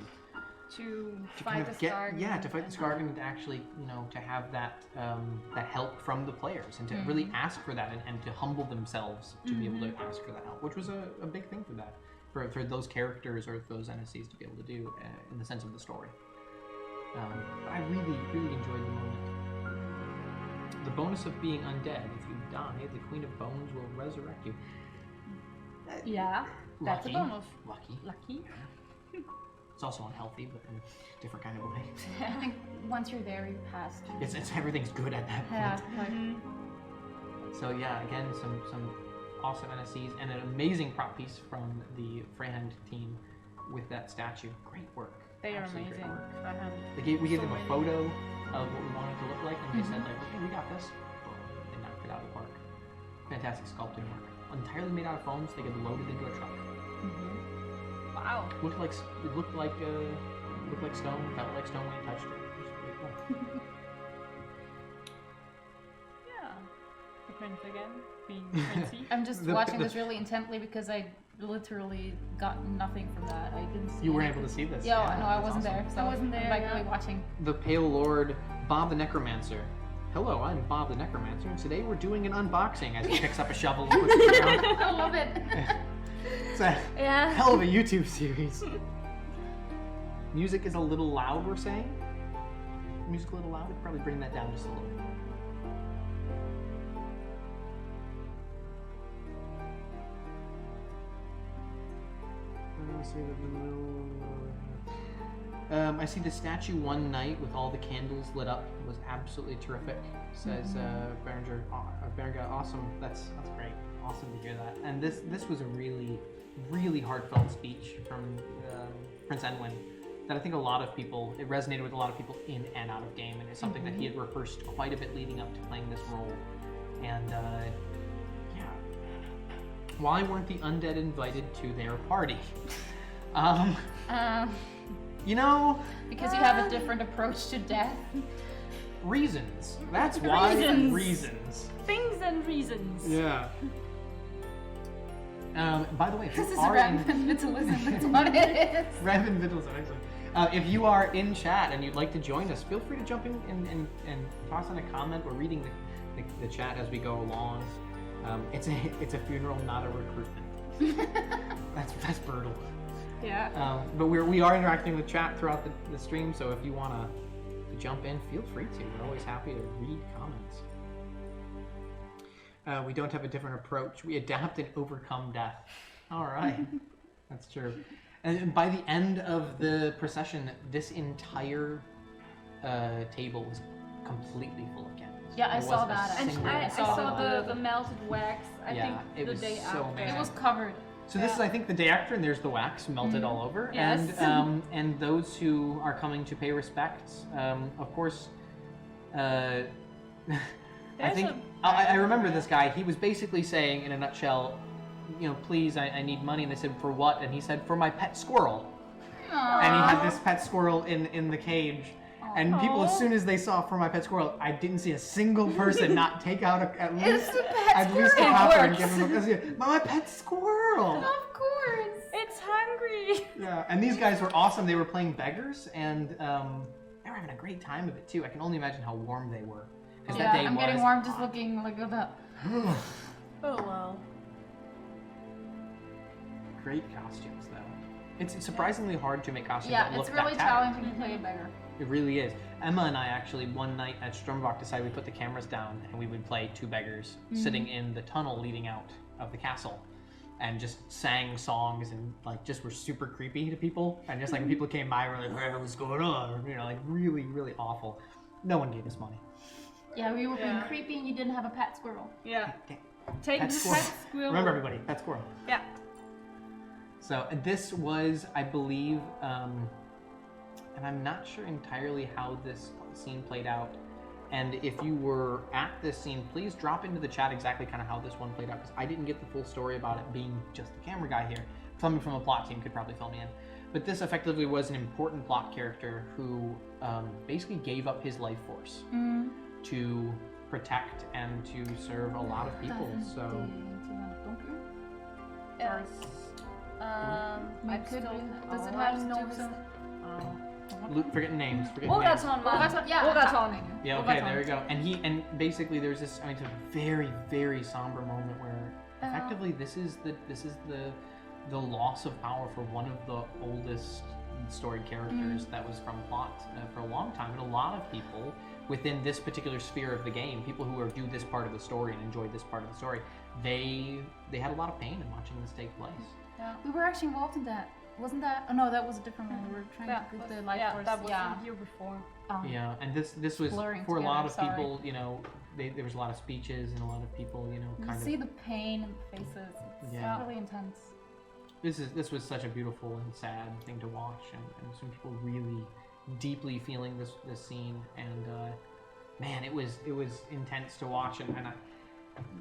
To to fight kind the of get, Skargan. to fight the Skargan, and to actually, to have that that help from the players, and to really ask for that, and to humble themselves to be able to ask for that help, which was a big thing for that, for those characters or those NSCs to be able to do in the sense of the story. I really, really enjoyed the moment. The bonus of being undead: if you die, the Queen of Bones will resurrect you. Yeah, that's Lucky. a bonus. Lucky. It's also unhealthy, but in a different kind of way. I think once you're there, you're past. It's everything's good at that point. Yeah, like, So yeah, again, some awesome NSCs and an amazing prop piece from the Freehand team with that statue. Great work. They are Absolutely great amazing. work. We gave them a photo of what we wanted it to look like, and they said like, okay, we got this. They knocked it out of the park. Fantastic sculpting work. Entirely made out of foams. They get loaded into a truck. Wow. Looked like stone. Felt like stone when you touched it. It was pretty cool. Yeah. The prince again, being princey. I'm just The- watching the- this really intently because I literally got nothing from that. I didn't see You weren't anything. able to see this. Yeah, no, I that's wasn't awesome. there. So I wasn't there, I'm like yeah. really watching. The Pale Lord, Bob the Necromancer, Hello, I'm Bob the Necromancer, and today we're doing an unboxing as he picks up a shovel and puts it down. I love it. It's a hell of a YouTube series. Music is a little loud, we're saying. Music a little loud, we could probably bring that down just a little bit. I see the statue one night with all the candles lit up. It was absolutely terrific, says Berenger. Berenger, awesome. That's great. Awesome to hear that. And this was a really, really heartfelt speech from Prince Enwin that I think a lot of people, it resonated with a lot of people in and out of game, and it's something that he had rehearsed quite a bit leading up to playing this role. And yeah, why weren't the undead invited to their party? You know, Because you have a different approach to death. reasons. That's why. Reasons. Reasons. Things and reasons. Yeah. By the way, if This you is are random vitalism, that's what it is. Random vitalism, excellent. If you are in chat and you'd like to join us, feel free to jump in and toss in a comment. We're reading the chat as we go along. It's a funeral, not a recruitment. That's brutal. Yeah. But we are interacting with chat throughout the stream, so if you want to jump in, feel free to. We're always happy to read comments. We don't have a different approach. We adapt and overcome death. All right. That's true. And by the end of the procession, this entire table was completely full of candles. Yeah, I There saw wasn't a that. And single I one. saw the melted wax, I Yeah, think, it the was day so after. amazing. It was covered. So this is, I think, the day after, and there's the wax melted all over. Yes. And those who are coming to pay respects, of course, I think, I remember this guy, he was basically saying, in a nutshell, you know, please, I need money. And they said, for what? And he said, for my pet squirrel. Aww. And he had this pet squirrel in the cage. And people, as soon as they saw For My Pet Squirrel, I didn't see a single person not take out at least a copper and give him a my pet squirrel. Of course. It's hungry. Yeah, and these guys were awesome. They were playing beggars, and they were having a great time of it too. I can only imagine how warm they were. Because Yeah, that day I'm was getting warm just looking like that. Oh wow. Great costumes, though. It's surprisingly hard to make costumes Yeah, that look it's really that tattered. challenging to play a beggar. It really is. Emma and I actually one night at Sturmbach decided we put the cameras down and we would play two beggars sitting in the tunnel leading out of the castle, and just sang songs and like just were super creepy to people. And just like when people came by, we're like, "Hey, what's going on?" You know, like really, really awful. No one gave us money. Yeah, we were being creepy and you didn't have a pet squirrel. Yeah. Okay. Take Pet the squirrel. pet squirrel. Remember, everybody, pet squirrel. Yeah. So this was, I believe, and I'm not sure entirely how this scene played out. And if you were at this scene, please drop into the chat exactly kind of how this one played out, because I didn't get the full story about it being just the camera guy here. Someone from a plot team could probably fill me in. But this effectively was an important plot character who basically gave up his life force to protect and to serve a lot of people. So Yes. I could still. be. Does it have to do with some? forgetting names. Forgetting names. Olgaton, man. Yeah. Olgaton. Yeah, okay, there we go. And basically there's this, I mean, it's a very, very somber moment where effectively this is the loss of power for one of the oldest storied characters that was from plot for a long time. And a lot of people within this particular sphere of the game, people who are do this part of the story and enjoy this part of the story, they had a lot of pain in watching this take place. Yeah. We were actually involved in that. Wasn't that? Oh no, that was a different one. We were trying to get the life force. That was the year before. Yeah, and this was blurring for a lot of together, people, you know, there was a lot of speeches and a lot of people, you know, You kind see of. the pain in the faces. It's Yeah. really intense. This was such a beautiful and sad thing to watch, and some people really deeply feeling this scene, and man, it was intense to watch, and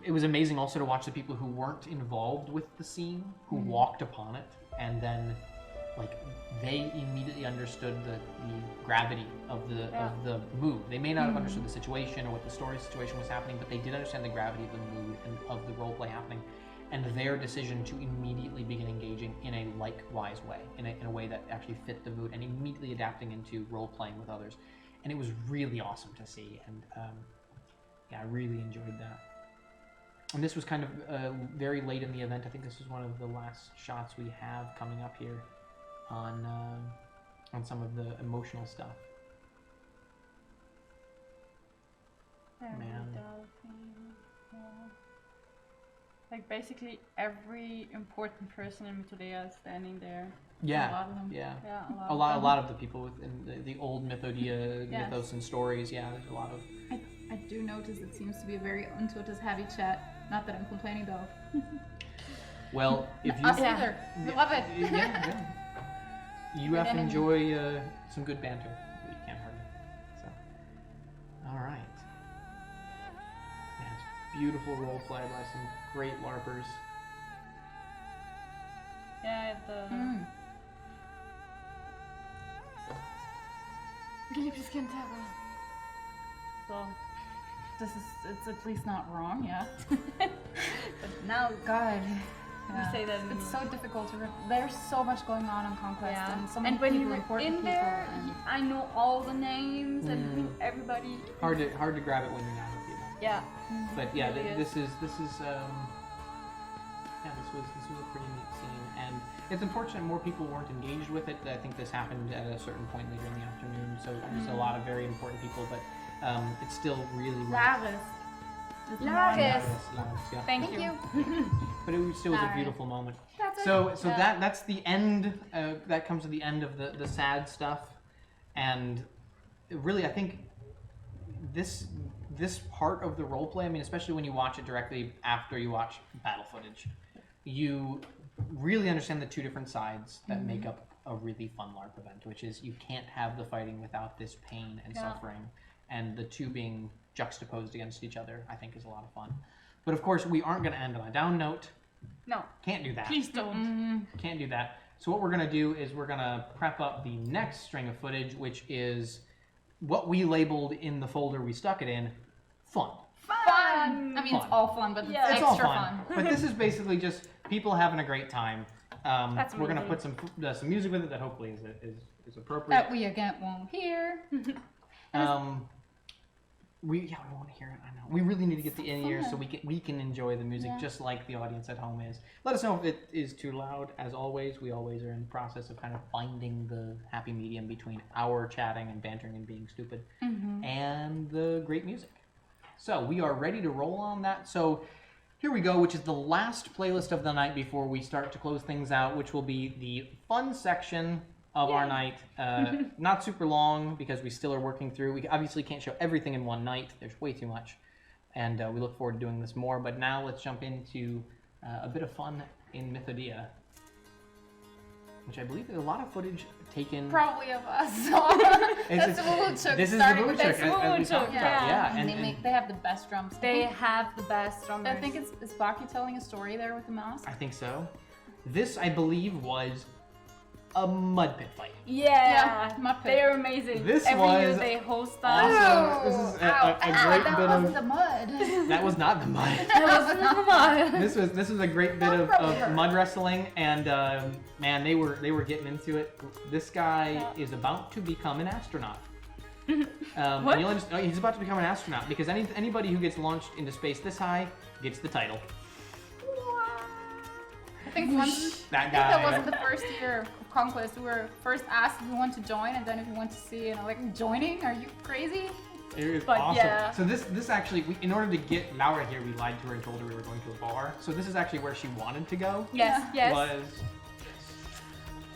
it was amazing also to watch the people who weren't involved with the scene, who walked upon it, and then like they immediately understood the gravity of the mood. They may not have understood the situation or what the story situation was happening, but they did understand the gravity of the mood and of the roleplay happening, and their decision to immediately begin engaging in a likewise way, in a way that actually fit the mood, and immediately adapting into role playing with others. And it was really awesome to see. And yeah, I really enjoyed that. And this was kind of very late in the event. I think this is one of the last shots we have coming up here on some of the emotional stuff. Man. Like basically every important person in Mythodea is standing there. Yeah, A lot of them. yeah. Yeah, A lot of the people within the old Mythodea mythos and stories. Yeah, there's a lot of. I do notice it seems to be a very Untotes heavy chat. Not that I'm complaining though. Well, if you Us either. We love it. yeah. You have to enjoy some good banter. You can't hurt it. So, all right. Man, it's beautiful role play by some great LARPers. Yeah, So this is it's at least not wrong, yeah. But now, God, yeah. say that it's so difficult to. There's so much going on ConQuest, and so many and when people, you're important in people. there, And I know all the names and everybody. Hard to grab it when you're not with people. Yeah. But yeah, Really this was a pretty neat scene, and it's unfortunate more people weren't engaged with it. I think this happened at a certain point later in the afternoon, so there's a lot of very important people, but it's still really Laris. Laris, yeah. Thank you. But it still was a Laris. beautiful moment. That's So that's the end. That comes to the end of the sad stuff, and really, I think this part of the role play. I mean, especially when you watch it directly after you watch battle footage, you really understand the two different sides that make up a really fun LARP event, which is you can't have the fighting without this pain and suffering, and the two being juxtaposed against each other, I think is a lot of fun. But of course, we aren't going to end on a down note. No. Can't do that. Please don't. Can't do that. So what we're going to do is we're going to prep up the next string of footage, which is what we labeled in the folder we stuck it in, fun. fun. I mean, Fun. it's all fun, but Yeah. it's It's all extra fun. But this is basically just people having a great time. That's we're going to amazing. put some music with it that hopefully is appropriate. That we again won't hear. We want to hear it. I know. We really need to get the in-ears so we can enjoy the music just like the audience at home is. Let us know if it is too loud. As always, we always are in the process of kind of finding the happy medium between our chatting and bantering and being stupid and the great music. So we are ready to roll on that. So here we go, which is the last playlist of the night before we start to close things out, which will be the fun section of our night. Not super long because we still are working through. We obviously can't show everything in one night. There's way too much. And we look forward to doing this more. But now let's jump into a bit of fun in Mythodea, which I believe there's a lot of footage taken. Probably of us. It's- That's the Woochuk. This is the Starting with Woochuk, this as we Woochuk, talked about. Yeah, And and they have the best drums. They have the best drummers. I think is Baki telling a story there with the mouse. I think so. This, I believe, was a mud pit fight. Yeah, Muppet. they're amazing. This Every year was they host awesome. us. This is a great that bit wasn't of. the mud. That was not the mud. This was a great bit of mud wrestling, and man, they were getting into it. This guy is about to become an astronaut. What? He's about to become an astronaut because anybody who gets launched into space this high gets the title. I think once That I think guy. that wasn't the first year of ConQuest. We were first asked if we want to join, and then if we want to see, and I'm like, joining? Are you crazy? It was But awesome. yeah. So this actually, in order to get Laura here, we lied to her and told her we were going to a bar. So this is actually where she wanted to go. Yes, yes. Was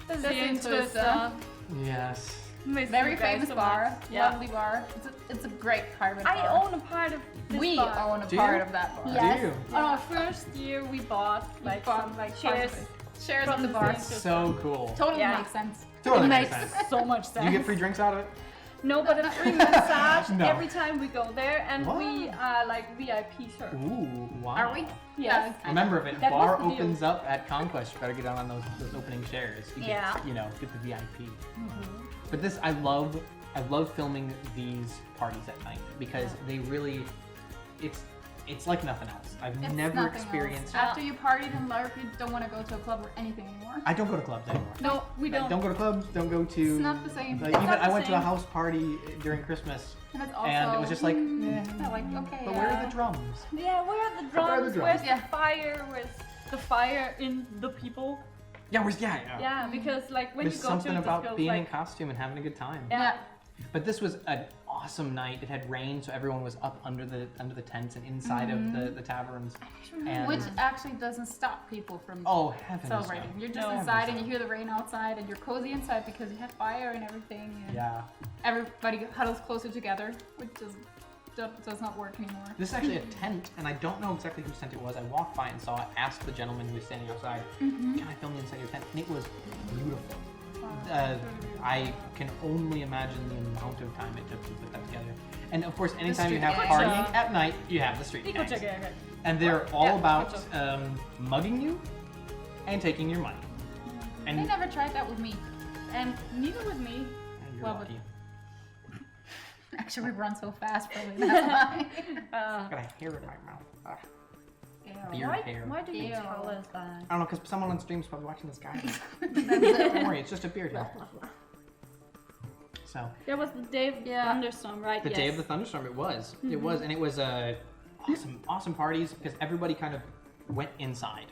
That's That's interesting. yes. Very famous bar, Yeah. lovely bar. It's a great private bar. I own a part of this We bar. own a Do part you? of that bar. Yes. Do you? On our first year, we bought like some like shares. Shares From on the the bar. same So cool. Totally Yeah. makes sense. Totally It makes makes sense. so much Do sense. you get free drinks out of it? No, but a free massage No. every time we go there, and What? we are like VIP served. Ooh, wow. Are we? Yes. Remember, if a That bar was the deal. opens up at ConQuest, you better get on those opening shares. You Yeah. get, get the VIP. But this, I love filming these parties at night because they really, it's like nothing else. I've It's never nothing experienced. else. After you partied in LARP, you don't want to go to a club or anything anymore. I don't go to clubs anymore. No, we don't. Don't go to clubs. Don't go to. It's not the same. Like, It's even not the I went to a same. house party during Christmas, And it's also. and it was just like, yeah, like okay. but where are the drums? Yeah, where are the Where are drums? the drums? Where's Yeah. the fire? Where's the fire in the people? Yeah, where's yeah. Yeah, because like when There's you go something to about discos, being in like, costume and having a good time. yeah. But this was an awesome night. It had rain, so everyone was up under the tents and inside of the taverns. And Which actually doesn't stop people from oh heavens, celebrating. no. You're just No. inside and you hear the rain outside and you're cozy inside because you have fire and everything. And Yeah. everybody huddles closer together, which does not work anymore. This is actually a tent, and I don't know exactly whose tent it was. I walked by and saw it, asked the gentleman who was standing outside, can I film the inside of your tent? And it was beautiful. I can only imagine the amount of time it took to put that together. And of course, anytime you street have gangs. partying at night, you have the street Eco gangs. check, okay. And they're all Yeah, about gotcha. mugging you and taking your money. They And never tried that with me. And neither with me. you're well, lucky. Actually, we run so fast, probably. That's why. I got a hair in my mouth. Ah, beard hair. Why do you Ew. tell us that? I don't know, because someone on stream is probably watching this guy. Don't worry, it's just a beard hair. So, There was the day of Yeah. thunderstorm, right? the day of the thunderstorm, it was. It was, and it was awesome parties because everybody kind of went inside,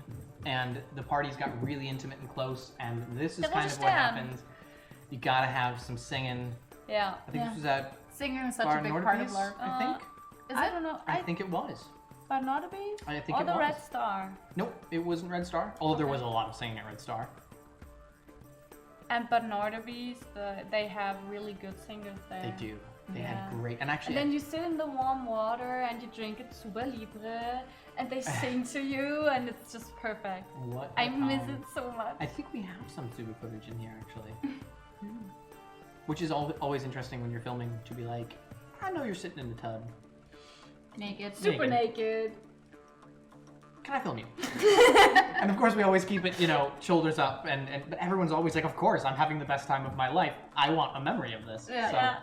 and the parties got really intimate and close. And this is There was kind a of what stand. happens. You gotta have some singing. Yeah. I think Yeah. this was at Singing is such Bar a big part of Nordby's, LARP. I think. Is I it? don't know. I think it was. But Nordby? I think Or it the was. Red Star. Nope, it wasn't Red Star. Although there was a lot of singing at Red Star. And but Nordby's, they have really good singers there. They do. They Yeah. had great, and And actually, then you sit in the warm water and you drink it super libre, and they sing to you, and it's just perfect. what? I miss it so much. I think we have some Suba footage in here actually. Which is always interesting when you're filming to be like, I know you're sitting in the tub. Naked. Super naked. Can I film you? And of course we always keep it, shoulders up, but everyone's always like, of course, I'm having the best time of my life. I want a memory of this. Yeah. So, Yeah.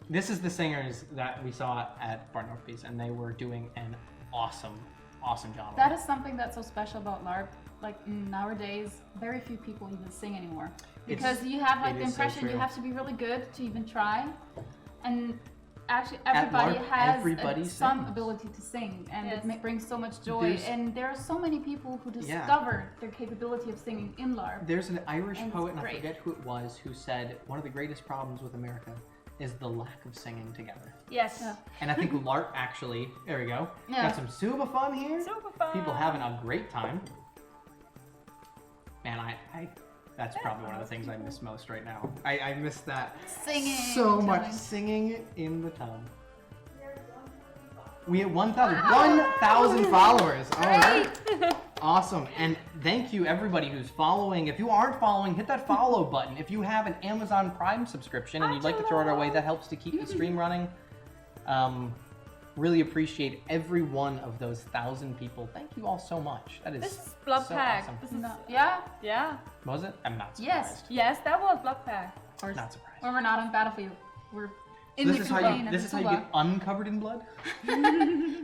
this is the singers that we saw at Bar Northby's, and they were doing an awesome job. That is something that's so special about LARP. Like nowadays, very few people even sing anymore because you have like it the is so impression you true. have to be really good to even try, and actually At everybody LARP, has everybody some sings. ability to sing, and Yes. it brings so much joy. There's- And there are so many people who Yeah. discovered their capability of singing in LARP. There's an Irish And it's poet, and I great. forget who it was, who said one of the greatest problems with America is the lack of singing together. Yes. Yeah. And I think LARP actually, there we go, Yeah. got some Suba fun here. Super fun. People having a great time. Man, I that's probably one of the things I miss most right now. I miss that Singing, so and much, telling. singing in the tub. We hit 1,000 followers. All right. Awesome. And thank you everybody who's following. If you aren't following, hit that follow button. If you have an Amazon Prime subscription and you'd like to throw it our way, that helps to keep the stream running. Really appreciate every one of those 1,000 people. Thank you all so much. That is This is Blood so Pack. awesome. This is Yeah, yeah. Was it? I'm not Yes. surprised. Yes, that was Blood Pack. of course. Not surprised. When we're not on battlefield, we're So in this the is how Tulane you and this the is how you Tuba. get uncovered in blood?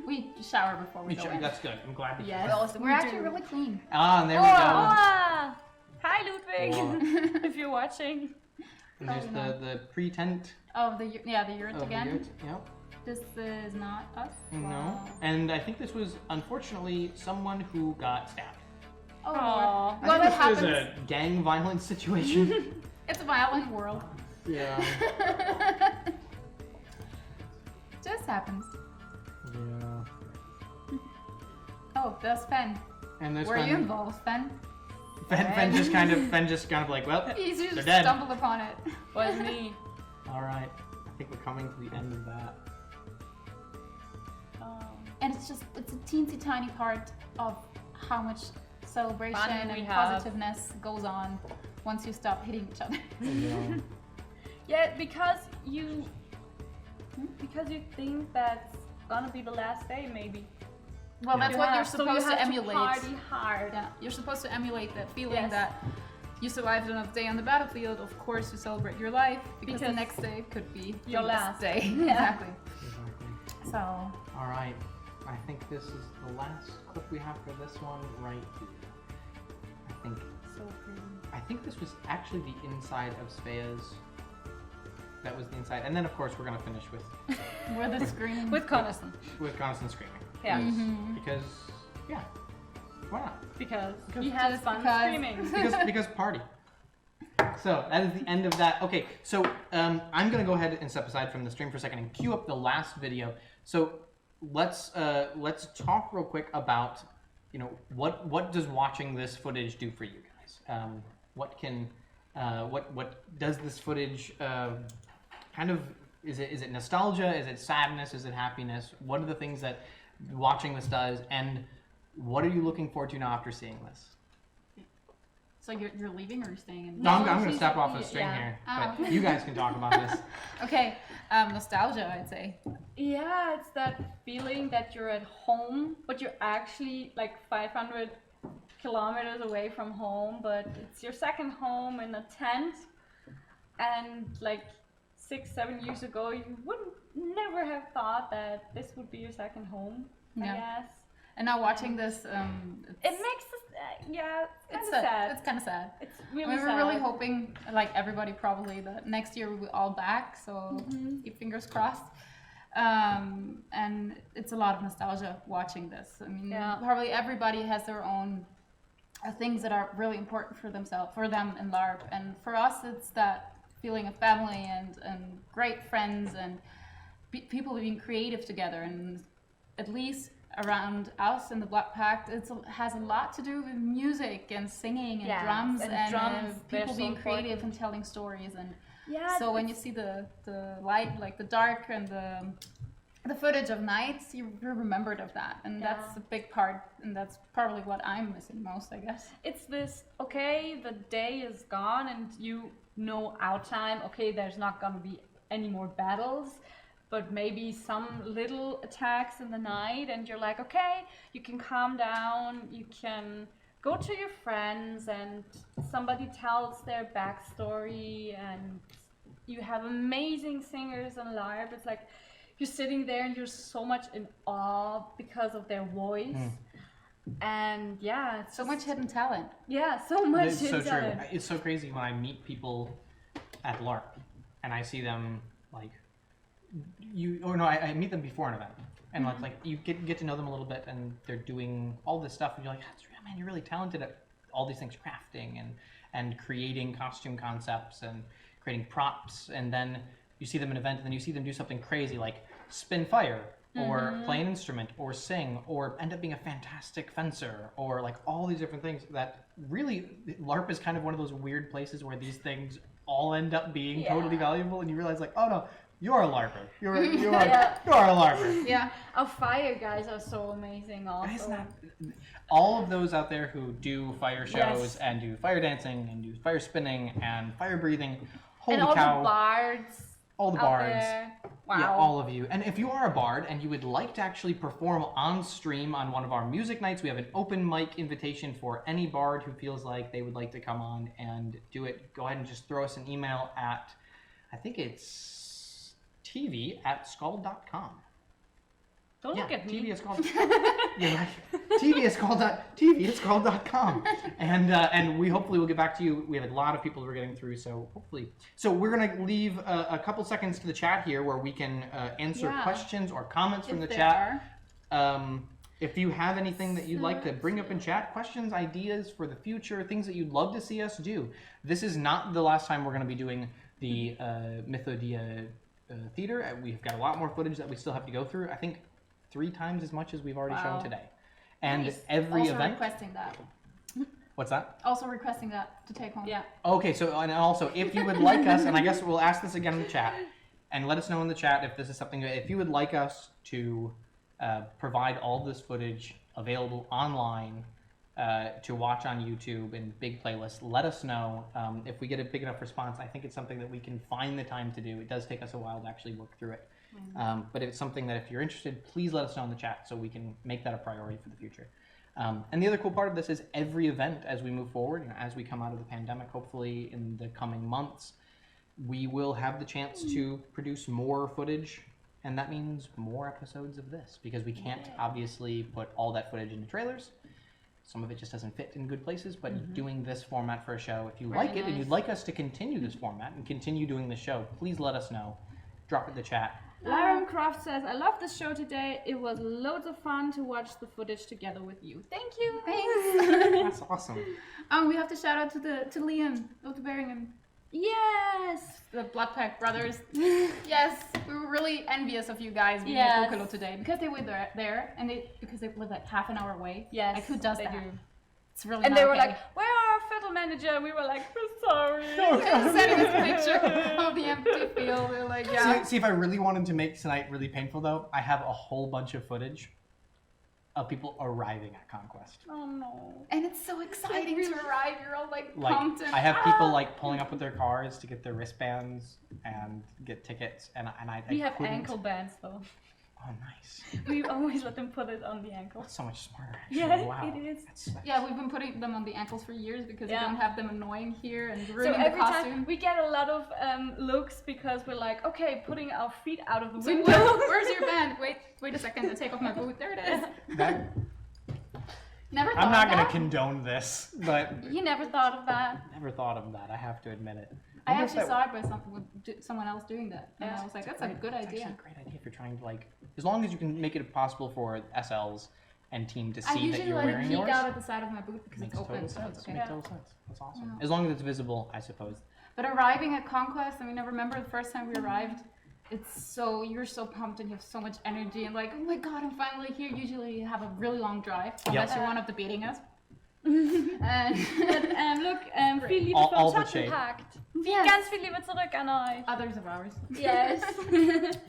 We shower before we go in. That's good. I'm glad to hear Yes, that. we're actually really clean. Ah, and there we Oh, go. ah. Hi Ludwig, if you're watching. And there's the pre-tent Oh, the yurt of again. the yurt. Yep. This is not us. No. Wow. And I think this was unfortunately someone who got stabbed. Oh, Aw. Lord. I Well, think that this was happens. a gang violence situation. It's a violent world. Yeah. Just happens. Yeah. Oh, that's Fen. And there's Were you involved, Fen? Fen just kind of like, well, You they're just dead. stumbled upon it. Was me. All right. I think we're coming to the end of that. And it's a teensy tiny part of how much celebration Fun we and have. positiveness goes on once you stop hitting each other. Yeah. Yeah, because you think that's gonna be the last day, maybe. Well, Yeah. that's what you're So supposed you have to emulate. party hard. Yeah, you're supposed to emulate that feeling Yes. that you survived another day on the battlefield. Of course, you celebrate your life because the Because next day could be your the last. day. Yeah. Exactly. Exactly. So All right. I think this is the last clip we have for this one right here. I think this was actually the inside of Svea's. That was the inside, and then of course we're gonna finish with With the screen. With Coniston. screaming. Yeah. Because yeah, why not? Because he has fun screaming. Because party. So that is the end of that. Okay, so I'm gonna go ahead and step aside from the stream for a second and cue up the last video. So let's talk real quick about, you know, what does watching this footage do for you guys? What does this footage kind of, is it nostalgia? Is it sadness? Is it happiness? What are the things that watching this does, and what are you looking forward to now after seeing this? So you're leaving or you're staying in? No, I'm going to step off the string here, but you guys can talk about this. Okay, nostalgia, I'd say. Yeah, it's that feeling that you're at home, but you're actually like 500 kilometers away from home, but it's your second home in a tent. And like 6-7 years ago, you wouldn't never have thought that this would be your second home, I guess. And now watching this, It makes us, it's sad. It's kind of sad. It's really I mean, sad. we're really hoping, like everybody probably, that next year we'll be all back. So keep fingers crossed. And it's a lot of nostalgia watching this. I mean, probably everybody has their own things that are really important for them in LARP. And for us, it's that feeling of family and great friends and people being creative together. And at least around us in the Black Pact, it has a lot to do with music and singing and drums and people being creative and telling stories. And so when you see the light, like the dark and the footage of nights, you're remembered of that, and that's a big part, and that's probably what I'm missing most, I guess. It's this, okay, the day is gone and you know our time, okay, there's not gonna be any more battles, but maybe some little attacks in the night, and you're like, okay, you can calm down, you can go to your friends, and somebody tells their backstory, and you have amazing singers on LARP. It's like you're sitting there and you're so much in awe because of their voice. And it's So much hidden talent. so much It's hidden so talent. true. It's so crazy when I meet people at LARP and I see them like I meet them before an event, and like you get to know them a little bit, and they're doing all this stuff, and you're like, man, you're really talented at all these things, crafting and creating costume concepts and creating props, and then you see them at an event, and then you see them do something crazy like spin fire or play an instrument or sing or end up being a fantastic fencer or like all these different things that really LARP is kind of one of those weird places where these things all end up being totally valuable, and you realize like, oh no, you're a LARPer. You're a LARPer. Yeah, our fire guys are so amazing also. All of those out there who do fire shows and do fire dancing and do fire spinning and fire breathing, holy and all cow. the bards. All the out bards. there. Wow. Yeah, all of you. And if you are a bard and you would like to actually perform on stream on one of our music nights, we have an open mic invitation for any bard who feels like they would like to come on and do it. Go ahead and just throw us an email at, I think it's tv@skald.com. Don't look at me. TV is called. You're right. TV@skald.com, and we hopefully will get back to you. We have a lot of people we're getting through, so hopefully. So we're gonna leave a couple seconds to the chat here where we can answer questions or comments from the chat. If you have anything that you'd like to bring up in chat, questions, ideas for the future, things that you'd love to see us do. This is not the last time we're going to be doing the Mythodea theater. We've got a lot more footage that we still have to go through. I think 3 times as much as we've already shown today. And every also event. requesting that. What's that? Also requesting that to take home. Yeah. Okay, so and also if you would like us, and I guess we'll ask this again in the chat, and let us know in the chat if this is something, if you would like us to provide all this footage available online to watch on YouTube in big playlists, let us know. If we get a big enough response, I think it's something that we can find the time to do. It does take us a while to actually work through it. But it's something that if you're interested, please let us know in the chat so we can make that a priority for the future. And the other cool part of this is every event as we move forward, as we come out of the pandemic, hopefully in the coming months, we will have the chance to produce more footage and that means more episodes of this because we can't obviously put all that footage into trailers. Some of it just doesn't fit in good places, but doing this format for a show, if you like it and you'd like us to continue this format and continue doing the show, please let us know. Drop it in the chat. Lyron Croft says, I love the show today. It was loads of fun to watch the footage together with you. Thank you. That's awesome. We have to shout out to Liam of the Beringen. Yes. The Bloodpack brothers. Yes, we were really envious of you guys being at Kokolo today because they were there and because they live like half an hour away. Yes, like who does they that? do. It's really And not they were okay. like, where are our fiddle manager? We were like, we're sorry. Sending us a picture of the empty field. They're like, yeah. See, if I really wanted to make tonight really painful, though, I have a whole bunch of footage of people arriving at ConQuest. Oh no. And it's so exciting to arrive. You're all like Like, pumped. And, I have people like pulling up with their cars to get their wristbands and get tickets, and I We have couldn't- ankle bands though. Oh, nice. We always let them put it on the ankle. That's so much smarter. Actually. Yeah, Wow. it is. That's Yeah, we've been putting them on the ankles for years because we don't have them annoying here and So ruining the every time costume. we get a lot of looks because we're like, okay, putting our feet out of the So window. where's your band? Wait a second to take off my boot. There it is. That, Never thought I'm not of going to that? condone this, but You never thought of that. never thought of that. I have to admit it. I wonder if actually that- saw it by someone else doing that. And I was like, that's a good It's idea. actually a great idea if you're trying to like, as long as you can make it possible for SLs and team to I see that usually you're let it wearing peek yours. out at the side of my boot because Makes it's open, total so sense. it's okay. Makes total sense. That's awesome. Yeah. As long as it's visible, I suppose. But arriving at ConQuest, I mean, I remember the first time we arrived, you're so pumped and you have so much energy and like, oh my god, I'm finally here. Usually you have a really long drive, unless you're one of the beating us. And But look, viel Liebe All vom the shade. Schattenpakt. Yes. Ganz viel Liebe zurück an euch. Others of ours. Yes.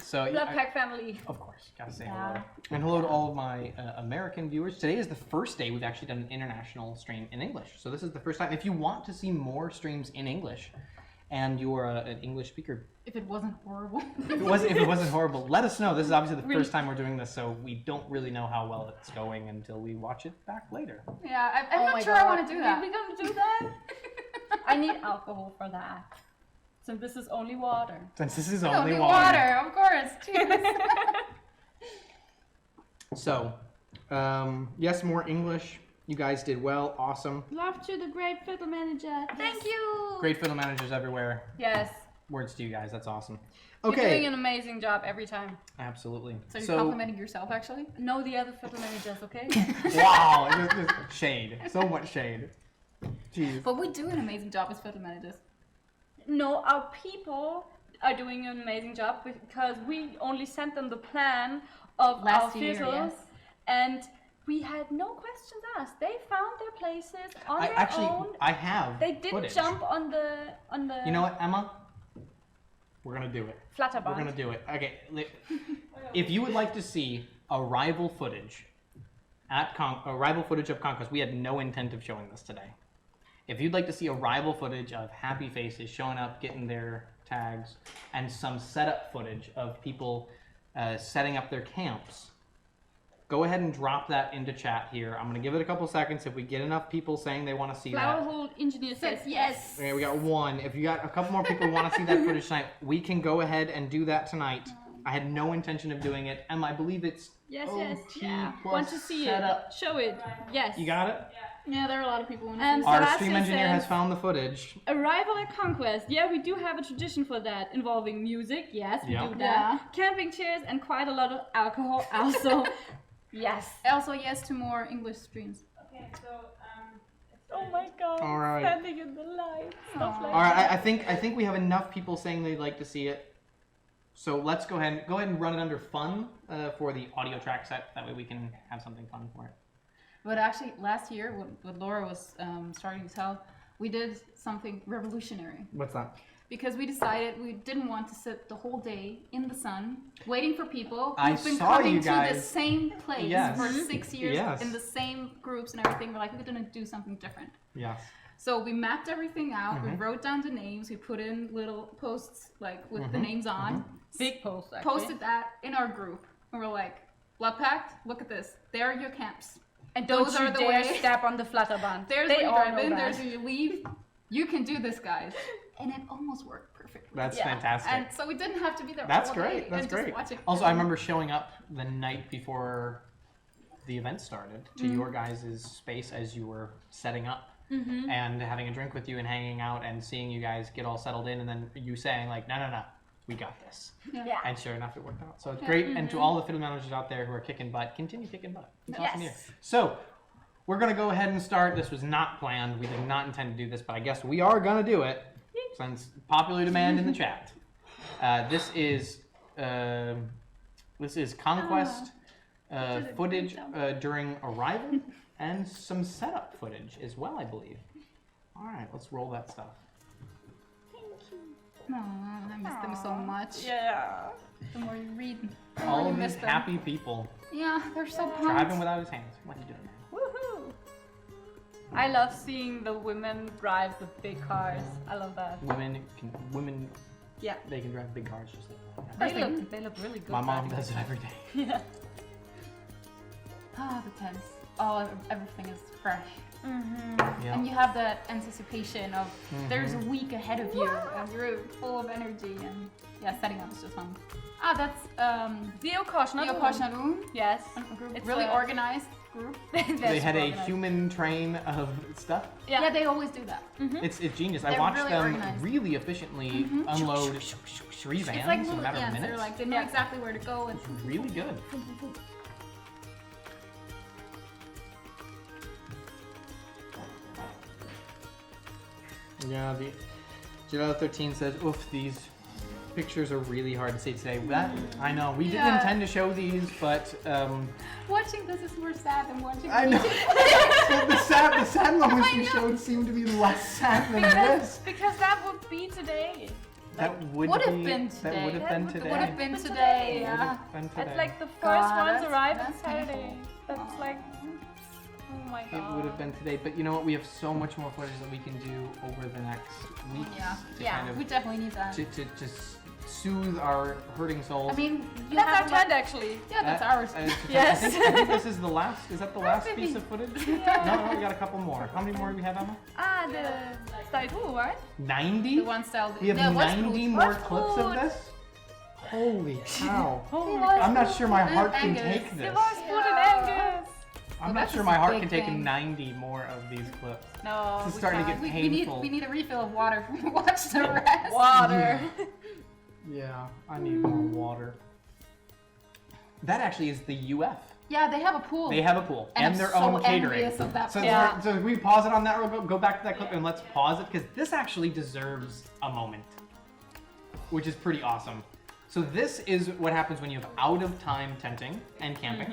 So Bloodpack family. of course, gotta say Yeah. hello. And hello to all of my American viewers. Today is the first day we've actually done an international stream in English. So this is the first time. If you want to see more streams in English, and you're an English speaker, If it wasn't horrible. if it wasn't horrible, let us know. This is obviously the first time we're doing this, so we don't really know how well it's going until we watch it back later. Yeah, I'm Oh not my sure God. I want to do that. We're gonna do that? I need alcohol for that. So this is only water. Since this is Only only water, of course. Cheers. So, yes, more English. You guys did well. Awesome. Love to the great fiddle manager. Thank you. Great fiddle managers everywhere. Yes. Words to you guys. That's awesome. You're doing Okay. an amazing job every time. Absolutely. So you're complimenting yourself, actually? Know the other fiddle managers, okay? Wow. Just shade. So much shade. Jeez. But we do an amazing job as fiddle managers. No, our people are doing an amazing job because we only sent them the plan of Last our year, fiddles, yes. and we had no questions asked. They found their places on their own. I have. They didn't footage. jump on the. You know what, Emma? We're gonna do it. Flatterband. We're gonna do it. Okay. If you would like to see arrival footage at arrival footage of ConQuest, we had no intent of showing this today. If you'd like to see arrival footage of happy faces showing up, getting their tags, and some setup footage of people setting up their camps, go ahead and drop that into chat here. I'm gonna give it a couple seconds. If we get enough people saying they want to see Flower that. Hole Engineer says yes. Okay, we got one. If you got a couple more people who want to see that footage tonight, we can go ahead and do that tonight. I had no intention of doing it. Emma, I believe it's Yes, OT yes. Yeah. plus Want to see setup. it? Show it. Yes. You got it? Yeah, there are a lot of people in And Our Sebastian stream engineer says, has found the footage. Arrival at ConQuest. Yeah, we do have a tradition for that, involving music. Yes, we Yeah. do that. Camping chairs and quite a lot of alcohol. Also, yes. Also, yes to more English streams. Okay, so oh my God. All right. Standing in the light. Stuff like All right, that. I think we have enough people saying they'd like to see it. So let's go ahead and run it under fun for the audio track set. That way we can have something fun for it. But actually, last year, what Laura was starting to tell, we did something revolutionary. What's that? Because we decided we didn't want to sit the whole day in the sun waiting for people I who've been saw coming you to the guys. same place Yes. for 6 years Yes. in the same groups and everything. We're like, we're gonna do something different. Yes. So we mapped everything out. We wrote down the names. We put in little posts like with the names on. Big post, actually. Posted that in our group, and we're like, Bloodpact, look at this. There are your camps. And don't Those you are the dare way. step on the flatterband. There's They where you all drive know in. that. There's where you leave. You can do this, guys. and it almost worked perfectly. That's Yeah. fantastic. And so we didn't have to be there That's all great. day That's and great. just watch it. Also, I remember showing up the night before the event started to Mm-hmm. your guys' space as you were setting up. Mm-hmm. And having a drink with you and hanging out and seeing you guys get all settled in, and then you saying like, no, we got this. Yeah. And sure enough, it worked out. So it's great. And to all the fiddle managers out there who are kicking butt, continue kicking butt. It's awesome to hear. Yes. So we're gonna go ahead and start. This was not planned. We did not intend to do this, but I guess we are gonna do it since popular demand in the chat. This is ConQuest footage during arrival and some setup footage as well, I believe. All right, let's roll that stuff. No, I miss them so much. Yeah. The more you read, the more All you of miss these them. happy people Yeah, they're so pumped. driving without his hands. What are you doing, man? Woohoo! I love seeing the women drive the big cars. I love that. Women, Yeah. they can drive big cars just like that. They look really good. My mom driving. does it every day. Yeah. Ah, the tents. Oh, everything is fresh. Yeah. And you have that anticipation of there's a Mm-hmm. week ahead of you and you're full of energy and yeah, setting up is just fun. Ah, that's Geocaching. Yes. group. It's Really a- organized group. They had a human train of stuff. Yeah. Yeah, they always do that. It's genius. I They're watched really them organized. really efficiently unload 3 vans It's like in a matter of they're minutes. like they know exactly where to go and Really good. Yeah, the Gelato 13 says, oof, these pictures are really hard to see today. That, I know, we didn't Yeah. intend to show these, but watching this is more sad than watching I know. YouTube. the sad moments we showed seem to be less sad than this. Because that would be today. That would Would have be- been That today. would have been That today. Would have been But today, today, yeah. Would have been today. It's like the first God, ones that's- arrive on that's Saturday. painful. That's like, oh my It god. would have been today, but you know what? We have so much more footage that we can do over the next week Yeah, to yeah, kind of we definitely need that. to just soothe our hurting souls. I mean, you That's our have tent actually. Yeah, that's ours. Yes. I think this is the last. Is that the last piece of footage? No, we got a couple more. How many more do we have, Emma? The style 2, right? 90? The one style. We have yeah, what's 90 good? more What's clips of good? this? Holy cow. Oh I'm not sure my And heart can Angus. take this. Food and Angus. I'm Well, not sure that's my a heart big can take thing. 90 more of these clips. No, This is we starting to can't. get We need painful. a refill of water. Watch the rest. Water. Yeah, I need more water. That actually is the UF. Yeah, they have a pool. They have a pool and and I'm their so own catering. envious of that So, pool. Yeah. so we pause it on that. We'll go back to that clip and let's pause it because this actually deserves a moment, which is pretty awesome. So this is what happens when you have out of time tenting and camping.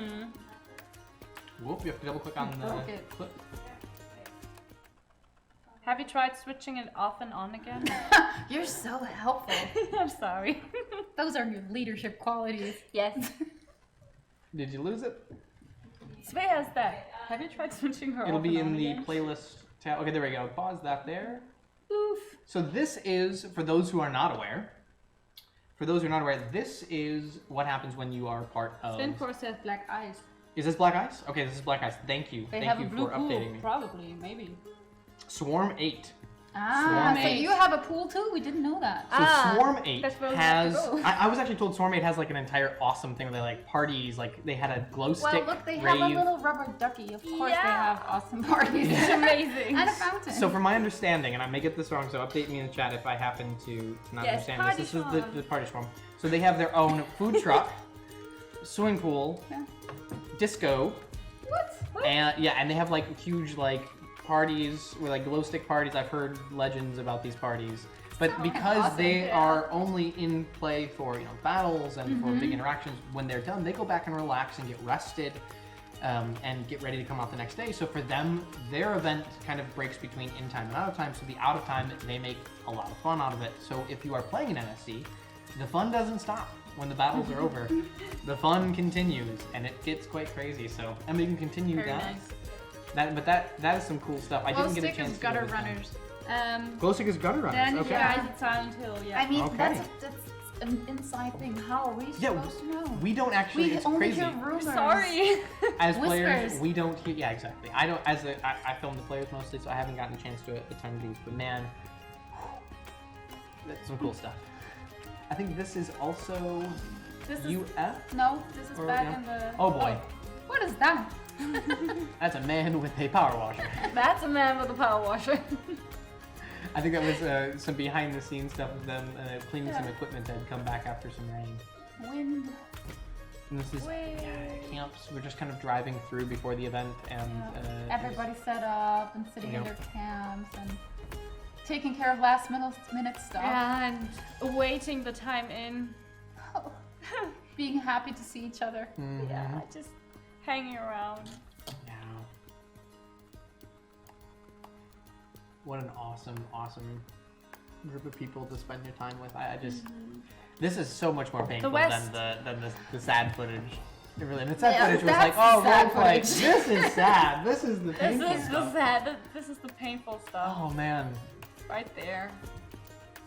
Whoop! You have to double click on the Broke it. clip. Have you tried switching it off and on again? You're so helpful. I'm sorry. Those are your leadership qualities. Yes. Did you lose it? Svea has that. Have you tried switching her It'll off be and in on the again? playlist tab. Okay, there we go. Pause that there. Oof. So this is, for those who are not aware, this is what happens when you are part of... Spincore says black ice. Is this Black Ice? Okay, this is Black Ice. Thank you. They Thank have you a blue for pool. updating me. Probably, maybe. Swarm 8. Ah, Swarm so 8. you have a pool too? We didn't know that. So Swarm 8 that's where we have has... to go. I was actually told Swarm 8 has like an entire awesome thing where they like parties, like they had a glow stick Well, look, they rave. have a little rubber ducky. Of course, Yeah. they have awesome parties. It's amazing. And a fountain. So from my understanding, and I may get this wrong, so update me in the chat if I happen to not Yes, understand party this. This is swarm. the party swarm. So they have their own food truck, swimming pool, Yeah. disco, What? and they have like huge like parties with like glow stick parties. I've heard legends about these parties. But Sounds because awesome, they yeah. are only in play for battles and for big interactions, when they're done, they go back and relax and get rested and get ready to come out the next day. So for them, their event kind of breaks between in time and out of time. So the out of time, they make a lot of fun out of it. So if you are playing an NSC, the fun doesn't stop when the battles are over. The fun continues and it gets quite crazy. So Emma, you can continue Very that. nice. That is some cool stuff. I Glow didn't get a stick chance is to gutter go with them. runners. Glow stick is gutter runners. Then Okay. you guys at Silent Hill, yeah. I mean, Okay. that's an inside thing. How are we Yeah, supposed to know? we don't actually. We It's only crazy. hear rumors. Sorry. As players, Whispers. we don't hear. Yeah, exactly. I don't. I film the players mostly, so I haven't gotten a chance to attend these. But man, that's some cool stuff. I think this is also This is UF. no. This is Or, back yeah. in the. Oh boy, What is that? that's a man with a power washer. That's a man with a power washer. I think that was some behind the scenes stuff of them cleaning some equipment that had come back after some rain. Wind. And this is camps. We're just kind of driving through before the event, and Everybody set up and sitting in Yep. their camps and taking care of last minute stuff. And awaiting the time in. Being happy to see each other. Yeah, just hanging around. Yeah. What an awesome group of people to spend your time with. I just, this is so much more painful West. than the sad footage. It really, and the sad Yeah, footage was that's like, oh, sad role play. footage. This is sad. This is the This painful is the stuff. sad. This is the painful stuff Oh man. right there.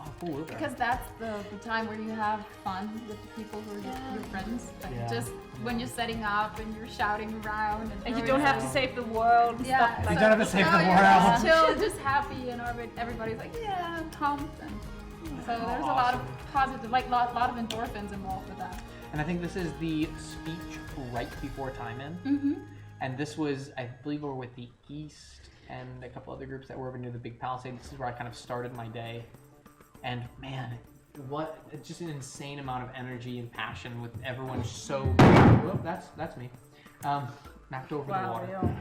Oh, cool. Look at Because that's the time where you have fun with the people who are your friends. Like Yeah. just when you're setting up and you're shouting around. And you throwing don't have to stuff. save the world and Yeah, stuff like You don't have to save the you're world. just chill, just happy, and everybody's like, yeah, I'm pumped. And so there's a lot of positive, like lot of endorphins involved with that. And I think this is the speech right before time in. Mm-hmm. And this was, I believe, we were with the East and a couple other groups that were over near the Big Palisade. This is where I kind of started my day. And man, what just an insane amount of energy and passion with everyone so. Whoop, that's me. Knocked over the water.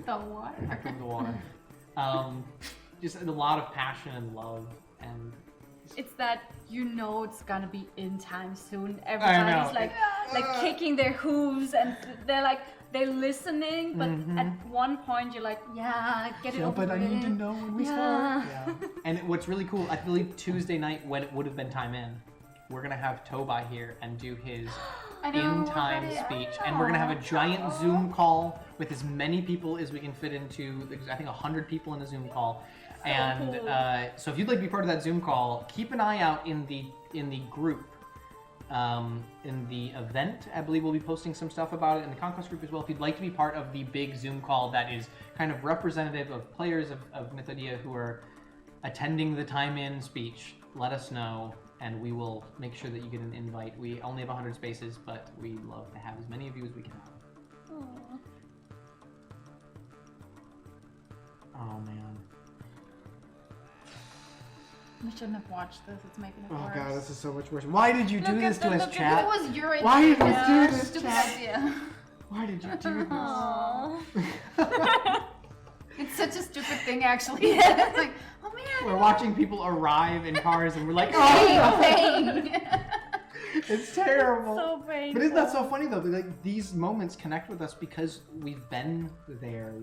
The water. Knocked over the water. Just a lot of passion and love, and It's that it's gonna be in time soon. I Everybody's know. like kicking their hooves and they're listening, but at one point you're like, yeah, get it over but I need to with. know when we start. Yeah. And what's really cool, I believe Tuesday night when it would have been time in, we're gonna have Tobai here and do his in-time speech, and we're gonna have a giant Zoom call with as many people as we can fit into. I think 100 people in a Zoom call. And so if you'd like to be part of that Zoom call, keep an eye out in the group. In the event, I believe we'll be posting some stuff about it in the ConQuest group as well. If you'd like to be part of the big Zoom call that is kind of representative of players of Mythodea who are attending the time-in speech, let us know, and we will make sure that you get an invite. We only have 100 spaces, but we love to have as many of you as we can have. Oh man. We shouldn't have watched this. It's making it Oh worse. god, this is so much worse. Why did you do Look this at to the- us, look at chat? It was your idea. Why did you Yeah, do this, stupid chat? idea. Why did you do this? Aww. It's such a stupid thing, actually. It's like, oh man. We're watching people arrive in cars and we're like, oh, Pain. it's terrible. So painful. But isn't that so funny though? Like these moments connect with us because we've been there.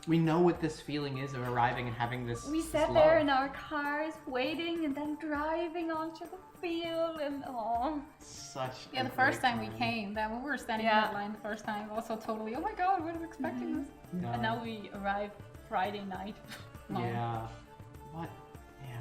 We know what this feeling is of arriving and having this. We this sat there love. in our cars waiting and then driving onto the field and Such. Yeah, a the first great time we came, that when we were standing in that line the first time, also totally, oh my god, I wasn't expecting this. Yeah. And now we arrive Friday night. Yeah. What? Yeah.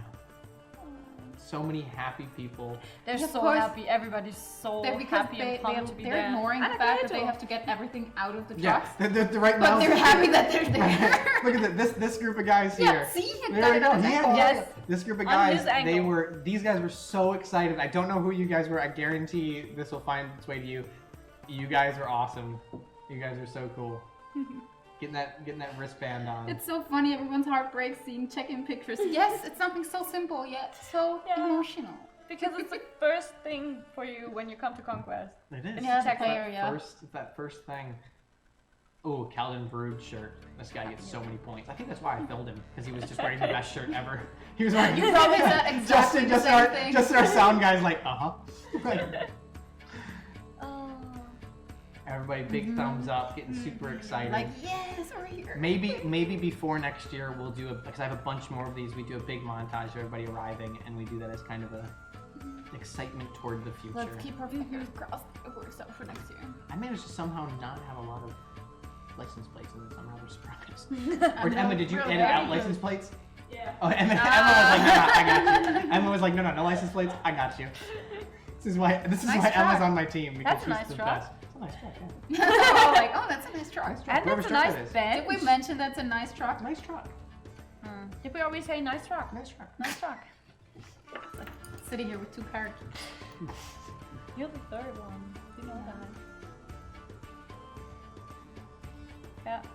So many happy people. They're Of so course. happy. Everybody's so Because happy and pumped to be they're there. ignoring the And fact that they Kato. have to get everything out of the Yeah. trucks. They're right now. But they're happy that they're there. Look at this group of guys Yeah, here. see? There we go. That's Yeah, cool. Yes. This group of On guys, his angle. these guys were so excited. I don't know who you guys were. I guarantee this will find its way to you. You guys are awesome. You guys are so cool. Getting that wristband on. It's so funny, everyone's heart breaks seeing check-in pictures. Yes, it's something so simple yet so Yeah. emotional. Because it's the first thing for you when you come to ConQuest. It is. Yeah, check player, that yeah. that first thing. Oh, Calvin Brood shirt. This guy gets so many points. I think that's why I filled him, because he was just wearing the best shirt ever. He was wearing. You probably said exactly the same thing. Just our sound guys like, Oh. Everybody, big thumbs up, getting super excited. Like, yes, we're here. Maybe before next year we'll do because I have a bunch more of these. We do a big montage of everybody arriving, and we do that as kind of a excitement toward the future. Let's keep our fingers crossed it works out for next year. I managed to somehow not have a lot of license plates in this. I'm rather surprised. Or Emma, did you Really? edit out license plates? Yeah. Oh, Emma was like, no, I got you. Emma was like, no license plates. I got you. This is why Nice Emma's truck. on my team because That's a she's nice the truck. best. It's a nice truck. Yeah. Oh, like, oh, that's a nice truck. And Whoever's it's a truck nice that is. bench. Did we mention that's a nice truck? Nice truck. Did we always say nice truck? Nice truck. Nice truck. Sitting here with two characters. You're the third one. You know that.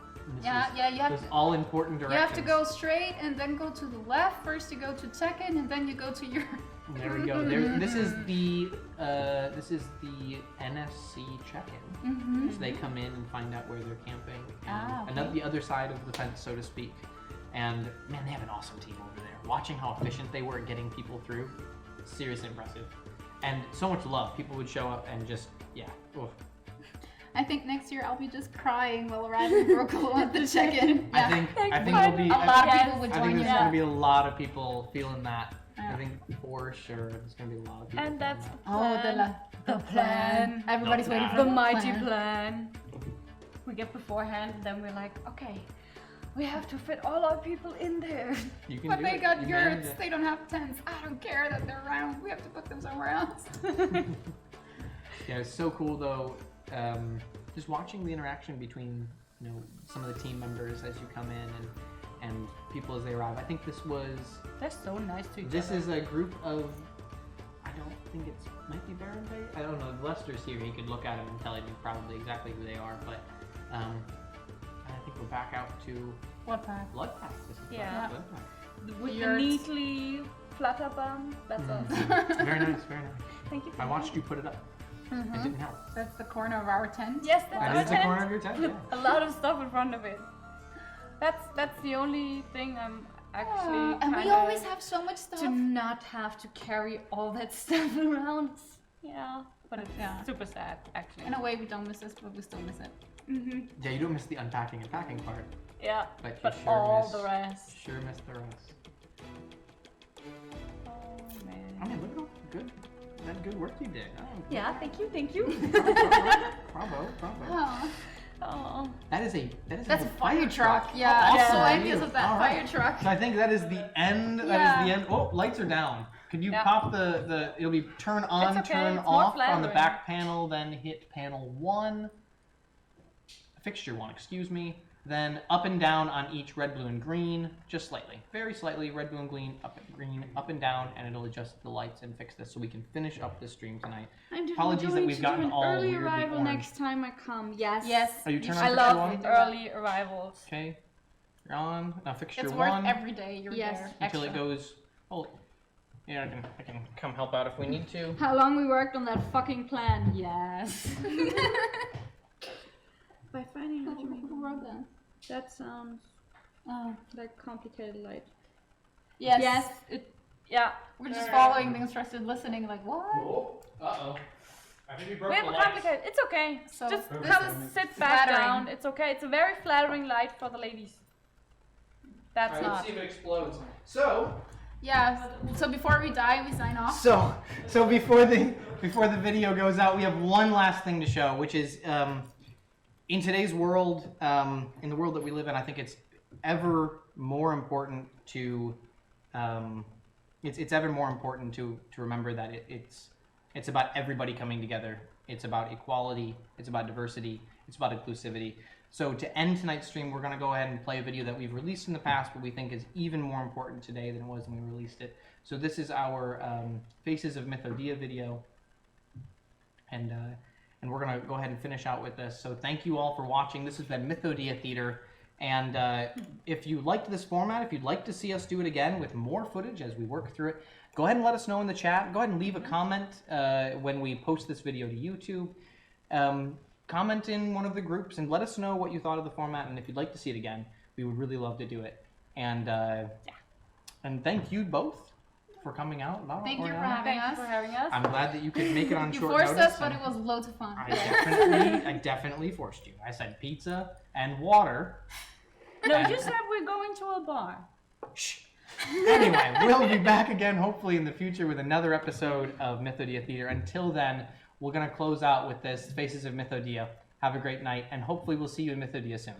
Yeah. Yeah, you have Those to. all important You directions. have to go straight and then go to the left. First you go to Tekken and then you go to your. There we go. This is the NSC check-in. Mm-hmm. So they come in and find out where they're camping, Ah, and okay. the other side of the fence, so to speak. And man, they have an awesome team over there. Watching how efficient they were at getting people through, seriously impressive. And so much love. People would show up and just, yeah. Oof. I think next year I'll be just crying while Riley broke along at the check-in. I think we'll be. A lot of I people would think join there's you. going to be a lot of people feeling that. Yeah. I think for sure there's going to be a lot of people. And that's feeling the Oh, plan. the plan. Everybody's waiting for The the mighty plan. plan. We get beforehand, and then we're like, okay, we have to fit all our people in there. that. You can But do they it. got You manage yurts. it. They don't have tents. I don't care that they're around. We have to put them somewhere else. Yeah, it's so cool though. Just watching the interaction between some of the team members as you come in and people as they arrive. I think this was. They're so nice to each This other. is a group of. I don't think it's might be Baron Bay. I don't know. Lester's here. He could look at him and tell you probably exactly who they are. But I think we're back out to What pack? Blood Pack. This is Yeah. Blood Pack. With the Yurts. neatly flutter bum. That's us. Very nice. Very nice. Thank you. I watched you put it up. It didn't help. That's the corner of our tent. Yes, that's That our is the tent. corner of your tent. Yeah. A lot of stuff in front of it. That's the only thing I'm actually And we kinda- always have so much stuff. to not have to carry all that stuff around. Yeah, but it's Yeah. super sad actually. In a way, we don't miss this, but we still miss it. Yeah, you don't miss the unpacking and packing part, Yeah, but you but sure all miss, the rest. Sure miss the rest. Oh man. I mean, look at all the that good work you did. Yeah, thank you. Bravo. Oh, Oh. That's a fire truck. Yeah, How I'm awesome so are envious you? of that All fire right. truck. So I think that is the end. That Yeah. is the end. Oh, lights are down. Could you Yeah. pop the? It'll be turn on, It's okay, turn it's more off on the flattering. back panel. Then hit panel 1. Fixture 1, excuse me. Then up and down on each red, blue, and green, just slightly, very slightly. Red, blue, and green, up and down, and it'll adjust the lights and fix this so we can finish up this stream tonight. Apologies that we've gotten all early weirdly arrival orange. next time I come. Yes. Yes. Oh, you turn on I fixture love 1? early arrivals. Okay. You're on. Now fixture It's 1. worth every day you're Yes. there. Until it extra. goes. Oh, yeah, I can come help out if we need to. How long we worked on that fucking plan? Yes. By finding out you make Who wrote that? that sounds like complicated light. Yes. Yes, yeah. We're just following the instructions, listening, like, what? Oh, uh-oh. I think we broke We have a complicated. It's okay. So Just this come is sit back flattering. down. It's okay. It's a very flattering light for the ladies. That's Alright, let's not. see if it explodes. So Yeah. So before we die, we sign off. So before the video goes out, we have one last thing to show, which is in today's world, in the world that we live in, I think it's ever more important to it's ever more important to remember that it's about everybody coming together. It's about equality. It's about diversity. It's about inclusivity. So to end tonight's stream, we're going to go ahead and play a video that we've released in the past, but we think is even more important today than it was when we released it. So this is our Faces of Mythodea video, and we're going to go ahead and finish out with this. So thank you all for watching. This has been Mythodea Theater, and if you liked this format, if you'd like to see us do it again with more footage as we work through it, go ahead and let us know in the chat. Go ahead and leave a comment when we post this video to YouTube. Comment in one of the groups and let us know what you thought of the format, and if you'd like to see it again, we would really love to do it. And and thank you both for coming out. Laura, Thank you for Oriana. having Thank us. you for having us. I'm glad that you could make it on You short forced notice. us, but and it was loads of fun. I definitely forced you. I said pizza and water. No, And- you said we're going to a bar. Shh. Anyway, we'll be back again hopefully in the future with another episode of Mythodea Theater. Until then, we're going to close out with this Faces of Mythodea. Have a great night, and hopefully we'll see you in Mythodea soon.